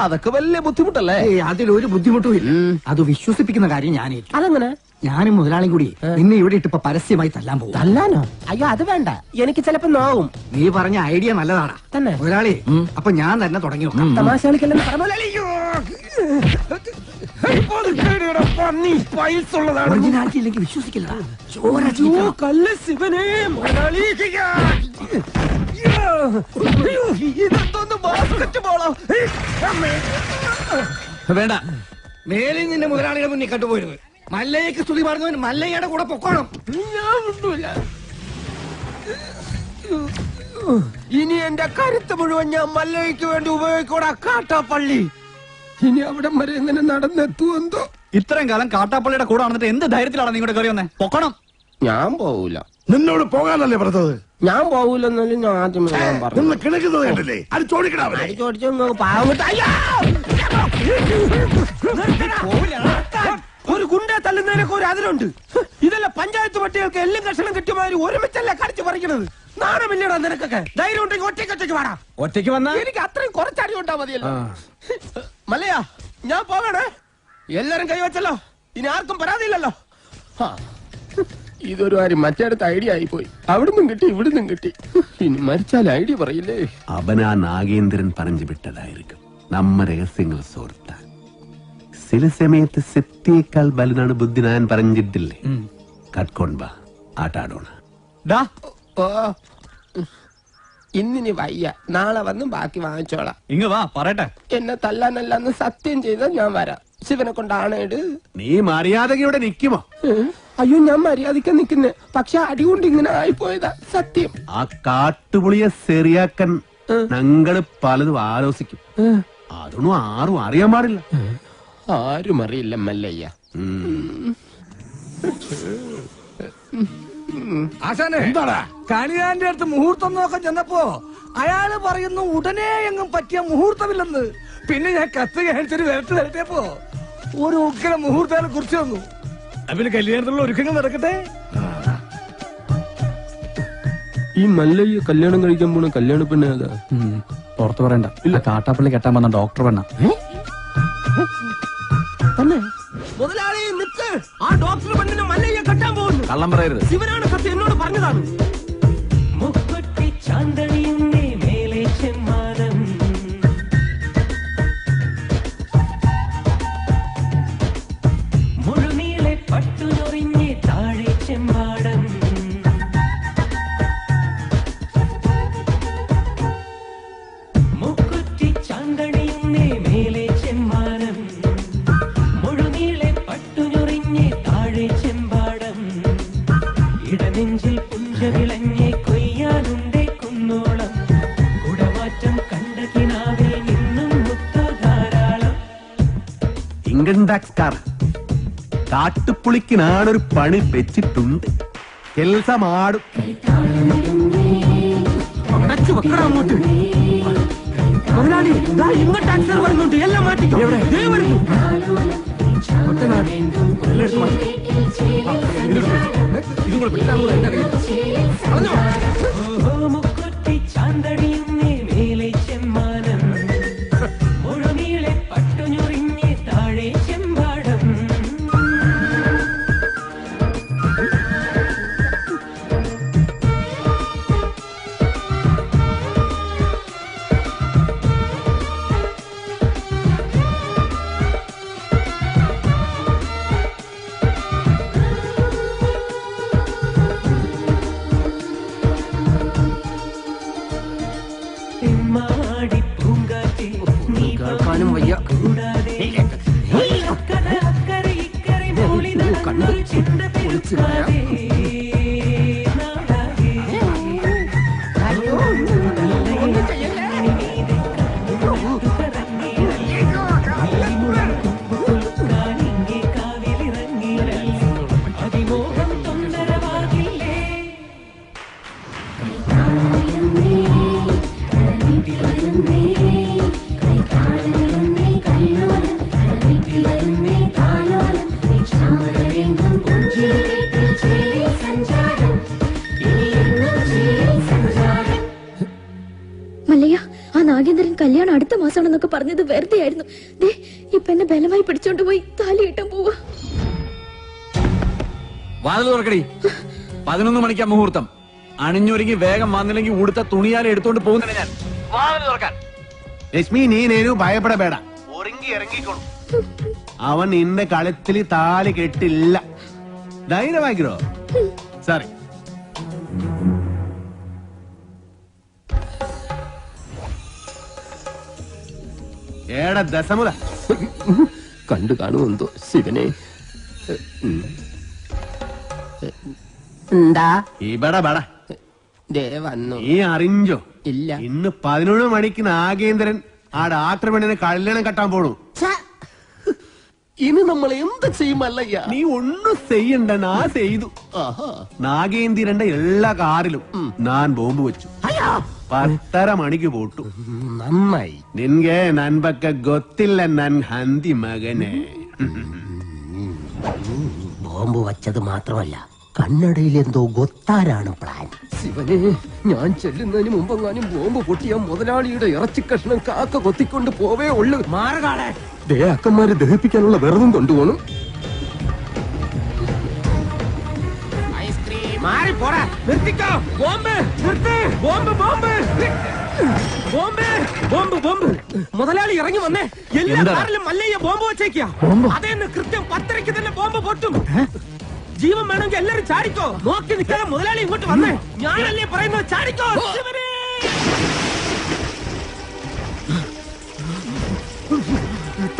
അതൊക്കെ വലിയ ബുദ്ധിമുട്ടല്ലേ? അതിലൊരു ബുദ്ധിമുട്ടും ഇല്ല. അത് വിശ്വസിപ്പിക്കുന്ന കാര്യം ഞാൻ അതെങ്ങനെ? ഞാനും മുതലാളിയും കൂടി നിന്നെ ഇവിടെ ഇട്ടിപ്പോ പരസ്യമായി തല്ലാൻ പോകും. തല്ലാനോ? അയ്യോ അത് വേണ്ട, എനിക്ക് ചിലപ്പോ നോവും. നീ പറഞ്ഞ ഐഡിയ നല്ലതാണ് തന്നെ മുതലാളി. അപ്പൊ ഞാൻ തന്നെ തുടങ്ങി നോക്കാം. തമാശ കളിക്കല്ലെന്ന് പറഞ്ഞ ഒറിജിനാലിറ്റി ഇല്ലെങ്കിൽ വിശ്വസിക്കില്ല. കല്ല് ശിവനെ മുതലാളി. ഇതെന്തോന്ന് ബാസ്കറ്റ് ബോളോ? വേണ്ട, മേലിൽ നിന്റെ മുതലാളിയുടെ മുന്നിൽ കണ്ടുപോയിരുന്നു. മല്ലയ്ക്ക് സ്തുതി പറഞ്ഞവൻ മല്ലയ്യയുടെ കൂടെ പൊക്കോണം. ഞാൻ വിട്ടൂല. ഇനി എന്റെ കരുത്ത് മുഴുവൻ ഞാൻ മല്ലയ്ക്ക് വേണ്ടി ഉപയോഗിക്കൂടാ. കാട്ടാപ്പള്ളി ഇനി അവിടം വരെ എങ്ങനെ നടന്നെത്തുമെന്തോ. ഇത്രയും കാലം കാട്ടാപ്പള്ളിയുടെ കൂടെ നടന്നിട്ട് എന്ത് ധൈര്യത്തിലാണ് നിങ്ങളുടെ കയറി വന്നേ? പൊക്കണം. ഞാൻ പോവൂല. നിന്നോട് പോകാനല്ലേ പറഞ്ഞത്? ഞാൻ പോവൂലെന്നാലും ഞാൻ ആദ്യമേ ഞാൻ പറഞ്ഞു. നിന്ന് കിണക്കുന്നത് കണ്ടില്ലേ? അത് ചോദിക്കണാവല്ലേ? ഒരു ഗുണ്ട തള്ളുന്നതിനൊക്കെ ഒരു അതിലുണ്ട്. ഇതല്ല പഞ്ചായത്ത് പട്ടികൾക്ക് എല്ലാം കഷണം കിട്ടിയമാതിരി ഒരുമിച്ചല്ല കടിച്ചു പറിക്കണത്. നാണമില്ലടാ നിനക്കൊക്കെ. ധൈര്യം ഉണ്ടെങ്കിൽ ഒറ്റയ്ക്ക് വാടാ. ഒറ്റയ്ക്ക് വന്നാ എനിക്ക് അത്രയും കുറച്ചടി ഉണ്ടാ മതിയല്ലോ. മല്ലയാ ഞാൻ പോകണേ. എല്ലാരും കൈവച്ചല്ലോ, ഇനി ആർക്കും പരാതിയില്ലല്ലോ. ഇതൊരു കാര്യം മറ്റേടത്ത് ഐഡിയ ആയിപ്പോയി. അവിടുന്നും കിട്ടി ഇവിടുന്നും കിട്ടി. ഇനി മരിച്ചാൽ ഐഡിയ പറയില്ലേ? അവനാ നാഗേന്ദ്രൻ പറഞ്ഞു വിട്ടതായിരിക്കും. നമ്മ രഹസ്യങ്ങൾ സോർത്താൻ ചില സമയത്ത് സത്യേക്കാൾ വലുതാണ് ബുദ്ധി. ഞാൻ പറഞ്ഞിട്ടില്ലേ? കട്ട്കൊണ്ടാ ആട്ടാടോണ. ഇന്നിനി വയ്യ, നാളെ വന്ന് ബാക്കി വാങ്ങിച്ചോളാം. ഇങ്ങ് വാ പറയട്ടെ. എന്നെ തല്ലാനല്ലെന്ന് സത്യം ചെയ്താൽ ഞാൻ വരാം. ശിവനെ കൊണ്ടാണേട്. നീ മര്യാദകയോടെ നിൽക്കുമോ? അയ്യോ ഞാൻ മര്യാദയ്ക്ക് നിൽക്കുന്നേ. പക്ഷെ അടികൊണ്ട് ഇങ്ങനെ ആയിപ്പോയതാ സത്യം. ആ കാട്ടുപുളിയെ ശരിയാക്കാൻ ഞങ്ങള് പലതും ആലോചിക്കും. അതൊന്നും ആരും അറിയാൻ പാടില്ല. ആരും അറിയില്ല മല്ലയ്യ. ആശാനെ എന്താടാ? കണിയാന്റെ അടുത്ത് മുഹൂർത്തം നോക്കാൻ ചെന്നപ്പോ അയാള് പറയുന്നു ഉടനെ എങ്ങും പറ്റിയ മുഹൂർത്തമില്ലെന്ന്. പിന്നെ ഞാൻ കത്ത് കാണിച്ചൊരു വരട്ടിയപ്പോ ഒരു ഉഗ്ര മുഹൂർത്തം കുറിച്ച് വന്നു. പിന്നെ കല്യാണത്തിലുള്ള ഒരുക്കങ്ങൾ നടക്കട്ടെ. ഈ മല്ലയ്യ കല്യാണം കഴിക്കാൻ പോണ കല്യാണ പെണ്ണ ഏതാ? പുറത്തു പറയണ്ട. ഇല്ല, കാട്ടാപ്പള്ളി കെട്ടാൻ വന്ന ഡോക്ടർ പെണ്ണ. മുതലാളി നിക്ക്. ആ ഡോക്ടർ പെണ്ണിനെ മല്ലയ്യ കെട്ടാൻ പോകുന്നു. കള്ളം പറയരുത്. ശിവനാണ് സത്യം എന്നോട് പറഞ്ഞതാണ്. ഇൻകം ടാക്സ്കാർ കാട്ടുപുളിക്ക് നാടൊരു പണി വെച്ചിട്ടുണ്ട്. കെൽസമാടും. അങ്ങോട്ട് മുതലാളി ഇങ്ങോട്ട് ടാക്സർ വരുന്നുണ്ട്. എല്ലാം മാറ്റിക്കോ. വരുന്നു. കേൾക്കാനും വയ്യ. കണ്ട് ഒളിച്ചു കളയാം. അടുത്ത മാസമാണെന്നൊക്കെ പറഞ്ഞത് വെറുതെ ആയിരുന്നു. ദേ ഇപ്പൊ എന്നെ ബലമായി പിടിച്ചോണ്ട് പോയി താലി കെട്ടാൻ പോവാ. വാതിൽ തുറക്കടി. 11 മണിക്കാ മുഹൂർത്തം. അണിഞ്ഞൊരുങ്ങി വേഗം വന്നില്ലെങ്കിൽ ഉടുത്ത തുണിയാലെ എടുത്തോണ്ട് പോകുന്നില്ല ഞാൻ. വാതിൽ തുറക്കാൻ. ലക്ഷ്മി, നീ നേരു ഭയപ്പെടಬೇಡ. ഒരുങ്ങി ഇറങ്ങിക്കോളൂ. അവൻ നിന്റെ കളത്തിൽ താലി കെട്ടില്ല. ധൈര്യമാക്കിരോ. സോറി. ഏടാ ദശമുല കണ്ടു കാണുമെന്തോ ശിവനെ. എന്താ ഇവിടെ ബട വന്നു? നീ അറിഞ്ഞോ? ഇല്ല. ഇന്ന് 11 മണിക്ക് നാഗേന്ദ്രൻ ആ ഡാക്ടർ പെണ്ണിനെ കല്യാണം കെട്ടാൻ പോണു. ഇനി നമ്മൾ എന്ത് ചെയ്യുമല്ലയ്യ? നീ ഒന്നും ചെയ്യണ്ട, ഞാൻ ചെയ്തു. നാഗേന്ദ്രന്റെ എല്ലാ കാറിലും ഞാൻ ബോംബ് വെച്ചു. 10:30 മണിക്ക് പോട്ടു. നന്നായി. നിൻಗೆ ನನ್ ಬಗ್ಗೆ ಗೊತ್ತಿಲ್ಲ ನನ್ ಹಂದಿ ಮಗನೇ. ബോംബ് വച്ചത് മാത്രമല്ല, കണ്ണടയിൽ എന്തോ ഗൊത്താരാണ് പ്ലാൻ. ശിവനെ, ഞാൻ ചെല്ലുന്നതിന് മുമ്പെങ്ങാനും ബോംബ് പൊട്ടിയ മുതലാളിയുടെ ഇറച്ചി കഷ്ണം കാക്ക കൊത്തിക്കൊണ്ട് പോവേ ഉള്ളു. മാറുകാളെ അക്കന്മാരെ ദഹിപ്പിക്കാനുള്ള വെറുതും കൊണ്ടുപോകണം. മുതലാളി ഇറങ്ങി വന്നേ. എല്ലാ കാറിലും മല്ലയ്യ ബോംബ് വെച്ചേക്കാ. അതേന്ന് കൃത്യം 10:30 തന്നെ ബോംബ് പൊട്ടും. ജീവൻ വേണമെങ്കിൽ എല്ലാരും ചാടിക്കോ. നോക്കി നിൽക്കാതെ മുതലാളി ഇങ്ങോട്ട് വന്നേ. ഞാനല്ലേ പറയുന്നത്, ചാടിക്കോ.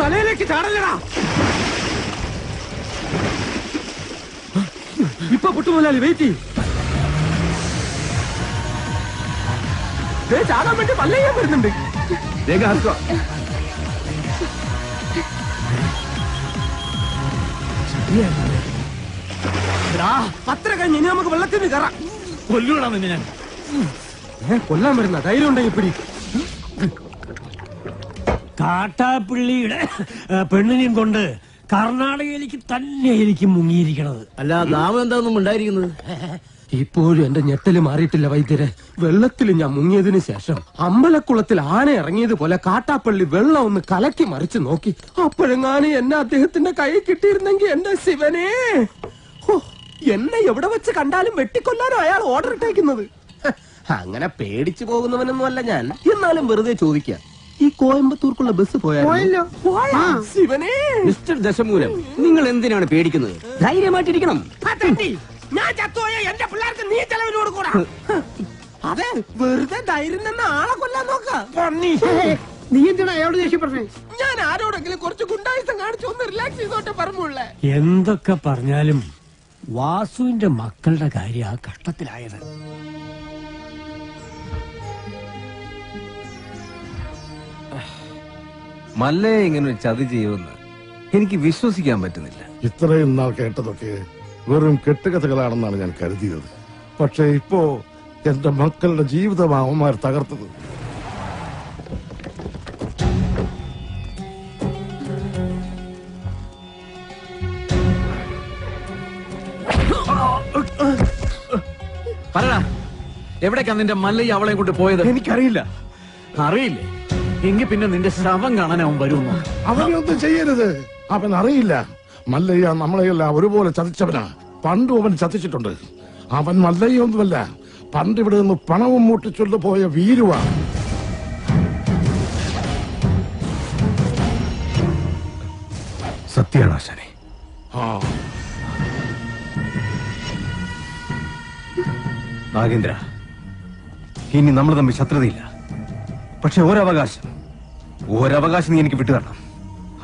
തലയിലേക്ക് ചാടല്ലടാ. ഇപ്പൊ പൊട്ടു മുതലാളി, വെയിറ്റ് ചാടാൻ വേണ്ടി മല്ലയ്യ വരുന്നുണ്ട്. പത്ര കഴിഞ്ഞ് ഇനി നമുക്ക് വെള്ളത്തിന് കയറാം. കൊല്ലൂടാ നിന്നെ ഞാൻ. കൊല്ലാൻ വരുന്ന ധൈര്യം ഉണ്ടെങ്കിൽ പിടി. കാട്ടാപ്പിള്ളിയുടെ പെണ്ണിനെയും കൊണ്ട് കർണാടകയിലേക്ക് തന്നെ എനിക്ക് മുങ്ങിയിരിക്കണത്. അല്ല, നാമം എന്താണെന്നും ഉണ്ടായിരിക്കുന്നത്. ഇപ്പോഴും എന്റെ ഞെട്ടല് മാറിയിട്ടില്ല വൈദ്യരെ. വെള്ളത്തിൽ ഞാൻ മുങ്ങിയതിനു ശേഷം അമ്പലക്കുളത്തിൽ ആന ഇറങ്ങിയതുപോലെ കാട്ടാപ്പള്ളി വെള്ളം ഒന്ന് കലക്കി മറിച്ച് നോക്കി. അപ്പോഴെങ്ങാനും എന്നെ അദ്ദേഹത്തിന്റെ കൈ കിട്ടിയിരുന്നെങ്കിൽ എന്റെ ശിവനെ, എന്നെ എവിടെ വെച്ച് കണ്ടാലും വെട്ടിക്കൊല്ലാനോ അയാൾ ഓർഡർ ഇട്ടേക്കുന്നത്. അങ്ങനെ പേടിച്ചു പോകുന്നവനൊന്നും അല്ല ഞാൻ. എന്നാലും വെറുതെ ചോദിക്കാം, ഈ കോയമ്പത്തൂർക്കുള്ള ബസ് പോയാലോ? ശിവനെ, മിസ്റ്റർ ദശമൂലം, നിങ്ങൾ എന്തിനാണ് പേടിക്കുന്നത്? ധൈര്യമായിട്ടിരിക്കണം. ഞാൻ ചത്തുപോയ എന്റെ പിള്ളേർക്ക് നീ ചെലവിന് കൊടുക്കൂടാ. അതെ, വെറുതെ ധൈര്യം തന്നെ ആളെ കൊല്ലാൻ നോക്കാം. നീ എന്തിനാ അയാളോട് ദേഷ്യപ്പെട്ടേ? ഞാൻ ആരോടെങ്കിലും കുറച്ച് ഗുണ്ടായുസം കാണിച്ചു ഒന്ന് റിലാക്സ് ചെയ്തോട്ടെ പറഞ്ഞുള്ളേ. എന്തൊക്കെ പറഞ്ഞാലും വാസുവിന്റെ മക്കളുടെ കാര്യം ആ കഷ്ടത്തിലായത്. മല്ലയെ ഇങ്ങനെ ഒരു ചതി ചെയ്യുമെന്ന് എനിക്ക് വിശ്വസിക്കാൻ പറ്റുന്നില്ല. ഇത്രയും നാൾ കേട്ടതൊക്കെ വെറും കെട്ടുകഥകളാണെന്നാണ് ഞാൻ കരുതിയത്. പക്ഷെ ഇപ്പോ എന്റെ മക്കളുടെ ജീവിതമാണ് അവന്മാർ തകർത്തത്. പറടാ, എവിടേക്കാ നിന്റെ മല്ലയ്യ അവളെ കൊണ്ട് പോയത്? എനിക്കറിയില്ല. അറിയില്ലേ? എങ്കിൽ പിന്നെ നിന്റെ ശവം കാണാൻ അവൻ വരുമോ? അവനൊന്നും ചെയ്യരുത്. അവൻ അറിയില്ല. മല്ലയ്യ നമ്മളെയെല്ലാം ഒരുപോലെ ചതിച്ചവനാ. പണ്ടും അവൻ ചതിച്ചിട്ടുണ്ട്. അവൻ മല്ലയ്യൊന്നുമല്ല, പണ്ട് ഇവിടെ നിന്ന് പണവും മൂട്ടിച്ചൊല്ലു പോയ വീരുവാ. സത്യാണ് ആശാനെ. നാഗേന്ദ്ര, ഇനി നമ്മൾ തമ്മിൽ ശത്രുതയില്ല. പക്ഷെ ഒരവകാശം നീ എനിക്ക് വിട്ടുതരണം.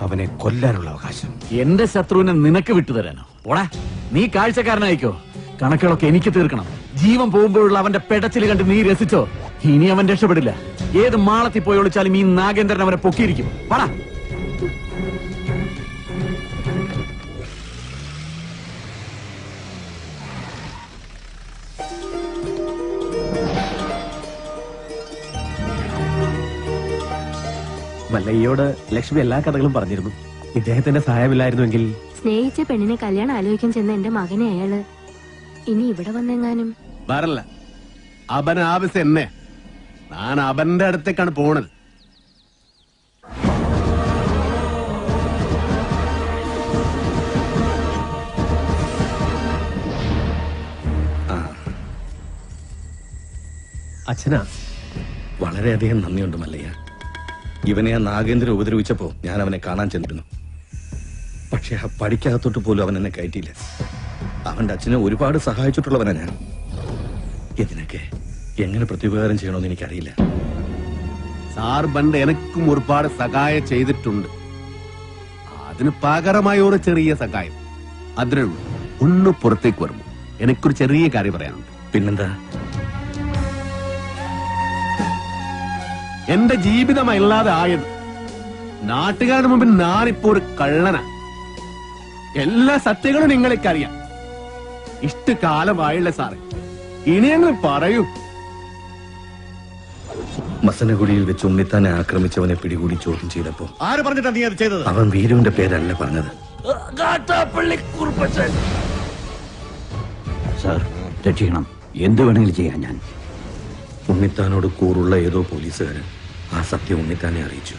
അവനെ കൊല്ലാനുള്ള അവകാശം. എന്റെ ശത്രുവിനെ നിനക്ക് വിട്ടുതരാനോ? ഓടാ, നീ കാഴ്ചക്കാരനായിക്കോ. കണക്കുകളൊക്കെ എനിക്ക് തീർക്കണം. ജീവൻ പോകുമ്പോഴുള്ള അവന്റെ പെടച്ചിൽ കണ്ട് നീ രസിച്ചോ? ഇനി അവൻ രക്ഷപ്പെടില്ല. ഏത് മാളത്തിൽ പോയി ഒളിച്ചാലും ഈ നാഗേന്ദ്രൻ അവനെ പൊക്കിയിരിക്കും. വാടാ. മല്ലയ്യോട് ലക്ഷ്മി എല്ലാ കഥകളും പറഞ്ഞിരുന്നു. ഇദ്ദേഹത്തിന്റെ സഹായമില്ലായിരുന്നുവെങ്കിൽ. സ്നേഹിച്ച പെണ്ണിനെ കല്യാണം ആലോചിക്കാൻ ചെന്ന എന്റെ മകനെ അയാള് ഇനി ഇവിടെ വന്നെങ്ങാനും വരല്ല. അവൻ ആവശ്യം എന്നെ. ഞാൻ അവന്റെ അടുത്തേക്കാണ് പോണത്. അച്ഛനാ? വളരെയധികം നന്ദിയുണ്ട് മല്ലയ്യ. ഇവനെ ആ നാഗേന്ദ്രൻ ഉപദ്രവിച്ചപ്പോ ഞാൻ അവനെ കാണാൻ ചെന്നിരുന്നു. പക്ഷെ ആ പടിക്കകത്തോട്ട് പോലും അവൻ എന്നെ കയറ്റിയില്ല. അവന്റെ അച്ഛനെ ഒരുപാട് സഹായിച്ചിട്ടുള്ളവനാ ഞാൻ. ഇതിനൊക്കെ എങ്ങനെ പ്രത്യുപകാരം ചെയ്യണമെന്ന് എനിക്കറിയില്ല. സാർ പണ്ട് എനക്കും ഒരുപാട് സഹായം ചെയ്തിട്ടുണ്ട്. അതിന് പകരമായ ഒരു ചെറിയ സഹായം അതിനേ ഉള്ളൂ. ഒന്ന് പുറത്തേക്ക് വരുമ്പോ എനിക്കൊരു ചെറിയ കാര്യം പറയാനുണ്ട്. പിന്നെന്താ? എന്റെ ജീവിതമല്ലാതെ ആയത് നാട്ടുകാരുടെ മുമ്പിൽ ഞാനിപ്പോ ഒരു കള്ളനാ. എല്ലാ സത്യങ്ങളും നിങ്ങൾക്കറിയാം. ഇഷ്ടകാലമായില്ല സാറേ, ഇനിയെങ്കിലും പറയൂ. മസനഗുഡിയിൽ വെച്ച് ഉണ്ണിത്താനെ ആക്രമിച്ചവനെ പിടികൂടി ചോദ്യം ചെയ്തപ്പോ ആര് പറഞ്ഞിട്ടാ നീ അത് ചെയ്തത്? അവൻ വീരുവിന്റെ പേരല്ല പറഞ്ഞത്. സാർ രക്ഷിക്കണം, എന്ത് വേണമെങ്കിലും ചെയ്യാൻ ഞാൻ. ഉണ്ണിത്താനോട് കൂറുള്ള ഏതോ പോലീസുകാരൻ ആ സത്യം ഉണ്ണിത്താനെ അറിയിച്ചു.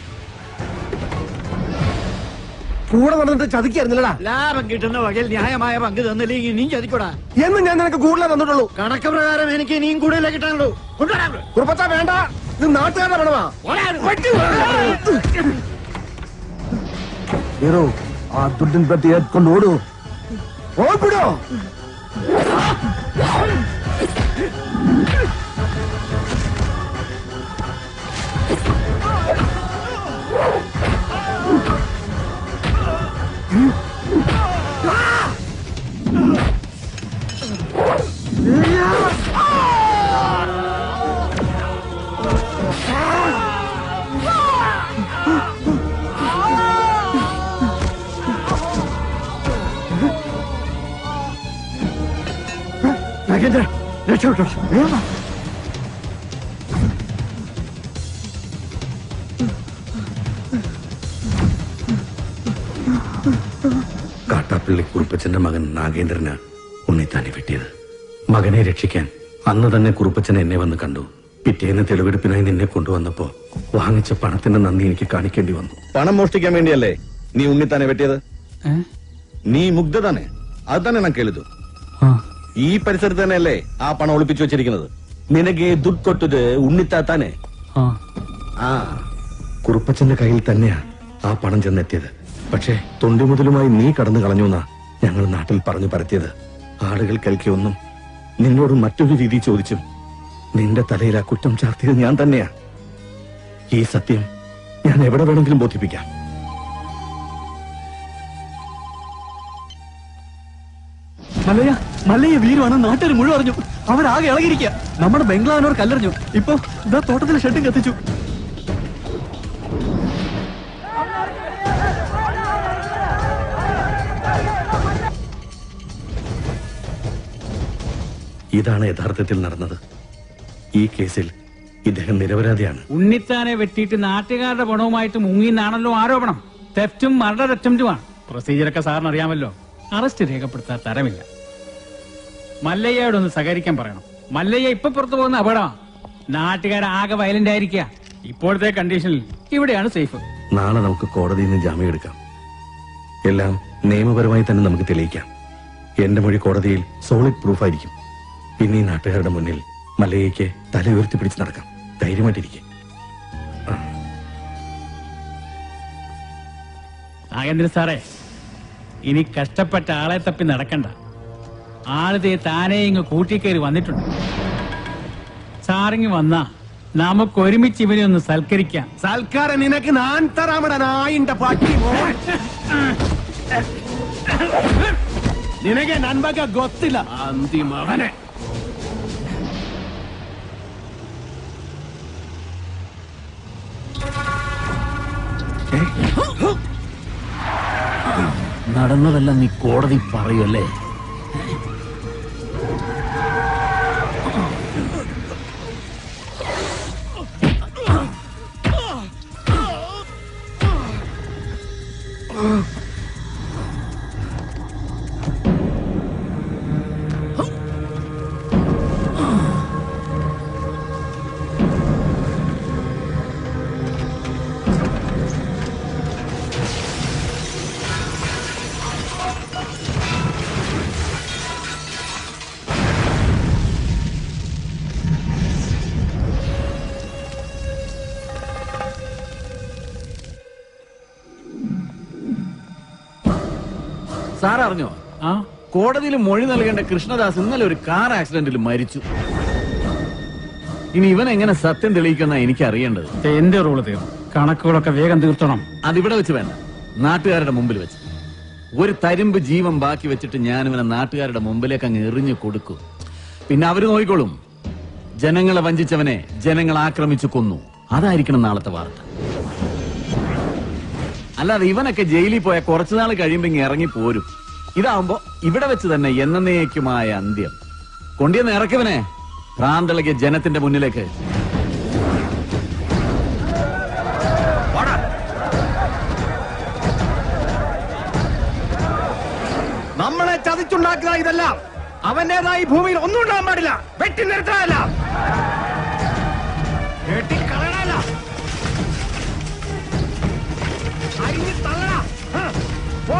കൂടെ നടന്നിട്ട് ചതിക്കായിരുന്നില്ലടാ. ലാഭം കിട്ടുന്ന വകയിൽ ന്യായമായ പങ്ക് തന്നില്ലെങ്കിൽ നീ ചതിക്കൂടാ. എന്ന് ഞാൻ നിനക്ക് കൂടുതലേ തന്നിട്ടുള്ളൂ. കണക്ക് പ്രകാരം എനിക്ക് ഇനിയും കൂടുതലേ കിട്ടാനുള്ളൂ. കുറുപ്പച്ചാ വേണ്ട, ഇത് നാട്ടുകാരുടെ പണമാ. ഹീറോ, ആ ദുഡിൻ പറ്റി കൊണ്ട് ഓടൂ. ഓടിപ്പിടോ. രക്ഷപ്പെട്ടോ. കാട്ടാപ്പള്ളി കുറുപ്പച്ചന്റെ മകൻ നാഗേന്ദ്രന് ഉണ്ണിത്താനെ വെട്ടിയത്. മകനെ രക്ഷിക്കാൻ അന്ന് തന്നെ കുറുപ്പച്ചൻ എന്നെ വന്ന് കണ്ടു. പിറ്റേന്ന് തെളിവെടുപ്പിനായി നിന്നെ കൊണ്ടുവന്നപ്പോ വാങ്ങിച്ച പണത്തിന്റെ നന്ദി എനിക്ക് കാണിക്കേണ്ടി വന്നു. പണം മോഷ്ടിക്കാൻ വേണ്ടിയല്ലേ നീ ഉണ്ണിത്താനെ വെട്ടിയത്? നീ മുഗ്ധ തന്നെ, അത് തന്നെ ഞാൻ കേളിതു. ഈ പരിസരത്ത് തന്നെയല്ലേ ആ പണം ഒളിപ്പിച്ചു വെച്ചിരിക്കുന്നത്? നിനക്ക് ദുഡ് കൊട്ടത് ഉണ്ണിത്താത്താനെ. ആ കുറുപ്പച്ചന്റെ കയ്യിൽ തന്നെയാ ആ പണം ചെന്നെത്തിയത്. പക്ഷേ തൊണ്ടി മുതലുമായി നീ കടന്നു കളഞ്ഞു എന്നാ ഞങ്ങൾ നാട്ടിൽ പറഞ്ഞു പരത്തിയത്. ആളുകൾ കേൾക്കിയൊന്നും നിന്നോട് മറ്റൊരു രീതി ചോദിച്ചും നിന്റെ തലയിൽ ആ കുറ്റം ചാർത്തിയത് ഞാൻ തന്നെയാ. ഈ സത്യം ഞാൻ എവിടെ വേണമെങ്കിലും ബോധിപ്പിക്കാം. മല്ലയ്യ വീരുവാണ് നാട്ടുകാർ മുഴുവൻ അറിഞ്ഞു. അവരാകെ ഇളകിയിരിക്കുക. നമ്മുടെ ബംഗ്ലാവിനോട് കല്ലെറിഞ്ഞു. ഇപ്പൊ ഇതാ തോട്ടത്തിലെ ഷെഡും കത്തിച്ചു. ഇതാണ് യഥാർത്ഥത്തിൽ നടന്നത്. ഈ കേസിൽ ഇദ്ദേഹം നിരപരാധിയാണ്. ഉണ്ണിത്താനെ വെട്ടിയിട്ട് നാട്ടുകാരുടെ പണവുമായിട്ട് മുങ്ങിന്നാണല്ലോ ആരോപണം. തെഫ്റ്റും മർഡർ അറ്റംപ്റ്റുമാണ്. പ്രൊസീജിയറൊക്കെ സാറിന് അറിയാമല്ലോ. അറസ്റ്റ് രേഖപ്പെടുത്താൻ തരമില്ല. മല്ലയ്യയോടൊന്ന് സഹകരിക്കാൻ പറയണം. മല്ലയ്യ ഇപ്പൊ പുറത്തു പോകുന്ന അപകടമാണ്. നാട്ടുകാരാകെ വയലന്റ് ആയിരിക്കുക. ഇപ്പോഴത്തെ കണ്ടീഷനിൽ ഇവിടെയാണ് സേഫ്. നാളെ നമുക്ക് കോടതിയിൽ നിന്ന് ജാമ്യം എടുക്കാം. എല്ലാം നിയമപരമായി തന്നെ നമുക്ക് തെളിയിക്കാം. എന്റെ മൊഴി കോടതിയിൽ സോളിഡ് പ്രൂഫായിരിക്കും. പിന്നെ ഈ നാട്ടുകാരുടെ മുന്നിൽ മല്ലയ്യയ്ക്ക് തല ഉയർത്തി പിടിച്ച് നടക്കാം. ധൈര്യമായിട്ടിരിക്കും. നാഗേന്ദ്രൻ സാറേ, ഇനി കഷ്ടപ്പെട്ട ആളെ തപ്പി നടക്കണ്ട. ആളിതേ താനേ ഇങ്ങ് കൂട്ടിക്കയറി വന്നിട്ടുണ്ട്. സാറിങ് വന്നാ നമുക്ക് ഒരുമിച്ച് ഇവനെ ഒന്ന് സൽക്കരിക്കാം. സൽക്കാരം നിനക്ക് ഞാൻ തരാമട നായിന്റെ പാട്ടി. നിനക്ക് നൻപക ಗೊತ್ತಿಲ್ಲ അന്തിമവനെ. നടന്നതെല്ലാം നീ കോടതി പറയല്ലേ? സാർ അറിഞ്ഞോ? ആ കോടതിയിൽ മൊഴി നൽകേണ്ട കൃഷ്ണദാസ് ഇന്നലെ ഒരു കാർ ആക്സിഡന്റിൽ മരിച്ചു. ഇനി ഇവൻ എങ്ങനെ സത്യം തെളിയിക്കുന്ന എനിക്ക് അറിയേണ്ടത്. എന്റെ റോള് തീർന്നു. കണക്കുകളൊക്കെ വേഗം തീർത്തണം. അതിവിടെ വെച്ച് വേണ്ട, നാട്ടുകാരുടെ മുമ്പിൽ വെച്ച്. ഒരു തരിമ്പ് ജീവൻ ബാക്കി വെച്ചിട്ട് ഞാൻ ഇവനെ നാട്ടുകാരുടെ മുമ്പിലേക്ക് അങ്ങ് എറിഞ്ഞു കൊടുക്കും. പിന്നെ അവര് നോക്കിക്കോളും. ജനങ്ങളെ വഞ്ചിച്ചവനെ ജനങ്ങൾ ആക്രമിച്ചു കൊന്നു. അതായിരിക്കണം നാളത്തെ വാർത്ത. അല്ലാതെ ഇവനൊക്കെ ജയിലിൽ പോയ കുറച്ചുനാൾ കഴിയുമ്പോ ഇങ്ങ് ഇറങ്ങി പോരും. ഇതാവുമ്പോ ഇവിടെ വെച്ച് തന്നെ എന്നേക്കുമായ അന്ത്യം. കൊണ്ടിയെന്ന് ഇറക്കിവനെ ഭ്രാന്തളകിയ ജനത്തിന്റെ മുന്നിലേക്ക്. നമ്മളെ ചതിച്ചുണ്ടാക്കുക ഇതെല്ലാം. അവന്റേതായി ഭൂമിയിൽ ഒന്നും ഉണ്ടാകാൻ പാടില്ല. വെട്ടി നിർത്താനല്ല, വെട്ടിക്കളയണല്ല, അരിഞ്ഞ് തള്ളടാ. പോ.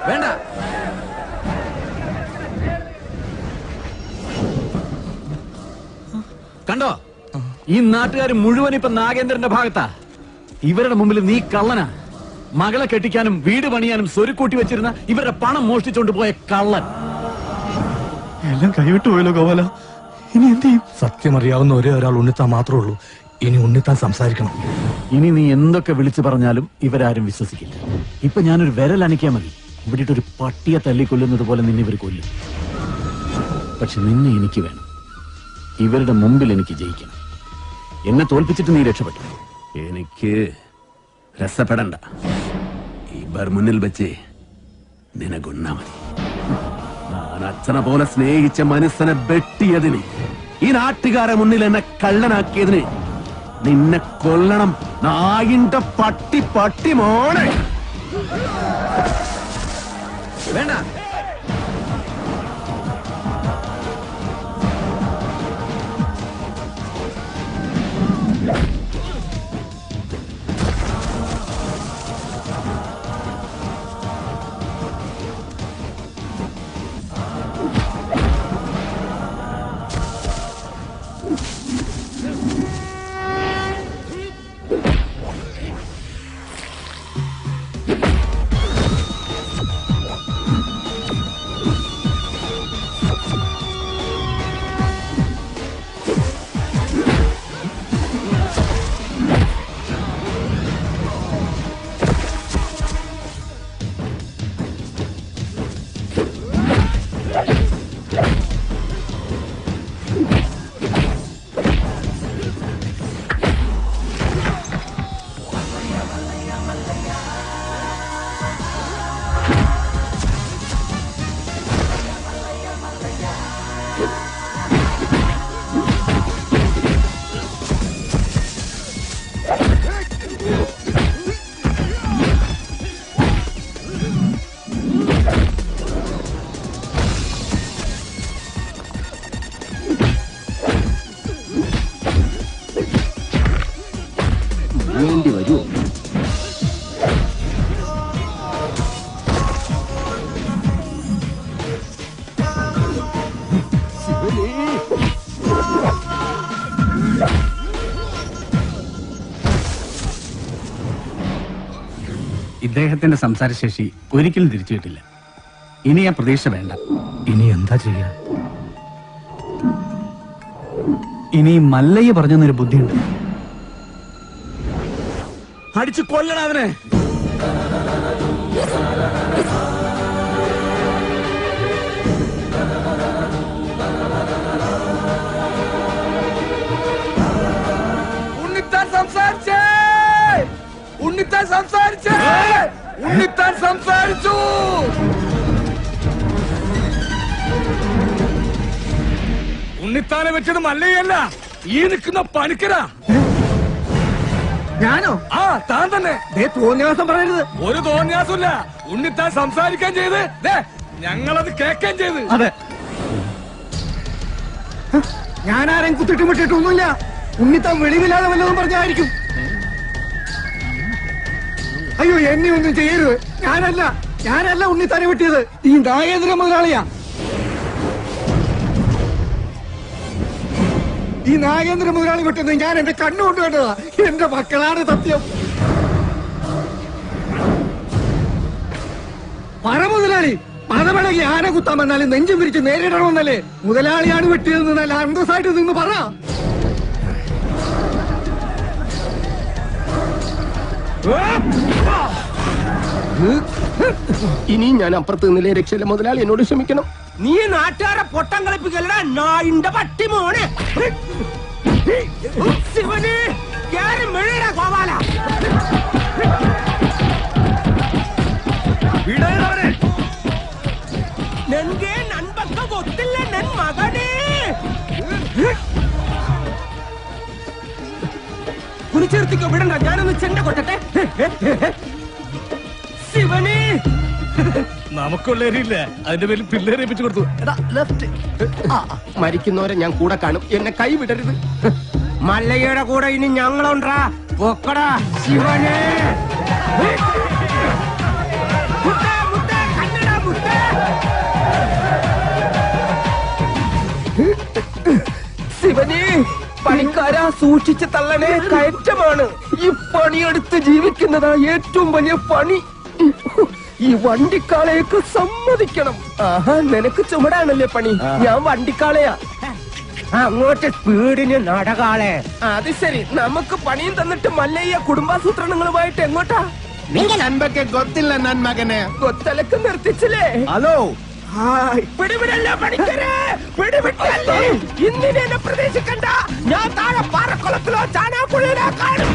വേണ്ട, കണ്ടോ? ഈ നാട്ടുകാർ മുഴുവൻ ഇപ്പൊ നാഗേന്ദ്രന്റെ ഭാഗത്താ. ഇവരുടെ മുമ്പിൽ നീ കള്ളനാ. മകളെ കെട്ടിക്കാനും വീട് പണിയാനും സ്വരുക്കൂട്ടി വെച്ചിരുന്ന ഇവരുടെ പണം മോഷ്ടിച്ചോണ്ട് പോയ കള്ളൻ. എല്ലാം കൈവിട്ടു പോയല്ലോ ഗോപാല. ഇനി എന്ത് ചെയ്യും? സത്യം അറിയാവുന്ന ഒരേ ഒരാൾ ഉണ്ണിത്താൻ മാത്രമേ ഉള്ളൂ. ഇനി ഉണ്ണിത്താൻ സംസാരിക്കണം. ഇനി നീ എന്തൊക്കെ വിളിച്ചു പറഞ്ഞാലും ഇവരാരും വിശ്വസിക്കില്ല. ഇപ്പൊ ഞാനൊരു വിരൽ അനക്കിയാൽ മതി, ഇവിടെ ഒരു പട്ടിയെ തല്ലിക്കൊല്ലുന്നത് പോലെ നിന്നെ ഇവർ കൊല്ലും. പക്ഷെ നിന്നെ എനിക്ക് വേണം. ഇവരുടെ മുമ്പിൽ എനിക്ക് ജയിക്കണം. എന്നെ തോൽപ്പിച്ചിട്ട് നീ രക്ഷപ്പെട്ടു. എനിക്ക് രസപ്പെടണ്ട. ഇവർ മുന്നിൽ വെച്ച് നിനകൊന്നാ മതി. ഞാൻ അച്ഛനെ പോലെ സ്നേഹിച്ച മനസ്സിനെ വെട്ടിയതിന്, ഈ നാട്ടുകാരെ മുന്നിൽ എന്നെ കള്ളനാക്കിയതിന് നിന്നെ കൊല്ലണം. നായിന്റെ പട്ടി പട്ടി മോനെ. വേണ്ട, വേണ്ടി വരുമോ? ഇദ്ദേഹത്തിന്റെ സംസാരശേഷി ഒരിക്കലും തിരിച്ചു കിട്ടില്ല. ഇനി ആ പ്രതീക്ഷ വേണ്ട. ഇനി എന്താ ചെയ്യാ? ഇനി മല്ലയ്യ പറഞ്ഞൊരു ബുദ്ധിയുണ്ട്. അടിച്ചു കൊല്ലണം അവനെ. ഉണ്ണിത്താൻ സംസാരിച്ചേ! ഉണ്ണിത്താൻ സംസാരിച്ചേ! ഉണ്ണിത്താൻ സംസാരിച്ചു! ഉണ്ണിത്താനെ വെച്ചത് മല്ലയല്ല, ഈ നിൽക്കുന്ന പണിക്കരാ. ഞാനോ? ആ, താൻ തന്നെ. തോന്നിയാസം പറയരുത്. ഒരു തോന്നിയാസമില്ല. ഉണ്ണിത്താൻ സംസാരിക്കാൻ ചെയ്ത് ഞങ്ങളത് കേൾക്കാൻ ചെയ്ത്. അതെ, ഞാനാരെയും കുത്തിട്ടുമിട്ടിട്ടൊന്നുമില്ല. ഉണ്ണിത്താൻ വെളിവില്ലാതെ വല്ലതും പറഞ്ഞായിരിക്കും. അയ്യോ എന്നെ ഒന്നും ചെയ്യരുത്. ഞാനല്ല ഉണ്ണിത്താനെ വെട്ടിയത്, ഈ നാഗേന്ദ്ര മുതലാളിയാ. ഈ നാഗേന്ദ്ര മുതലാളി വെട്ടുന്നത് ഞാൻ എന്റെ കണ്ണുകൊണ്ട് കണ്ടതാ. എന്റെ മക്കളാണ് സത്യം. പറ മുതലാളി, പദവിളകി ആന കുത്താൻ വന്നാലും നെഞ്ചും പിരിച്ച് നേരിടണമെന്നല്ലേ? മുതലാളിയാണ് വെട്ടിയതെന്ന് നല്ല അന്തസ്സായിട്ട് നിന്ന് പറ. ഇനി ഞാൻ അപ്പുറത്ത് നിന്നില്ലേ രക്ഷയില്ല. മുതലാളി എന്നോട് ക്ഷമിക്കണം. നീ നാട്ടുകാരെ പൊട്ടം കളിപ്പിക്കലടാ നായിന്റെ പട്ടി മോനെ. ശിവന് കേറി മെഴുകടാ ഗോപാല. നൻകെ നൻപക്ക ಗೊತ್ತಿಲ್ಲ ನನ್ ಮಗನೇ. കുറിച്ചെടുത്തിക്കോ, വിടണ്ട. ഞാനൊന്ന് ചെണ്ട കൊട്ടട്ടെ. ശിവന് നമുക്കുള്ളവരില്ല, അതിന്റെ പേരിൽ പിള്ളേരെ ഏൽപ്പിച്ചു കൊടുത്തു. മരിക്കുന്നവരെ ഞാൻ കൂടെ കാണും, എന്നെ കൈ വിടരുത്. മല്ലയ്യയുടെ കൂടെ ഇനി ഞങ്ങളുണ്ടാ. പൊക്കടാ ശിവനെ. ശിവനെ, പണിക്കാരാ സൂക്ഷിച്ച് തള്ളണേ, കയറ്റമാണ്. ഈ പണിയെടുത്ത് ജീവിക്കുന്നതാ ഏറ്റവും വലിയ പണി. ഈ വണ്ടിക്കാളയൊക്കെ സമ്മതിക്കണം. ആഹാ, നിനക്ക് ചുമടാണല്ലേ പണി, ഞാൻ വണ്ടിക്കാളയാ. അങ്ങോട്ട് സ്പീഡിന് നടകാളെ. അത് ശരി, നമുക്ക് പണിയും തന്നിട്ട് മല്ലയ്യ കുടുംബാസൂത്രണങ്ങളുമായിട്ട് എങ്ങോട്ടാ? നൻപൊക്കെ ഗൊത്തില്ല നൻ മകനെ. കൊത്തലക്ക് നിർത്തിച്ചില്ലേ? ഹലോ, പിടിവിടല്ലോ പണിക്കരെ, പിടിവിട്ടല്ലേ. ഇന്നിനെ പ്രതീക്ഷിക്കണ്ട, ഞാൻ താഴെ പാറക്കുളത്തിലോ ചാനാക്കുഴിയിലോ കാണും.